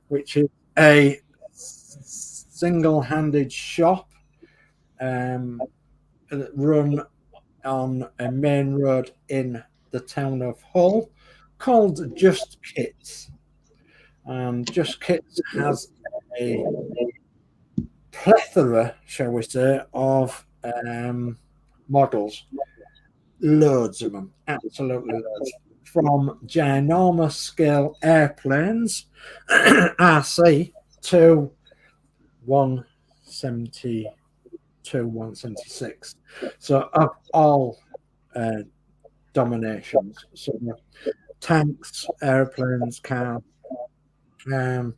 which is a single-handed shop run on a main road in the town of Hull called Just Kits. And Just Kits has a plethora, shall we say, of models. Loads of them, absolutely loads. From ginormous scale airplanes, RC, to 172, 176. So of all dominations, so tanks, airplanes, cars, and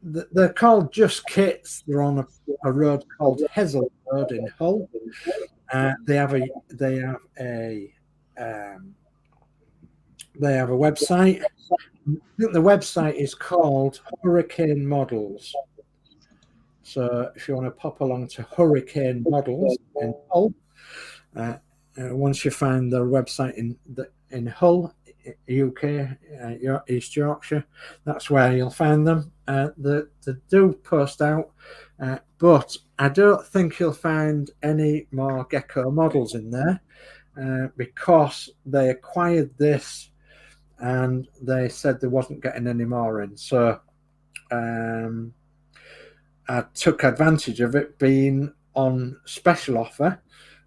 they're called Just Kits. They're on a road called Hessel Road in Hull. They have a website. I think the website is called Hurricane Models. So if you want to pop along to Hurricane Models in Hull, once you find their website in Hull, UK, East Yorkshire, that's where you'll find them. They do post out, but I don't think you'll find any more Gecko models in there because they acquired this and they said they wasn't getting any more in. So I took advantage of it being on special offer,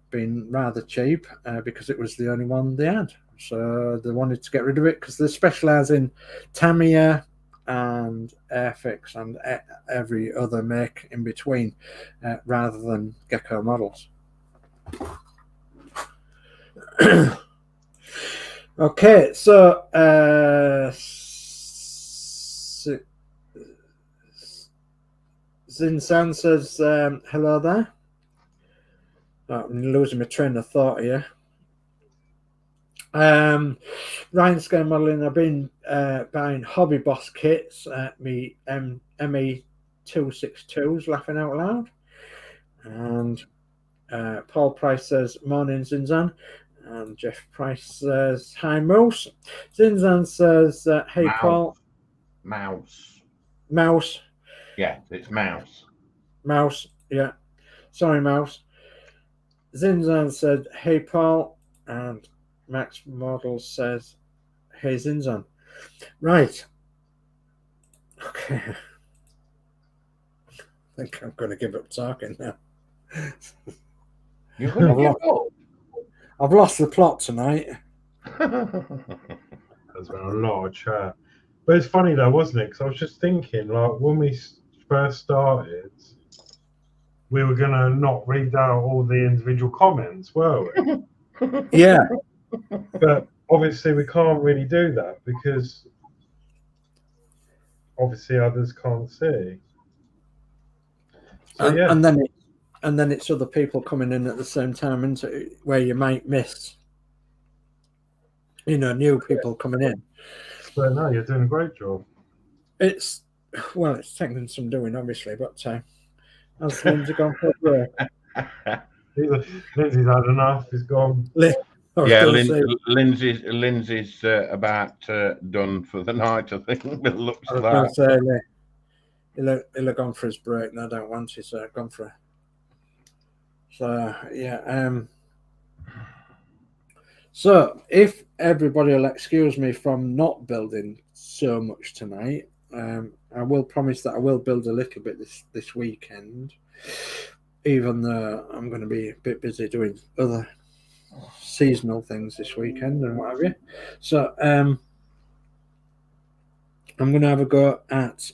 being rather cheap, because it was the only one they had. So they wanted to get rid of it because they specialise in Tamiya and Airfix and every other make in between, rather than Gecko models. Okay, so Zinsan says, hello there. Oh, I'm losing my train of thought here. Ryan Scale Modelling, I've been buying Hobby Boss kits at me ME262s, laughing out loud. And Paul Price says, morning, Zinzan. And Jeff Price says, hi, Moose. Zinzan says, hey, Mouse. Paul. Mouse. Mouse. Yeah, it's Mouse. Mouse. Yeah. Sorry, Mouse. Zinzan said, "Hey, Paul," and Max Model says, "Hey, Zinzan." Right. Okay. I think I'm going to give up talking now. You're going to give up? I've lost the plot tonight. There's been a lot of chat. But it's funny though, wasn't it? Because I was just thinking, like, when we first started, we were going to not read out all the individual comments, were we? Yeah. But obviously we can't really do that because obviously others can't see. So, yeah. And then it's other people coming in at the same time, into where you might miss, new people coming in. But no, you're doing a great job. It's taking some doing, obviously, but has Lindsey gone for a break? Lindsey's had enough. He's gone. Yeah, Lindsey's about done for the night, I think. With the looks of that. He'll have gone for his break. No, I don't want to, so I've gone for it. So, yeah. So, if everybody will excuse me from not building so much tonight, I will promise that I will build a little bit this weekend, even though I'm going to be a bit busy doing other seasonal things this weekend and what have you. So, I'm going to have a go at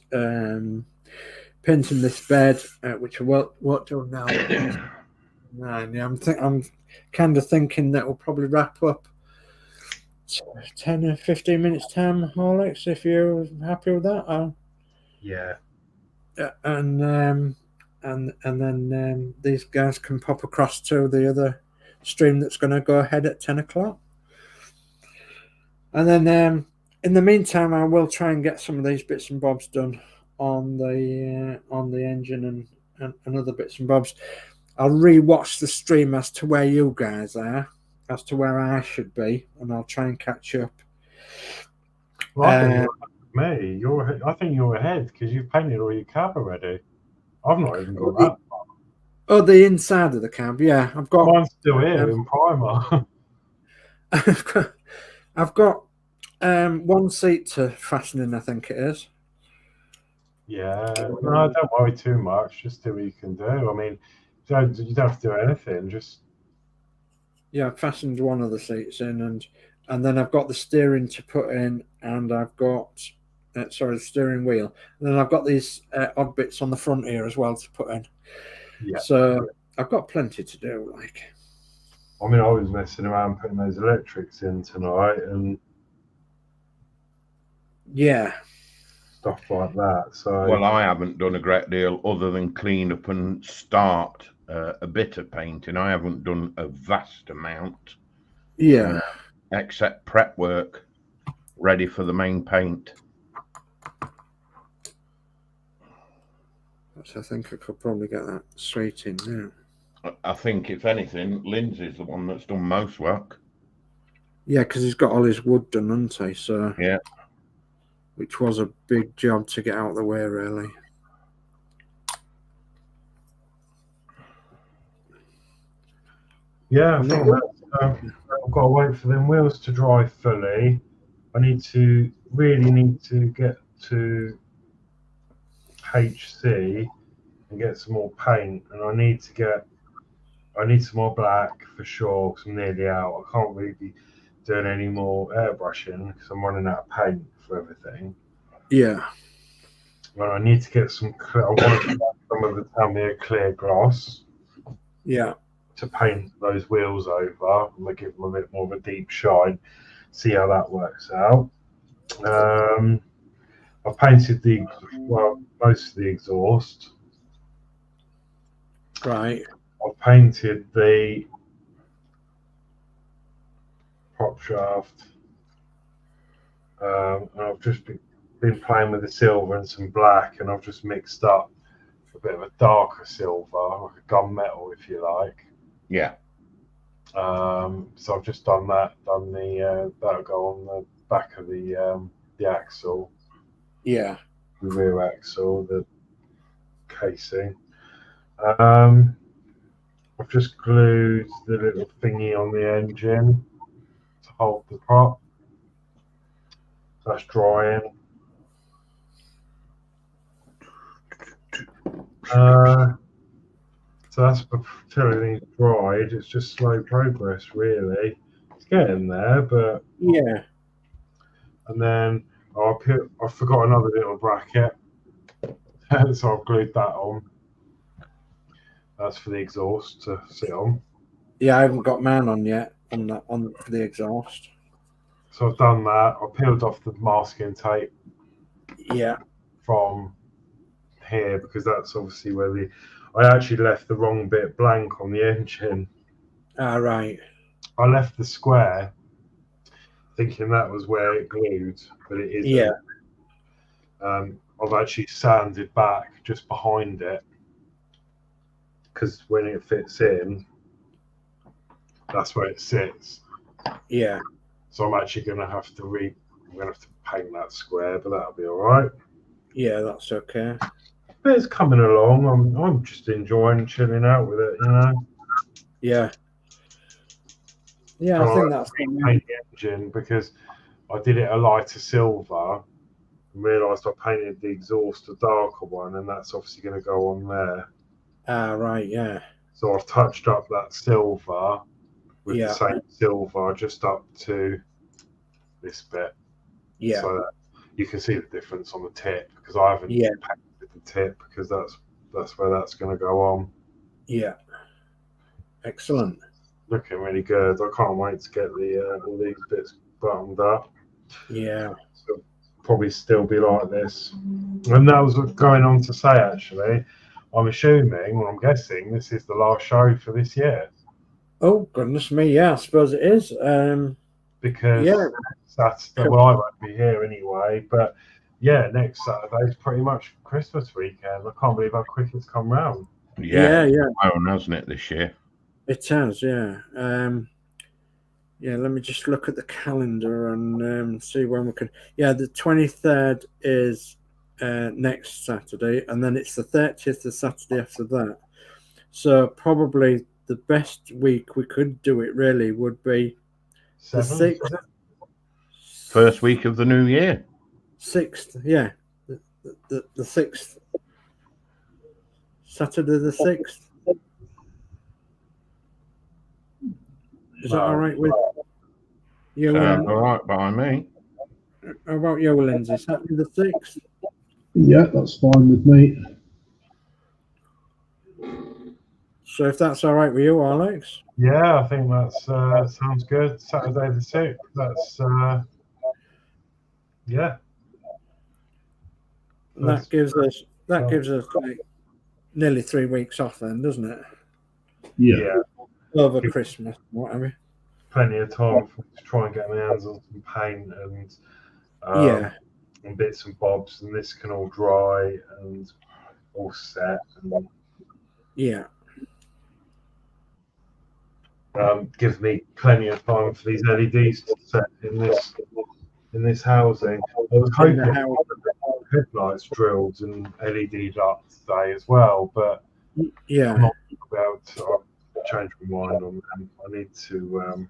painting this bed, which I won't do now. And yeah, I'm kind of thinking that we'll probably wrap up 10 or 15 minutes time, Horlixs, if you're happy with that. Yeah. And then these guys can pop across to the other stream that's going to go ahead at 10 o'clock. And then in the meantime, I will try and get some of these bits and bobs done on the engine and other bits and bobs. I'll re-watch the stream as to where you guys are, as to where I should be, and I'll try and catch up. Well, I think you're ahead because you've painted all your cab already. I've not even got that far. Oh, the inside of the cab, yeah. I've got. Mine's still here in primer. I've got one seat to fasten in, I think it is. Yeah, no, don't worry too much. Just do what you can do. I mean, you don't have to do anything. Just I've fastened one of the seats in, and then I've got the steering to put in, and I've got the steering wheel, and then I've got these odd bits on the front here as well to put in. Yeah. So I've got plenty to do. I mean, I was messing around putting those electrics in tonight and stuff like that. So well, I haven't done a great deal other than clean up and start a bit of painting. I haven't done a vast amount. Yeah. Except prep work, ready for the main paint. I think I could probably get that straight in now. I think, if anything, Lindsey's the one that's done most work. Yeah, because he's got all his wood done, hasn't he? So yeah, which was a big job to get out of the way, really. Yeah, I think I've got to wait for them wheels to dry fully. I really need to get to HC and get some more paint, and I need some more black for sure because I'm nearly out. I can't really be doing any more airbrushing because I'm running out of paint for everything. Yeah. Well, I need to get some clear. I want some of the Tamiya clear gloss. Yeah. To paint those wheels over and give them a bit more of a deep shine. See how that works out. I've painted most of the exhaust. Right. I've painted the prop shaft. And I've just been playing with the silver and some black, and I've just mixed up a bit of a darker silver, like a gunmetal, if you like. Yeah. So I've just done that. Done the that'll go on the back of the axle. Yeah. rear axle, the casing. I've just glued the little thingy on the engine to hold the prop. That's drying. So that's until everything's dried. It's just slow progress, really. It's getting there, but yeah. And then I forgot another little bracket, so I've glued that on. That's for the exhaust to sit on. Yeah, I haven't got mine on yet on for the exhaust. So I've done that. I peeled off the masking tape. Yeah. From here because that's obviously where I actually left the wrong bit blank on the engine. Ah, right. I left the square thinking that was where it glued, but it isn't. Yeah. I've actually sanded back just behind it because when it fits in, that's where it sits. Yeah. So I'm actually going to have to paint that square, but that'll be all right. Yeah, that's okay. But it's coming along. I'm just enjoying chilling out with it, you know. Yeah. Yeah, I think that's paint the engine because I did it a lighter silver and realised I painted the exhaust a darker one, and that's obviously going to go on there. Ah, right, yeah. So I've touched up that silver with Yeah. the same silver just up to this bit. Yeah. So that you can see the difference on the tip because I haven't painted the tip because that's where that's going to go on. Yeah. Excellent. Looking really good. I can't wait to get the all these bits buttoned up. Yeah. So probably still be like this. And that was going on to say, actually, I'm guessing this is the last show for this year. Oh, goodness me. Yeah, I suppose it is. Because Saturday, well, I won't be here anyway, but yeah, next Saturday is pretty much Christmas weekend. I can't believe how quick it's come round. Yeah. Grown, hasn't it, this year? It has, yeah. Yeah, let me just look at the calendar and see when we can. Yeah, the 23rd is next Saturday, and then it's the 30th, the Saturday after that. So probably the best week we could do it really would be the 6th. First week of the new year. 6th, yeah. The 6th. Saturday the 6th. Is that all right with you? Sounds all right by me. How about you, Lindsey? Saturday the 6th? Yeah, that's fine with me. So if that's all right with you, Alex? Yeah, I think that's sounds good. Saturday the 6th. That's yeah. That gives us like nearly 3 weeks off then, doesn't it? Yeah. Over Christmas, whatever. Plenty of time to try and get my hands on some paint and and bits and bobs, and this can all dry and all set. And, gives me plenty of time for these LEDs to set in this housing. I was hoping headlights drilled and LED lights today as well, but I'm not about to change my mind on them. I need to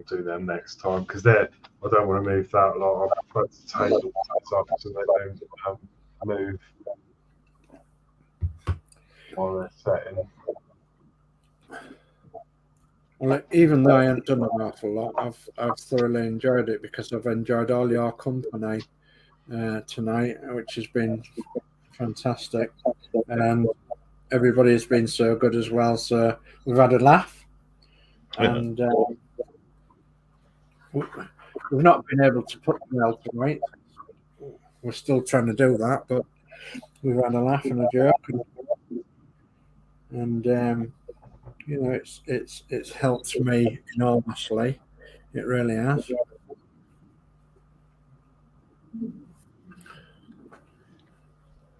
do them next time because I don't want to move that lot. I prefer to table things up so they don't move while they're setting. Well, even though I haven't done an awful lot, I've thoroughly enjoyed it because I've enjoyed all your company tonight, which has been fantastic, and everybody has been so good as well. So we've had a laugh, and we've not been able to put the belt right. We're still trying to do that, but we've had a laugh and a joke, and you know, it's helped me enormously. It really has.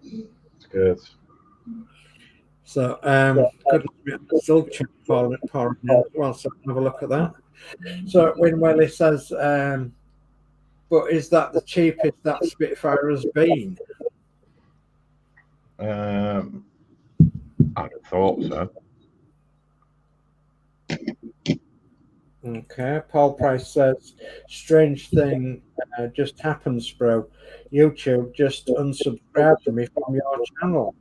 It's good. So, still pouring in as well. So have a look at that. So when Welly says But is that the cheapest that Spitfire has been? I'd have thought so. Okay, Paul Price says, strange thing just happens, bro. YouTube just unsubscribed me from your channel.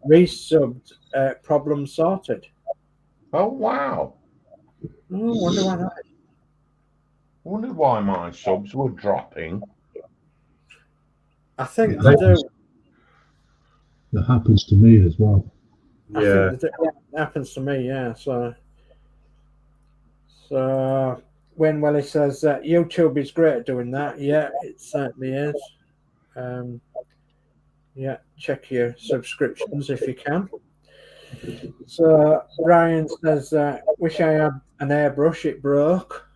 Resubbed, problem sorted. Oh, wow. Oh, wonder why that is. Wondered why my subs were dropping. I think they do. That happens to me as well. Yeah. I think that it happens to me, yeah. So when Welly says that YouTube is great at doing that, yeah, it certainly is. Yeah, check your subscriptions if you can. So Ryan says, wish I had an airbrush, it broke.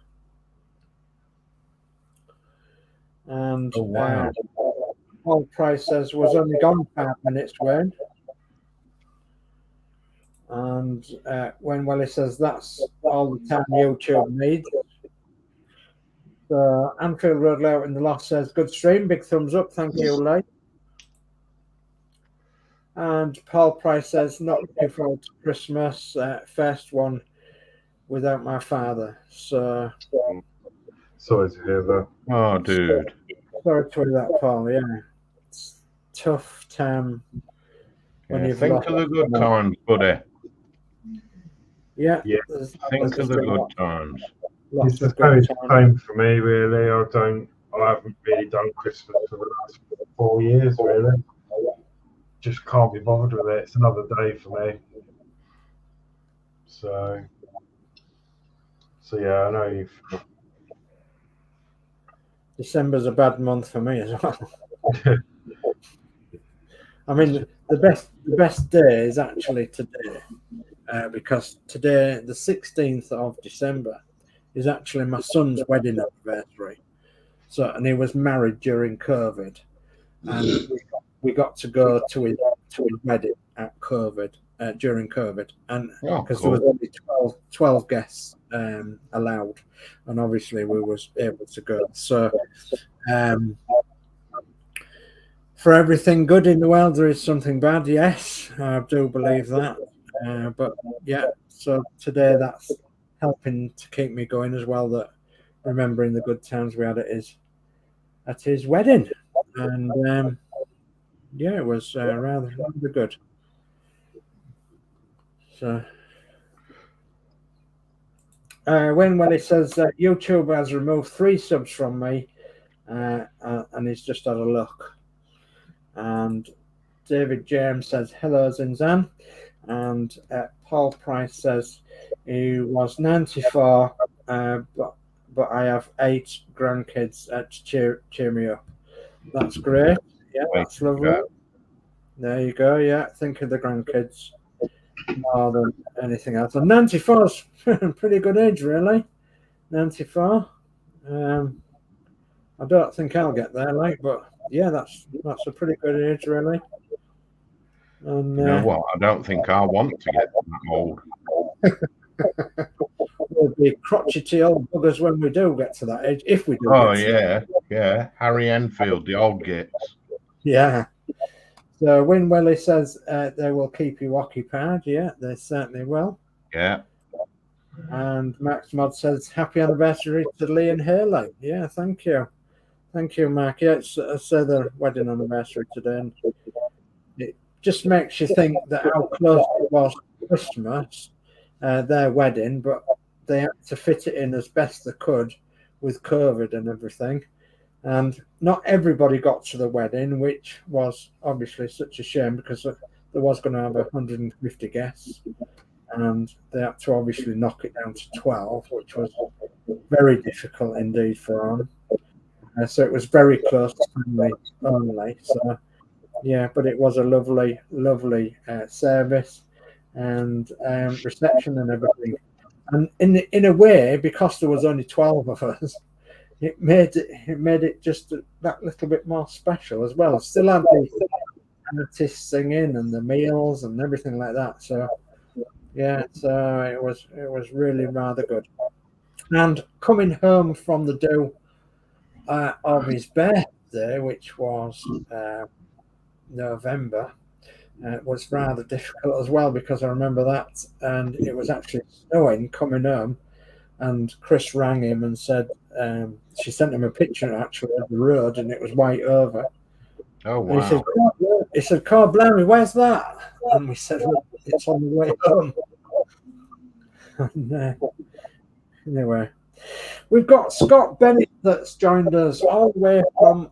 And Oh, wow. Paul Price says, was only gone 5 minutes, Wayne. And when Welly says, that's all the time YouTube needs. So Anfield Road Layout in the Loft says, good stream, big thumbs up, thank you, Lee. And Paul Price says, not looking forward to Christmas, first one without my father. So Sorry to hear that. Oh, dude. sorry to hear that, Paul. Yeah, it's tough time when Yeah, you've think lost of the good times, buddy. Yeah, Yeah. Think of the good times. It's the same for me, really. I haven't really done Christmas for the last 4 years, really. Just can't be bothered with it. It's another day for me. So yeah, I know you've. December's a bad month for me as well. I mean, the best day is actually today, because today, the 16th of December, is actually my son's wedding anniversary. So, and he was married during COVID, and we got to go to his wedding at COVID during COVID, and because there was only 12 guests allowed, and obviously we was able to go. So, for everything good in the world, there is something bad. Yes, I do believe that. But yeah, so today that's helping to keep me going as well. That remembering the good times we had at his wedding, and yeah, it was rather good. So when Welly says YouTube has removed 3 subs from me, and he's just had a look. And David James says, hello, Zinzan. And Paul Price says, he was 94, but I have 8 grandkids to cheer me up. That's great. Yeah, that's lovely. There you go. Yeah, think of the grandkids more than anything else. And 94 is a pretty good age, really. 94. I don't think I'll get there, but yeah, that's a pretty good age, really. And you know what? I don't think I want to get that old. We'll be crotchety old buggers when we do get to that age, if we do. Oh, yeah. Harry Enfield, the old gits. Yeah. So when Welly says they will keep you occupied, yeah, they certainly will. Yeah. And Max Mod says, happy anniversary to Lee and Haley. Yeah, thank you. Thank you, Mark. Yeah, it's their wedding anniversary today. And it just makes you think that how close it was to Christmas, their wedding, but they had to fit it in as best they could with COVID and everything. And not everybody got to the wedding, which was obviously such a shame because there was going to have 150 guests. And they had to obviously knock it down to 12, which was very difficult indeed for them. So it was very close to family only. So, yeah, but it was a lovely, lovely service and reception and everything. And in a way, because there was only 12 of us, it made it just that little bit more special as well. Still had the artists singing and the meals and everything like that. So yeah, so it was really rather good. And coming home from the do of his birthday, which was November, was rather difficult as well, because I remember that, and it was actually snowing coming home, and Chris rang him and said she sent him a picture actually of the road, and it was white over. Oh wow! And he said, "God blimey, where's that?" And we said, "Well, it's on the way home." And, anyway, we've got Scott Bennett that's joined us all the way from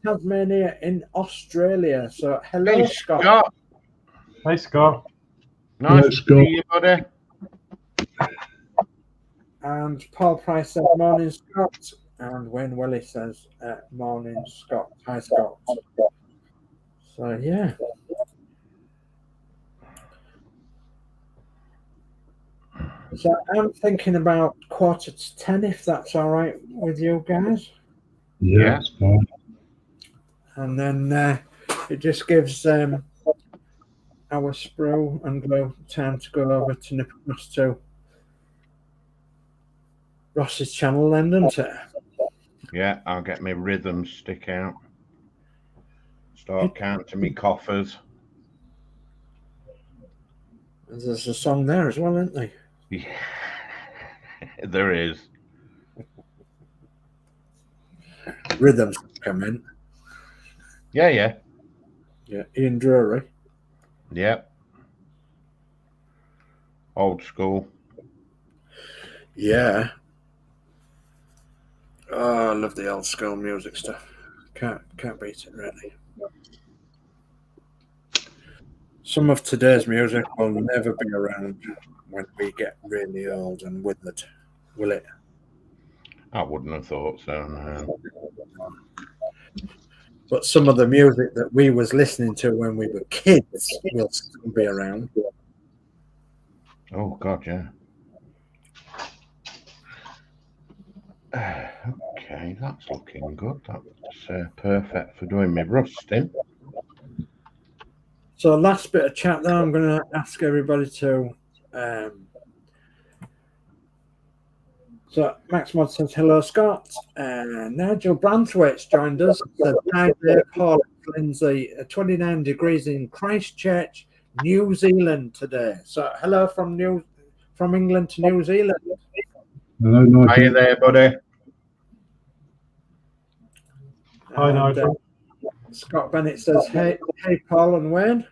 Tasmania in Australia. So hello, Hey, Scott. Hey, Scott. Nice Hello, to Scott. see you, buddy. And Paul Price says, "Morning, Scott." And Wayne Willie says, "Morning, Scott." Hi, Scott. So, yeah. So I'm thinking about 9:45, if that's all right with you guys. Yeah, it's fine. And then it just gives our Sprue and Glow time to go over to nip across to Ross's channel then, doesn't it? Yeah, I'll get my rhythm stick out. Start counting me coffers. There's a song there as well, isn't there? Yeah, there is. Rhythms come in. Yeah, yeah. Yeah, Ian Drury. Yep. Old school. Yeah. Oh, I love the old school music stuff. Can't beat it, really. Some of today's music will never be around when we get really old and withered, will it? I wouldn't have thought so, no. But some of the music that we was listening to when we were kids will still be around. Oh, God, yeah. Okay, that's looking good. That's perfect for doing my rusting. So last bit of chat there, I'm going to ask everybody to... So Max Modz says, hello, Scott. Nigel Branthwaite's joined us. Said, hi there, Paul, Lindsey. 29 degrees in Christchurch, New Zealand today. So hello from England to New Zealand. Hello, Nigel. Are you there, buddy? Hi, Nigel. Scott Bennett says, hey, Paul and Wayne.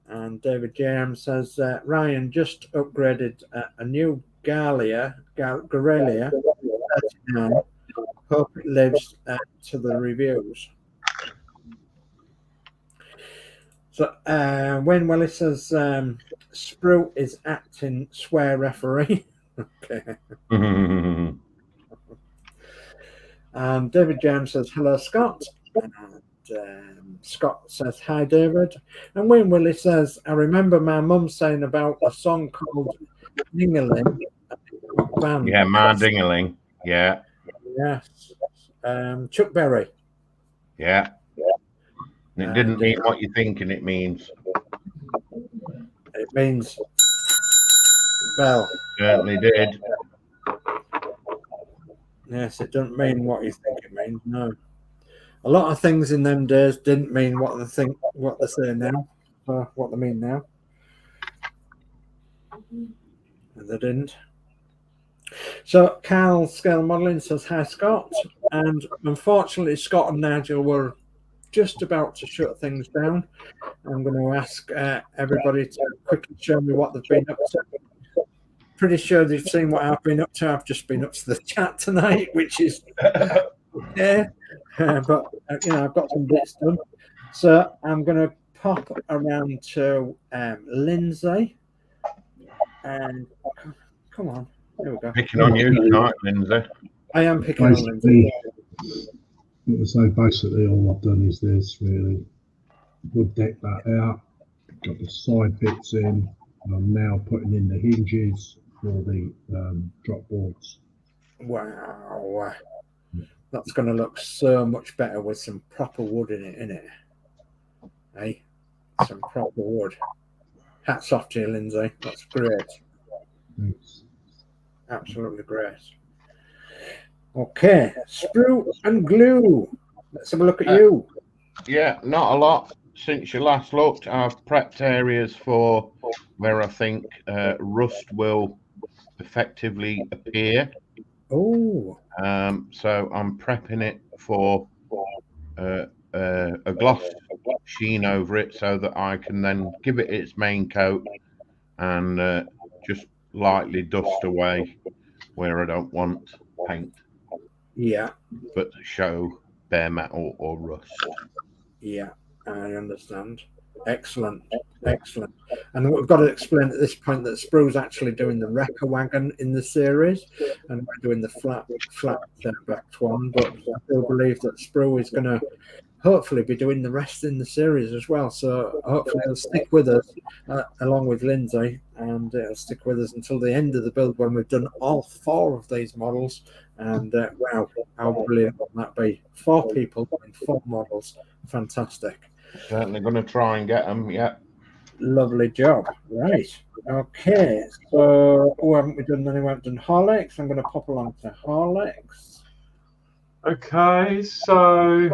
And David James says, Ryan just upgraded a new Garelia. Hope it lives to the reviews. So Wayne Willis says, Sprue is acting swear referee. Okay. And David James says, hello, Scott. And Scott says, hi, David. And Wayne Willis says, I remember my mum saying about a song called Dingaling. Yeah, my Dingaling. Yeah. Yes. Chuck Berry. Yeah. And it didn't mean what you're thinking it means. It means bell. Certainly did. Yes, it doesn't mean what you think it means. No. A lot of things in them days didn't mean what they say now, or what they mean now. And they didn't. So Carl Scale Modelling says, hi, Scott. And unfortunately, Scott and Nigel were just about to shut things down. I'm going to ask everybody to quickly show me what they've been up to. Pretty sure they've seen what I've been up to. I've just been up to the chat tonight, which is okay. But you know, I've got some bits done. So I'm going to pop around to Lindsey. And come on, there we go. Picking on you tonight, Lindsey. I am picking on Lindsey. So basically, all I've done is this really. Wood deck that out. Got the side bits in. And I'm now putting in the hinges for the drop boards. Wow. That's going to look so much better with some proper wood in it, innit? Hey, some proper wood. Hats off to you, Lindsey. That's great. Thanks. Absolutely great. Okay, sprue and glue. Let's have a look at you. Yeah, not a lot. Since you last looked, I've prepped areas for where I think rust will effectively appear. Oh, So I'm prepping it for a gloss sheen over it so that I can then give it its main coat and just lightly dust away where I don't want paint, yeah, but show bare metal or rust. yeah, I understand. Excellent, excellent. And we've got to explain at this point that Sprue's actually doing the wrecker wagon in the series, and we're doing the flat backed one. But I still believe that Sprue is going to hopefully be doing the rest in the series as well. So hopefully he'll stick with us along with Lindsey, and it'll stick with us until the end of the build when we've done all 4 of these models. And wow, how brilliant will that be? 4 people in 4 models. Fantastic. Certainly going to try and get them. Yeah. Lovely job. Right. Okay. So who haven't we done? Then we haven't done Horlixs. I'm going to pop along to Horlixs. Okay, so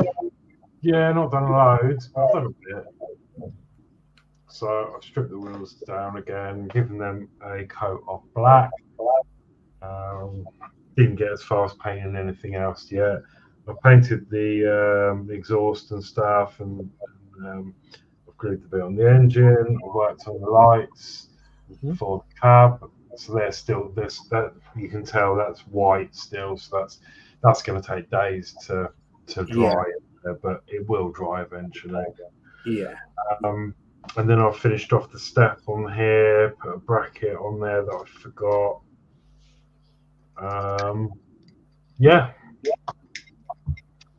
yeah, not done loads, but I've done a bit. So I've stripped the wheels down again, given them a coat of black. Didn't get as far as painting anything else yet. I painted the exhaust and stuff, and I've glued the bit on the engine. I worked on the lights for the cab, so they're still this. That you can tell that's white still, so that's going to take days to dry, but it will dry eventually. Yeah. And then I finished off the step on here, put a bracket on there that I forgot. Yeah.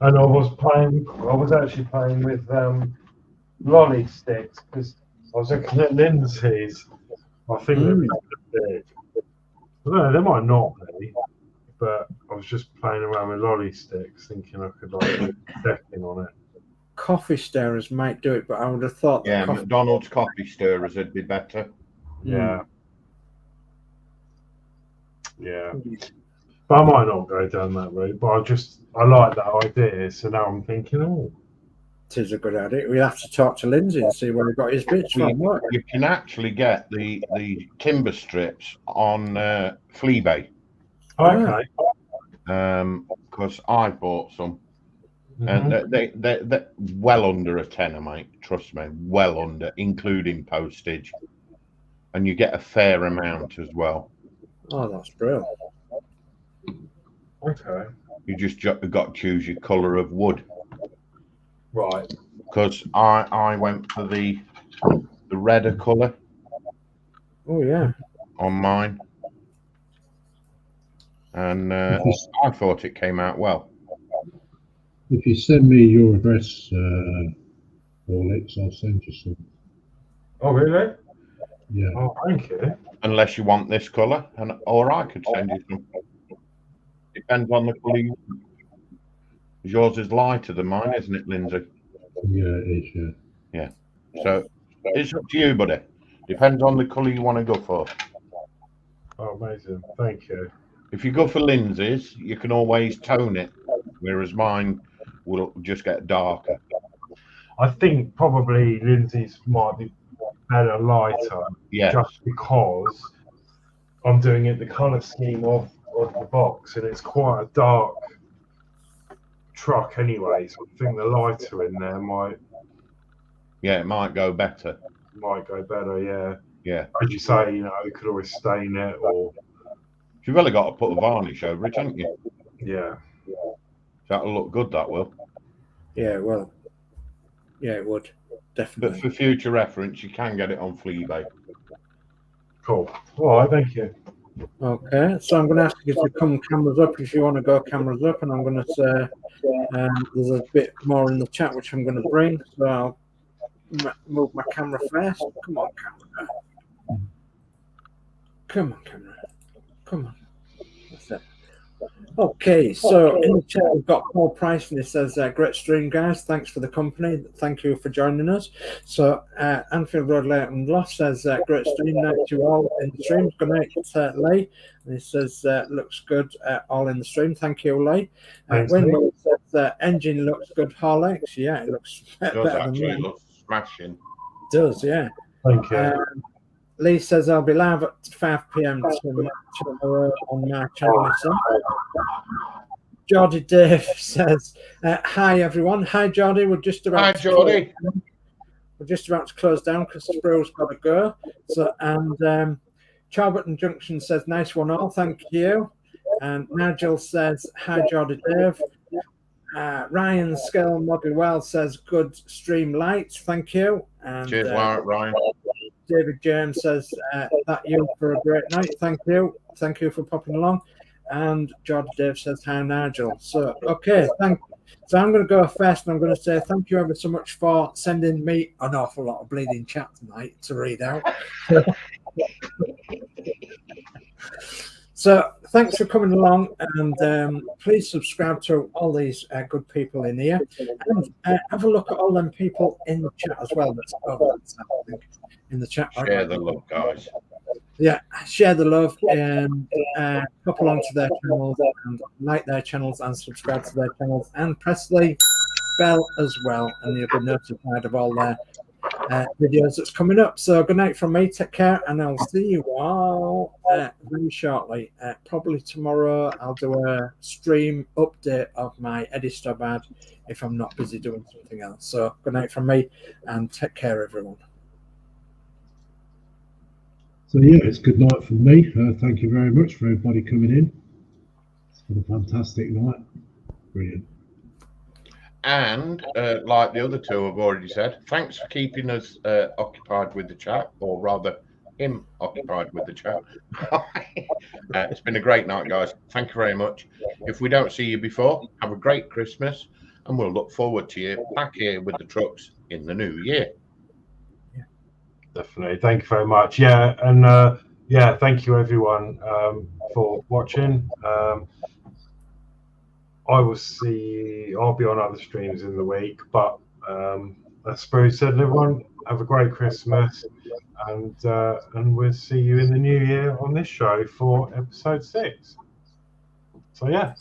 And I was actually playing with lolly sticks because I was looking at Lindsey's. I think they'd be big. I don't know, they might not be, but I was just playing around with lolly sticks, thinking I could like put decking on it. Coffee stirrers might do it, but I would have thought that McDonald's coffee stirrers would be better. Yeah. Yeah. But I might not go down that route, but I like that idea, so now I'm thinking, oh. It is a good idea. We have to talk to Lindsey and see where he got his bits from. You can actually get the timber strips on Fleabay. Okay. Because I bought some. And they're well under a tenner, mate. Trust me, well under, including postage. And you get a fair amount as well. Oh, that's brilliant. Okay. You just got to choose your colour of wood. Right. Because I went for the redder colour. Oh, yeah. On mine. And I thought it came out well. If you send me your address, Horlixs, I'll send you some. Oh, really? Yeah. Oh, thank you. Unless you want this colour, or I could send you some. Depends on the colour. Yours is lighter than mine, isn't it, Lindsey? Yeah, it is, yeah. So it's up to you, buddy. Depends on the colour you want to go for. Oh, amazing. Thank you. If you go for Lindsey's, you can always tone it, whereas mine will just get darker. I think probably Lindsey's might be better lighter, just because I'm doing it the colour scheme of the box, and it's quite a dark truck anyway, so I think the lighter in there might... Yeah, it might go better. Might go better, yeah. Yeah. As you say, you could always stain it, or... You've really got to put a varnish over it, haven't you? Yeah. That'll look good, that will. Yeah, well. Yeah, it would. Definitely. But for future reference, you can get it on Fleabay. Cool. All right, thank you. Okay, so I'm going to ask you to come cameras up if you want to go cameras up, and I'm going to say there's a bit more in the chat which I'm going to bring, so I'll move my camera first. Come on, camera. Come on, camera. Come on. That's it. Okay, so in the chat we've got Paul Price, and he says, great stream, guys. Thanks for the company. Thank you for joining us. So Anfield Road Leighton Loft says, great stream. Night to you all in the stream. Good night, Lee. And he says, looks good all in the stream. Thank you, Lee. Wayne says, engine looks good, Horlixs. Yeah, it looks better than me. It looks smashing. It does, yeah. Thank you. Lee says, I'll be live at 5 p.m. tomorrow on my channel. Geordie Dave says, hi, everyone. Hi, Geordie. We're just about to close down because the brew's got to go. So, and Charlton Junction says, nice one all. Thank you. And Nigel says, hi, Geordie Dave. Ryan Skill Model Well says, good stream lights. Thank you. And, cheers, Ryan. David James says, that you for a great night. Thank you. Thank you for popping along. And Geordie Dave says, hi, Nigel. So, okay, so I'm going to go first, and I'm going to say thank you ever so much for sending me an awful lot of bleeding chat tonight to read out. So thanks for coming along, and please subscribe to all these good people in here, and have a look at all them people in the chat as well. That's in the chat. Share the love, guys. Yeah, share the love, and pop along to their channels and like their channels and subscribe to their channels, and press the bell as well, and you'll be notified of all their videos that's coming up. So good night from me. Take care, and I'll see you all very shortly. Probably tomorrow I'll do a stream update of my Eddie Stubb ad if I'm not busy doing something else. So good night from me, and take care, everyone. So yeah, it's good night from me. Thank you very much for everybody coming in. It's been a fantastic night. Brilliant. And like the other two have already said, thanks for keeping us occupied with the chat, or rather him occupied with the chat. It's been a great night, guys. Thank you very much. If we don't see you before, have a great Christmas, and we'll look forward to you back here with the trucks in the new year. Definitely. Thank you very much. Yeah, and yeah, thank you everyone for watching. I'll be on other streams in the week, but as Spru said, everyone have a great Christmas, and we'll see you in the new year on this show for episode 6. So yeah.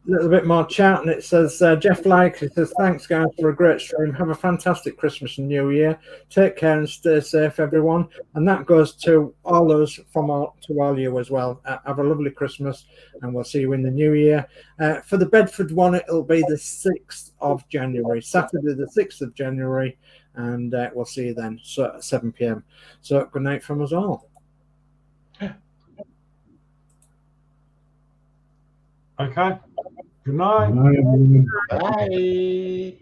A little bit more chat, and it says Jeff Likes, it says, thanks guys for a great stream, have a fantastic Christmas and New Year, take care and stay safe, everyone. And that goes to all us to all you as well. Have a lovely Christmas, and we'll see you in the new year. For the Bedford one, it'll be the 6th of January, Saturday the 6th of January, and we'll see you then, so at 7 p.m. So good night from us all. Okay. Good night. Bye.